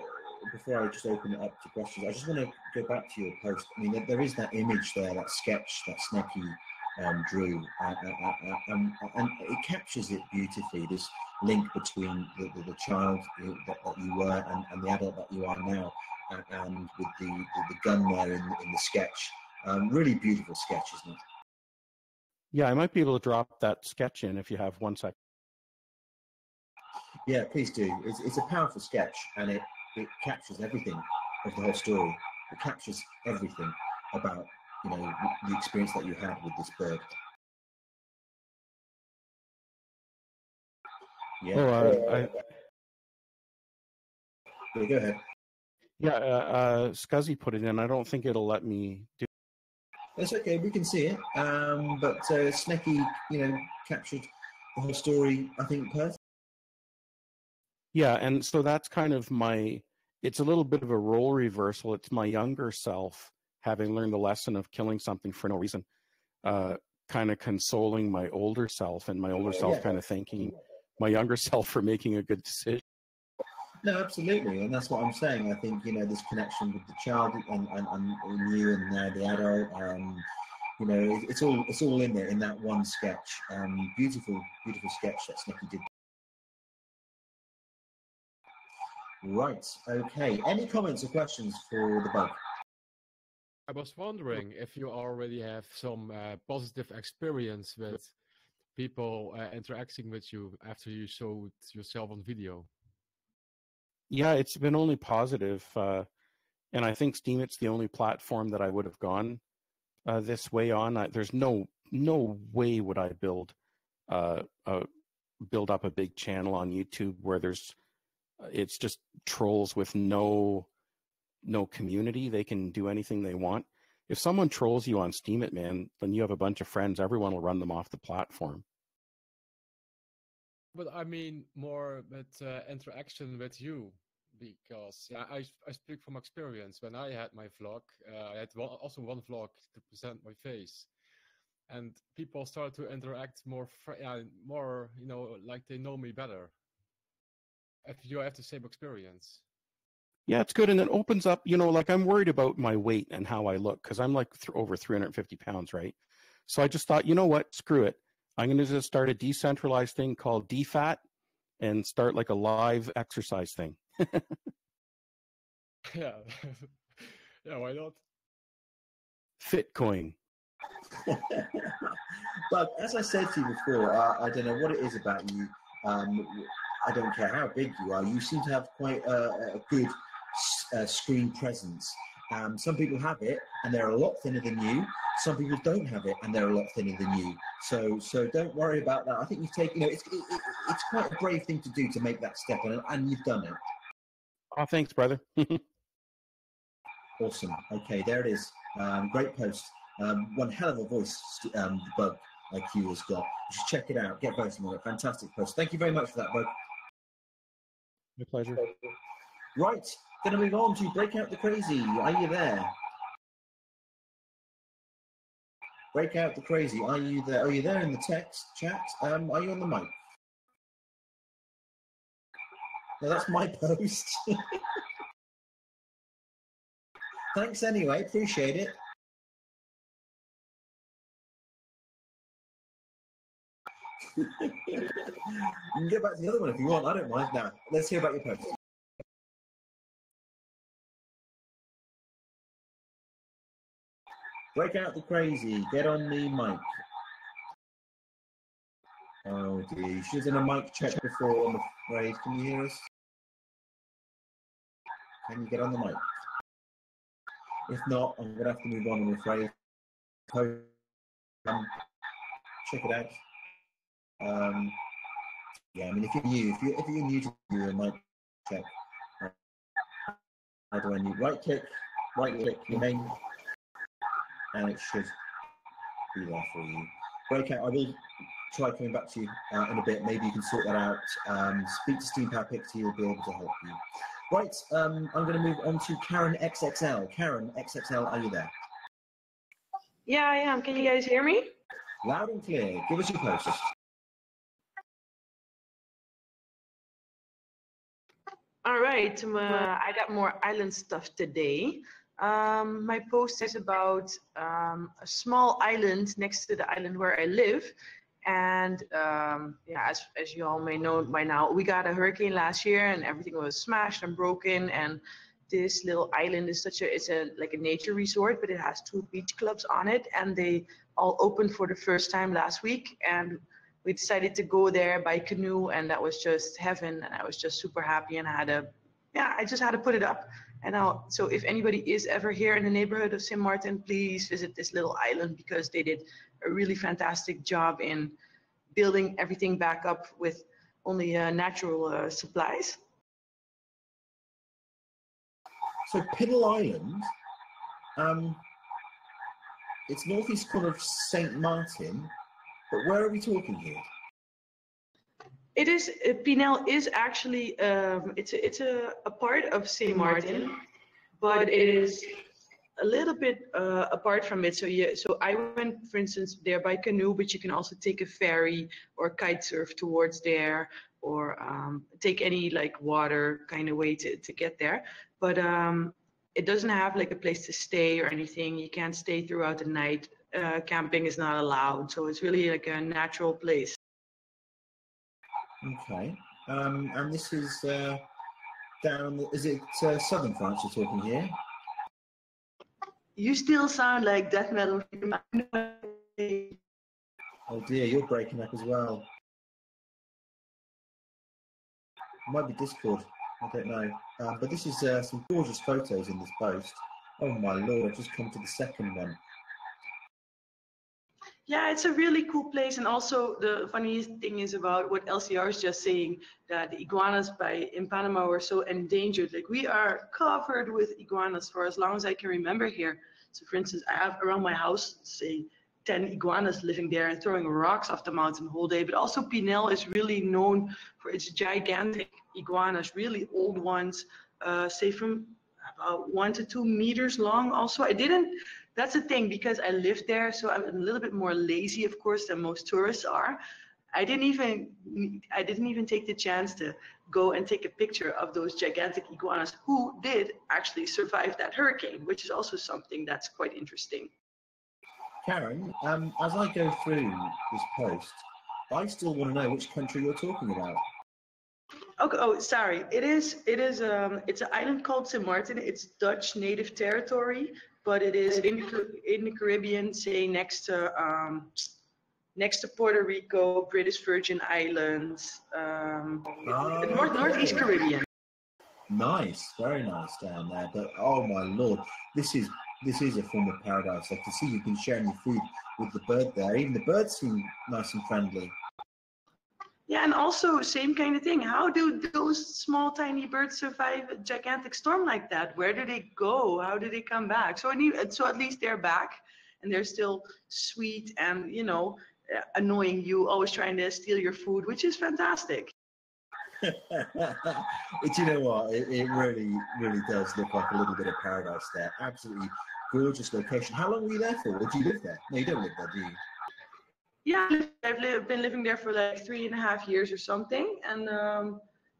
before I just open it up to questions, I just want to go back to your post. I mean, there is that image there, that sketch that Snecky drew, and it captures it beautifully, this link between the child that you were and the adult that you are now, and with the gun there in the sketch. Really beautiful sketch, isn't it? Yeah, I might be able to drop that sketch in if you have 1 second. Yeah, please do. It's a powerful sketch, and it captures everything of the whole story. It captures everything about, you know, the experience that you had with this bird. Yeah. Yeah, go ahead. Yeah, Scuzzy put it in. I don't think it'll let me do. That's okay. We can see it. But Snecky, you know, captured the whole story, I think, perfectly. Yeah, and so that's kind of it's a little bit of a role reversal. It's my younger self, having learned the lesson of killing something for no reason, kind of consoling my older self, and my older self kind of thanking my younger self for making a good decision. No, absolutely, and that's what I'm saying. I think, you know, this connection with the child and you and now the adult, you know, it's all in there in that one sketch. Beautiful sketch that Snecky did. Right. Okay. Any comments or questions for the bug? I was wondering if you already have some positive experience with people interacting with you after you showed yourself on video. Yeah, it's been only positive, and I think Steemit's the only platform that I would have gone this way on. There's no way would I build up a big channel on YouTube where it's just trolls with no community. They can do anything they want. If someone trolls you on Steemit, man, then you have a bunch of friends. Everyone will run them off the platform. But I mean more with interaction with you, because I speak from experience. When I had my vlog, I had also one vlog to present my face, and people started to interact more, you know, like they know me better. If you have the same experience. Yeah, it's good, and it opens up, you know, like I'm worried about my weight and how I look, because I'm like over 350 pounds, right? So I just thought, you know what, screw it. I'm going to just start a decentralized thing called DFAT and start like a live exercise thing. Yeah. Yeah, why not? Fitcoin. But as I said to you before, I don't know what it is about you. I don't care how big you are. You seem to have quite a good screen presence. Some people have it, and they're a lot thinner than you. Some people don't have it, and they're a lot thinner than you. So don't worry about that. I think you've taken, you know, it's quite a brave thing to do, to make that step, and you've done it. Oh, thanks, brother. Awesome. Okay, there it is. Great post. One hell of a voice, the bug IQ has got. You should check it out. Get voting on it. Fantastic post. Thank you very much for that, bug. My pleasure. Right, going to move on to Break Out the Crazy. Are you there? Break Out the Crazy. Are you there? Are you there in the text chat? Are you on the mic? No, that's my post. Thanks anyway. Appreciate it. You can get back to the other one if you want. I don't mind. Now, let's hear about your post. Break out the crazy. Get on the mic. Oh dear. You should have done a mic check before, I'm afraid. Can you hear us? Can you get on the mic? If not, I'm going to have to move on, I'm afraid. code. Check it out. Yeah, I mean, if you're new to your mic check, how do I need right click your name, and it should be there for you. Breakout, I will try coming back to you in a bit. Maybe you can sort that out. Speak to Steam Power Picks, he'll be able to help you. Right, I'm going to move on to Karen XXL. Karen XXL, are you there? Yeah, I am. Can you guys hear me? Loud and clear. Give us your post. All right, I got more island stuff today. My post is about a small island next to the island where I live. And yeah, as you all may know by now, we got a hurricane last year and everything was smashed and broken. And this little island is it's like a nature resort, but it has 2 beach clubs on it. And they all opened for the first time last week. And we decided to go there by canoe, and that was just heaven. And I was just super happy, and I just had to put it up. And now, so if anybody is ever here in the neighborhood of Sint Maarten, please visit this little island, because they did a really fantastic job in building everything back up with only natural supplies. So Piddle Island, it's northeast corner of St. Martin, but where are we talking here? It is, Pinel is actually, it's a part of St. Martin, but it is a little bit apart from it. So yeah, so I went, for instance, there by canoe, but you can also take a ferry or kite surf towards there, or take any like water kind of way to get there. But it doesn't have like a place to stay or anything. You can't stay throughout the night. Camping is not allowed. So it's really like a natural place. Okay. And this is down, is it southern France you're talking here? You still sound like death metal. Oh dear, you're breaking up as well. It might be Discord, I don't know. But this is some gorgeous photos in this post. Oh my lord, I've just come to the second one. Yeah, it's a really cool place. And also the funniest thing is about what LCR is just saying, that the iguanas in Panama were so endangered. Like, we are covered with iguanas for as long as I can remember here. So for instance, I have around my house, say 10 iguanas living there and throwing rocks off the mountain the whole day. But also Pinel is really known for its gigantic iguanas, really old ones, say from about 1 to 2 meters long. Also, that's the thing, because I live there, so I'm a little bit more lazy, of course, than most tourists are. I didn't even take the chance to go and take a picture of those gigantic iguanas who did actually survive that hurricane, which is also something that's quite interesting. Karen, as I go through this post, I still want to know which country you're talking about. Okay, oh, sorry. It's an island called Sint Maarten. It's Dutch native territory, but it is in the Caribbean, say next to Puerto Rico, British Virgin Islands, Northeast Caribbean. Nice, very nice down there. But oh my lord, this is a form of paradise. I can see you've been sharing your food with the bird there. Even the birds seem nice and friendly. Yeah, and also same kind of thing. How do those small tiny birds survive a gigantic storm like that? Where do they go? How do they come back? So at least they're back, and they're still sweet and, you know, annoying you, always trying to steal your food, which is fantastic. But you know what? It really, really does look like a little bit of paradise there. Absolutely gorgeous location. How long were you there for? Or do you live there? No, you don't live there, do you? Yeah, I've been living there for like 3.5 years or something, and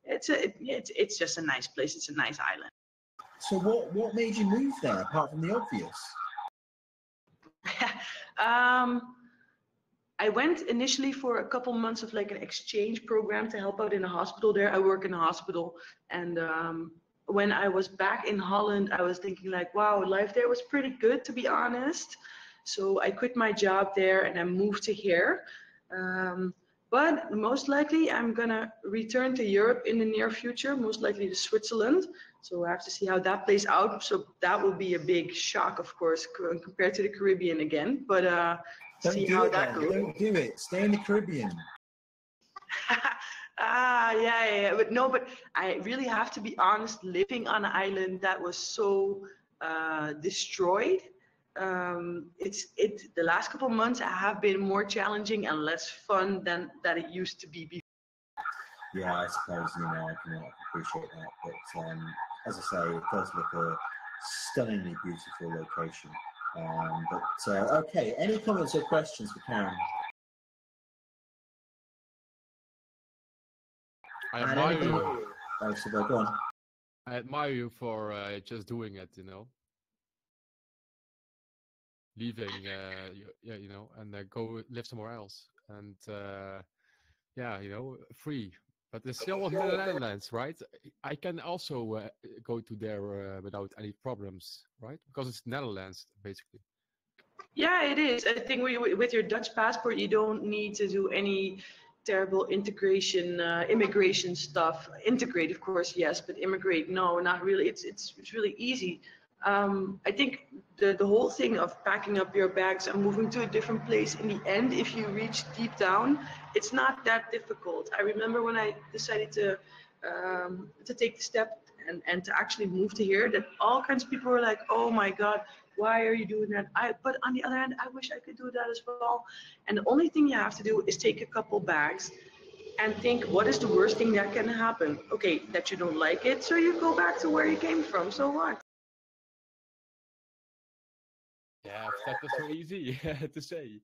it's just a nice place. It's a nice island. So what made you move there, apart from the obvious? I went initially for a couple months of like an exchange program to help out in a hospital there. I work in a hospital, and when I was back in Holland, I was thinking like, wow, life there was pretty good, to be honest. So I quit my job there and I moved to here. But most likely I'm gonna return to Europe in the near future, most likely to Switzerland. So I have to see how that plays out. So that will be a big shock, of course, compared to the Caribbean again. But see how that goes. Don't do it. Stay in the Caribbean. Yeah. But no, but I really have to be honest. Living on an island that was so destroyed, the last couple of months have been more challenging and less fun than that it used to be before. Yeah, I suppose, I can appreciate that. But as I say, it does look a stunningly beautiful location. Okay, any comments or questions for Karen? I admire you. Oh, so go on. I admire you for just doing it, leaving, and go live somewhere else, and free. But it's still on the Netherlands, right? I can also go to there without any problems, right? Because it's Netherlands, basically. Yeah, it is. I think with your Dutch passport, you don't need to do any terrible immigration stuff. Integrate, of course, yes, but immigrate, no, not really. It's really easy. I think the whole thing of packing up your bags and moving to a different place, in the end, if you reach deep down, it's not that difficult. I remember when I decided to take the step and to actually move to here, that all kinds of people were like, oh my God, why are you doing that? But on the other hand, I wish I could do that as well. And the only thing you have to do is take a couple bags and think, what is the worst thing that can happen? Okay, that you don't like it, so you go back to where you came from, so what? Yeah, that was so easy to say.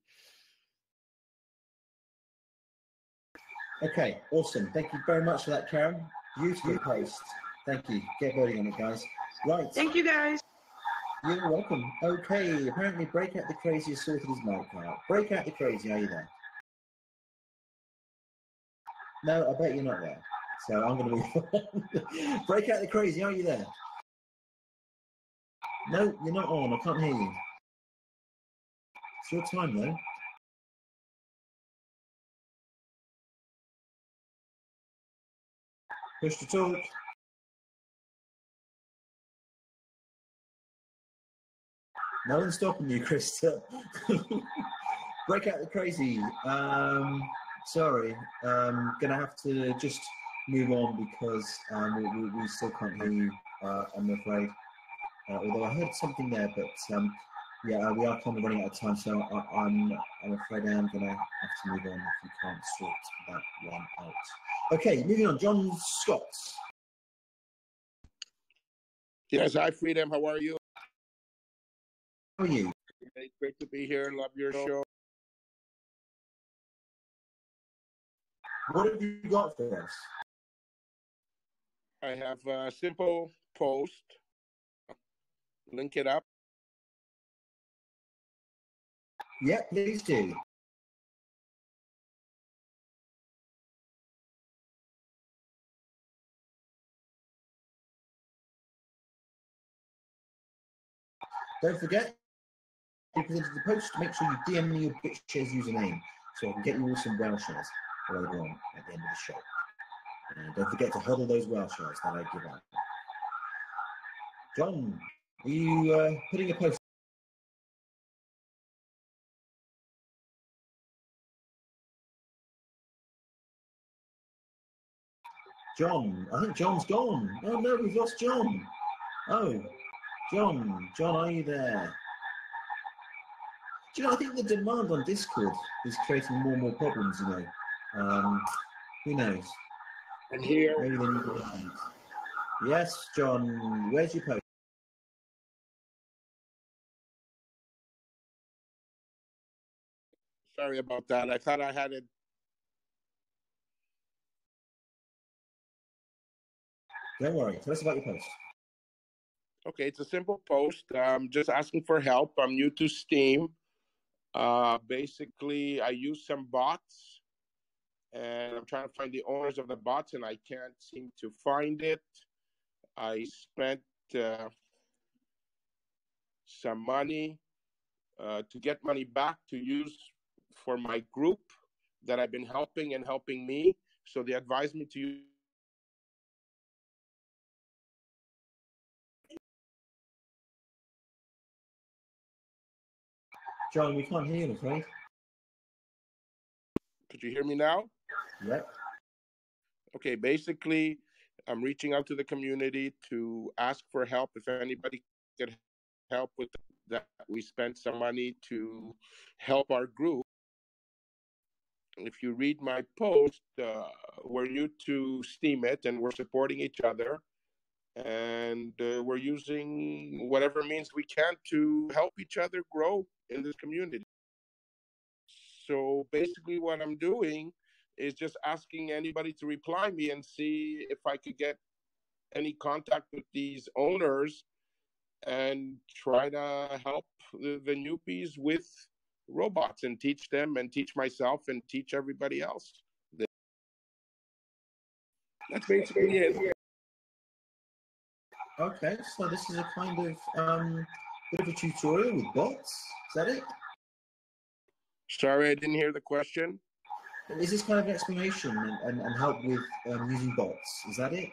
Okay, awesome. Thank you very much for that, Karen. Beautiful post. Thank you. Get voting on it, guys. Right. Thank you, guys. You're welcome. Okay, apparently Breakout the Crazy has sorted his mic out. Breakout the Crazy, are you there? No, I bet you're not there. So I'm going to move on. Breakout the Crazy, are you there? No, you're not on. I can't hear you. It's your time, though. Push to talk. No one's stopping you, Krista. Breakout the Crazy. Sorry, gonna have to just move on because we still can't hear you. I'm afraid. Although I heard something there, but yeah, we are kind of running out of time, so I'm afraid I am gonna have to move on if you can't sort that one out. Okay, moving on. John Scott. Yes, hi, Freedom. How are you? How are you? Great to be here. Love your show. What have you got for us? I have a simple post. Link it up. Yeah, please do. Don't forget, if you presented the post, make sure you DM me your BitShares username so I can get you all some Whaleshares later on at the end of the show. And don't forget to huddle those Whaleshares that I give out. John, are you putting a post? John, I think John's gone. Oh no, we've lost John. Oh, John, are you there? Do you know, I think the demand on Discord is creating more and more problems, you know. Who knows? And here. Maybe they need to. Yes, John, where's your post? Sorry about that. I thought I had it. Don't worry. Tell us about your post. Okay, it's a simple post. I'm just asking for help. I'm new to Steem. Basically, I use some bots, and I'm trying to find the owners of the bots, and I can't seem to find it. I spent some money to get money back to use for my group that I've been helping and helping me. So they advised me to use John, we can't hear you, right? Could you hear me now? Yep. Okay, basically, I'm reaching out to the community to ask for help. If anybody could help with that, we spent some money to help our group. If you read my post, we're new to Steemit and we're supporting each other. And we're using whatever means we can to help each other grow in this community. So basically what I'm doing is just asking anybody to reply me and see if I could get any contact with these owners and try to help the newbies with robots and teach them and teach myself and teach everybody else. That's basically it. Okay, so this is a kind of bit of a tutorial with bots. Is that it? Sorry, I didn't hear the question. Is this kind of an explanation and help with using bots? Is that it?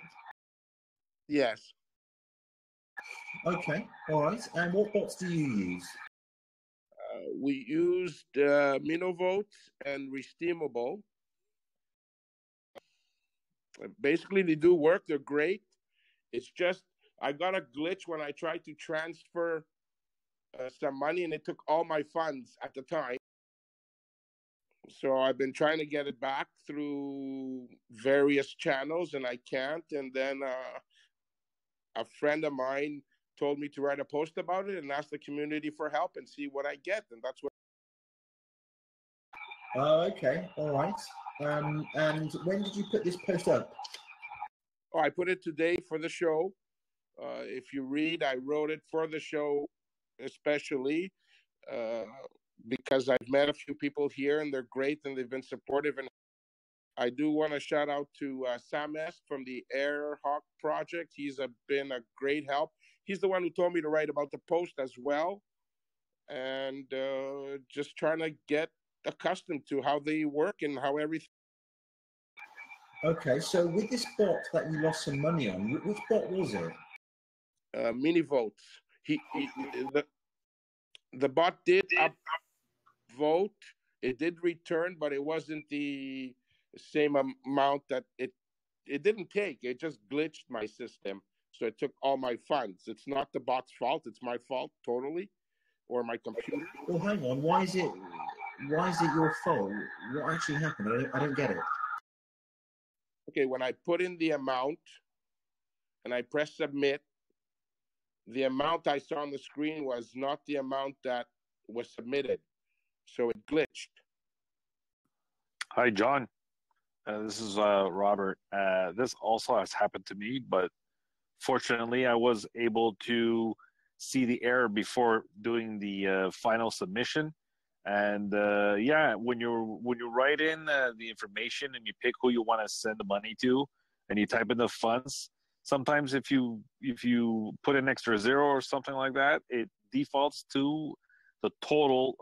Yes. Okay, all right. And what bots do you use? We used Minovotes and Resteemable. Basically, they do work. They're great. It's just I got a glitch when I tried to transfer some money, and it took all my funds at the time. So I've been trying to get it back through various channels, and I can't. And then a friend of mine told me to write a post about it and ask the community for help and see what I get. And that's what. Okay, all right. And when did you put this post up? Oh, I put it today for the show. If you read, I wrote it for the show especially because I've met a few people here and they're great and they've been supportive. And I do want to shout out to Sam Est from the Air Hawk Project. He's been a great help. He's the one who told me to write about the post as well. And just trying to get accustomed to how they work and how everything. Okay, so with this bot that you lost some money on, which bot was it? Minivotes. The bot did upvote. It did return, but it wasn't the same amount that it didn't take. It just glitched my system, so it took all my funds. It's not the bot's fault. It's my fault totally, or my computer. Well, hang on. Why is it your fault? What actually happened? I don't get it. Okay, when I put in the amount and I press submit, the amount I saw on the screen was not the amount that was submitted. So it glitched. Hi, John. This is Robert. This also has happened to me, but fortunately, I was able to see the error before doing the final submission. And yeah, when you write in the information and you pick who you want to send the money to, and you type in the funds, sometimes if you put an extra zero or something like that, it defaults to the total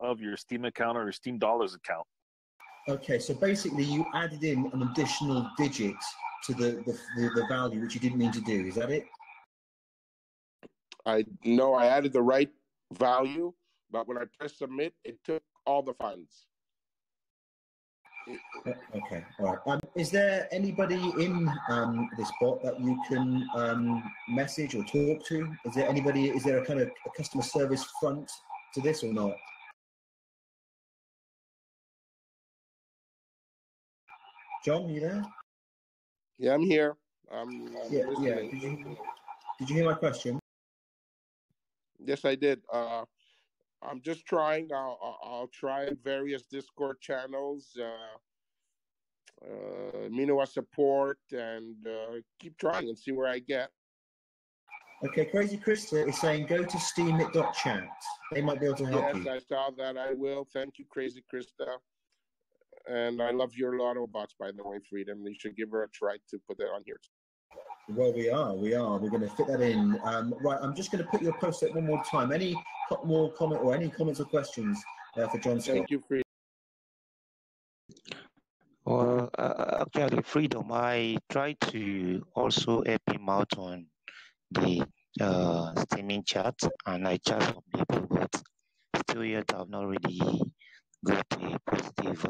of your Steem account or your Steem Dollars account. Okay, so basically you added in an additional digit to the value, which you didn't mean to do. Is that it? I added the right value, but when I pressed submit, it took all the funds. Okay, all right. Is there anybody in this bot that you can message or talk to? Is there a kind of a customer service front to this or not? John, are you there? Yeah, I'm here. Yeah. Did you hear my question? Yes, I did. I'm just trying. I'll try various Discord channels, Minoa support, and keep trying and see where I get. Okay, Crazy Krista is saying go to steemit.chat. They might be able to help you. Yes, I saw that. I will. Thank you, Crazy Krista. And I love your lotto bots, by the way, Freedom. You should give her a try to put that on here. Well, we are. We're going to fit that in. Right, I'm just going to put your post up one more time. Any more comment or any comments or questions for John Scott? Thank you, Freedom. Well, actually, Freedom, I try to also help him out on the streaming chat, and I chat for people, but till yet I've not really got a positive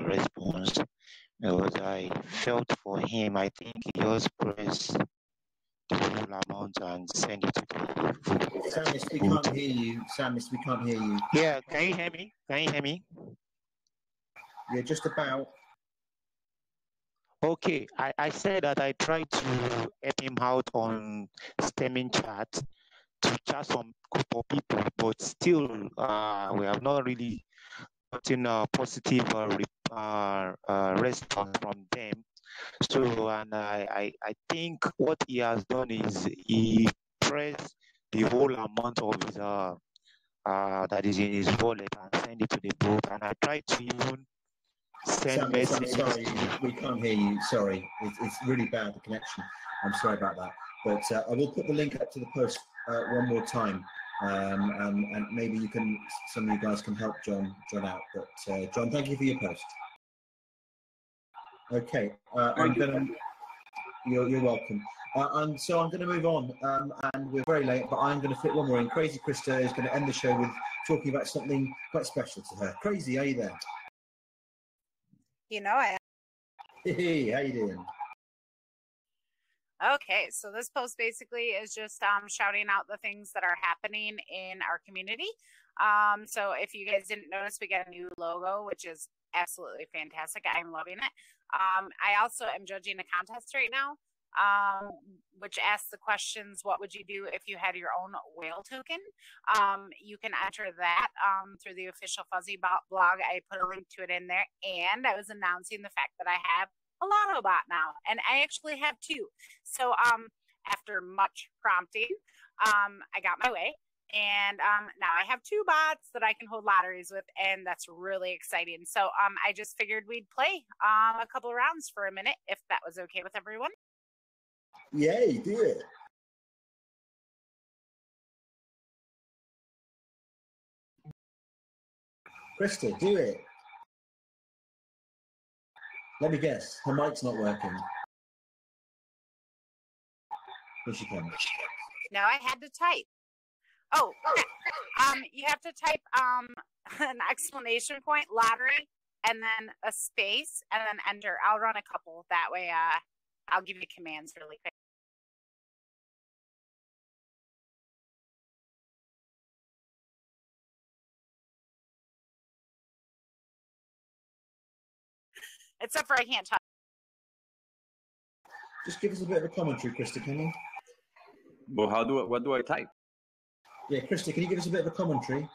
response. Because I felt for him, I think he just pressed the whole amount and send it to the Samus, we can't hear you. Samus, we can't hear you. Yeah, can you hear me? Can you hear me? Yeah, just about. Okay, I said that I tried to help him out on stemming chat to chat some group of people, but still we have not really gotten a positive response from them. So, and I think what he has done is he pressed the whole amount of his that is in his wallet and send it to the group. And I tried to even send Samus, I'm messages. sorry, we can't hear you. Sorry, it's really bad, the connection. I'm sorry about that. But I will put the link up to the post one more time. And maybe you can, some of you guys can help John out. But John, thank you for your post. Okay, you're welcome. And so I'm going to move on, and we're very late, but I'm going to fit one more in. Crazy Krista is going to end the show with talking about something quite special to her. Crazy, are you there? You know I am. Hey, how you doing? Okay, so this post basically is just shouting out the things that are happening in our community. So if you guys didn't notice, we got a new logo, which is absolutely fantastic. I'm loving it. I also am judging a contest right now, which asks the questions, what would you do if you had your own whale token? You can enter that through the official Fuzzy blog. I put a link to it in there, and I was announcing the fact that I have a lotto bot now, and I actually have two. So after much prompting, I got my way, and now I have two bots that I can hold lotteries with, and that's really exciting. So I just figured we'd play a couple of rounds for a minute, if that was okay with everyone. Yay, do it. Krista, do it. Let me guess, her mic's not working. Here she comes. No, I had to type. Oh, you have to type an exclamation point, lottery, and then a space, and then enter. I'll run a couple. That way I'll give you commands really quick. Except for I can't type. Just give us a bit of a commentary, Krista, can you? Well, what do I type? Yeah, Krista, can you give us a bit of a commentary?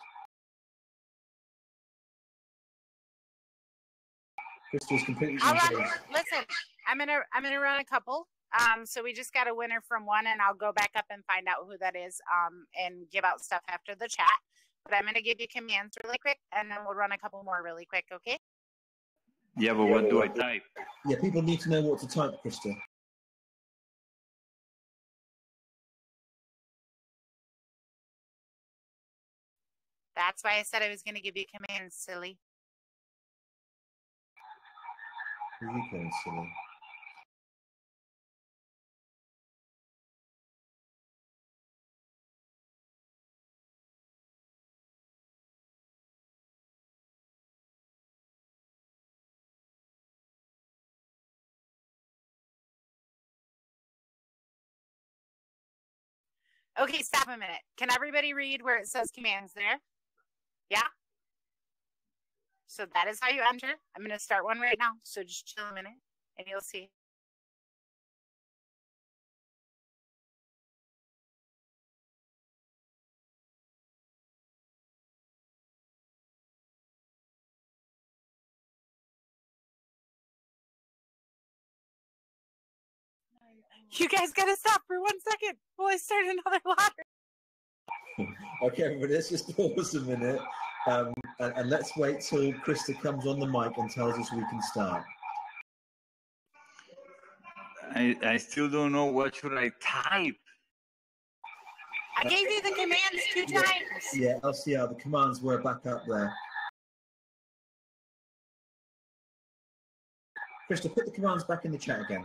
Krista's completely engaged. Listen, I'm gonna run a couple. So we just got a winner from one, and I'll go back up and find out who that is, and give out stuff after the chat. But I'm gonna give you commands really quick, and then we'll run a couple more really quick, okay? Yeah, but what do I type? Yeah, people need to know what to type, Krista. That's why I said I was gonna give you commands, silly. Who are you calling silly? Okay, stop a minute. Can everybody read where it says commands there? Yeah? So that is how you enter. I'm going to start one right now. So just chill a minute and you'll see. You guys got to stop for 1 second while I start another lottery. Okay, but let's just pause a minute, and let's wait till Krista comes on the mic and tells us we can start. I still don't know what should I type. I gave you the commands 2 times. Yeah, LCR, the commands were back up there. Krista, put the commands back in the chat again.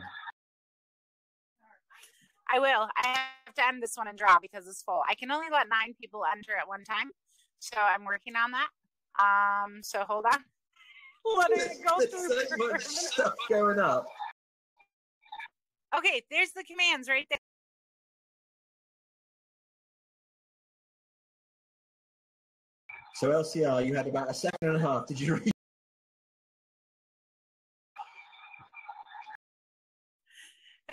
I will. I have to end this one and draw because it's full. I can only let 9 people enter at one time. So I'm working on that. So hold on. Letting it go through. There's so much stuff going up. Okay, there's the commands right there. So LCR, you had about a second and a half. Did you read?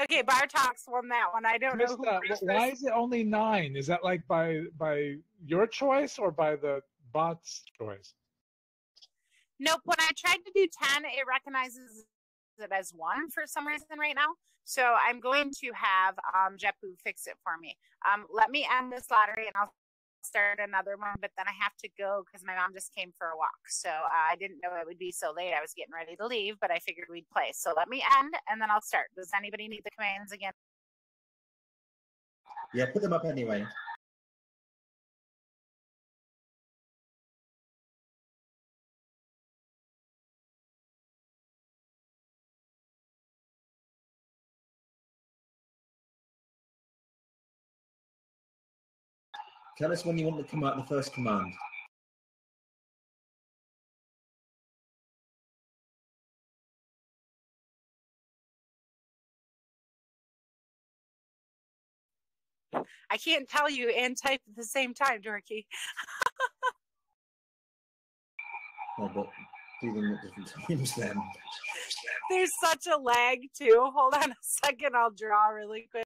Okay, Bartox won that one. I don't know who. Why is it only 9? Is that like by your choice or by the bot's choice? Nope. When I tried to do 10, it recognizes it as 1 for some reason right now. So I'm going to have JetBoo fix it for me. Let me end this lottery and I'll start another one, but then I have to go because my mom just came for a walk. So I didn't know it would be so late. I was getting ready to leave, but I figured we'd play. So let me end and then I'll start. Does anybody need the commands again? Yeah, put them up anyway. Tell us when you want to come out the first command. I can't tell you and type at the same time, Dorky. Oh, but do them at different times then. There's such a lag too. Hold on a second, I'll draw really quick.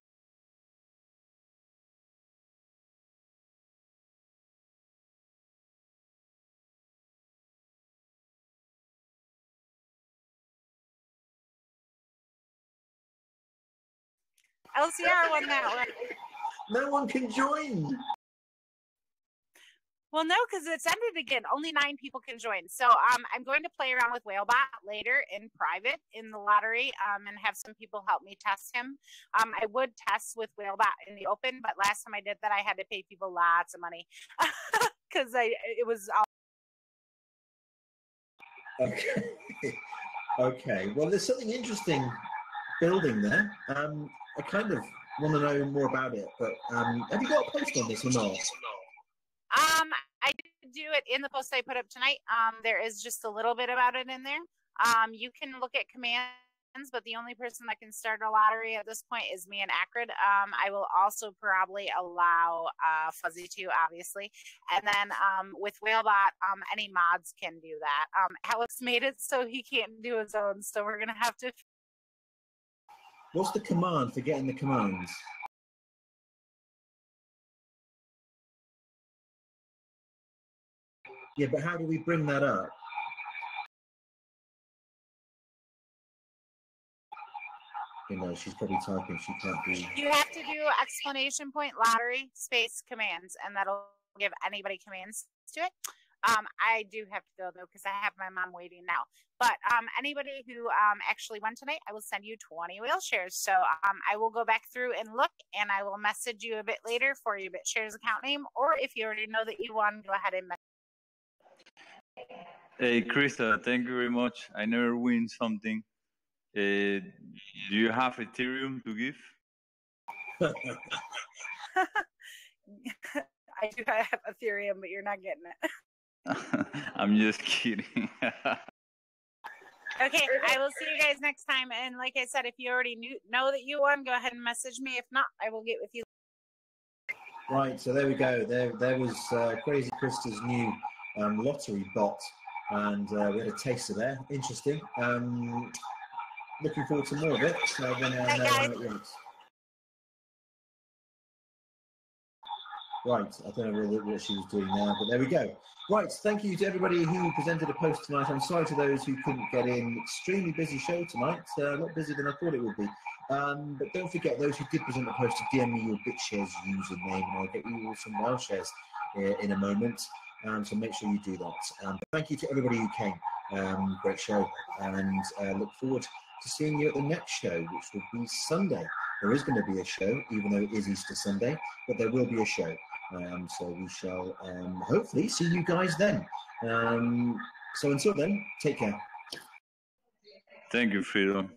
LCR won that one. No one can join. Well, no, because it's ended again. Only 9 people can join. So I'm going to play around with Whalebot later in private in the lottery and have some people help me test him. I would test with Whalebot in the open, but last time I did that, I had to pay people lots of money because it was all. Okay. Okay. Well, there's something interesting building there. I kind of want to know more about it, but have you got a post on this or not? I did do it in the post I put up tonight. There is just a little bit about it in there. You can look at commands, but the only person that can start a lottery at this point is me and Acrid. I will also probably allow Fuzzy to, obviously. And then with Whalebot, any mods can do that. Alex made it so he can't do his own, so we're going to have to. What's the command for getting the commands? Yeah, but how do we bring that up? You know, she's probably typing. She can't be. You have to do exclamation point lottery space commands, and that'll give anybody commands to it. I do have to go though because I have my mom waiting now. But anybody who actually won tonight, I will send you 20 Whaleshares. So I will go back through and look, and I will message you a bit later for your BitShares account name, or if you already know that you won, go ahead and message. Hey, Krista, thank you very much. I never win something. Do you have Ethereum to give? I do have Ethereum, but you're not getting it. I'm just kidding. Okay, I will see you guys next time. And like I said, if you already know that you won, go ahead and message me. If not, I will get with you. Right, so there we go. There was Crazy Krista's new lottery bot, and we had a taster there. Interesting. Looking forward to more of it. So when I know how it works. Right, I don't know really what she was doing now, but there we go. Right, thank you to everybody who presented a post tonight. I'm sorry to those who couldn't get in. Extremely busy show tonight, a lot busier than I thought it would be. But don't forget, those who did present a post, to DM me your BitShares username, and I'll get you all some Whaleshares in a moment. So make sure you do that. Thank you to everybody who came. Great show, and look forward to seeing you at the next show, which will be Sunday. There is going to be a show, even though it is Easter Sunday, but there will be a show. So we shall hopefully see you guys then. So until then, take care. Thank you, Freedom.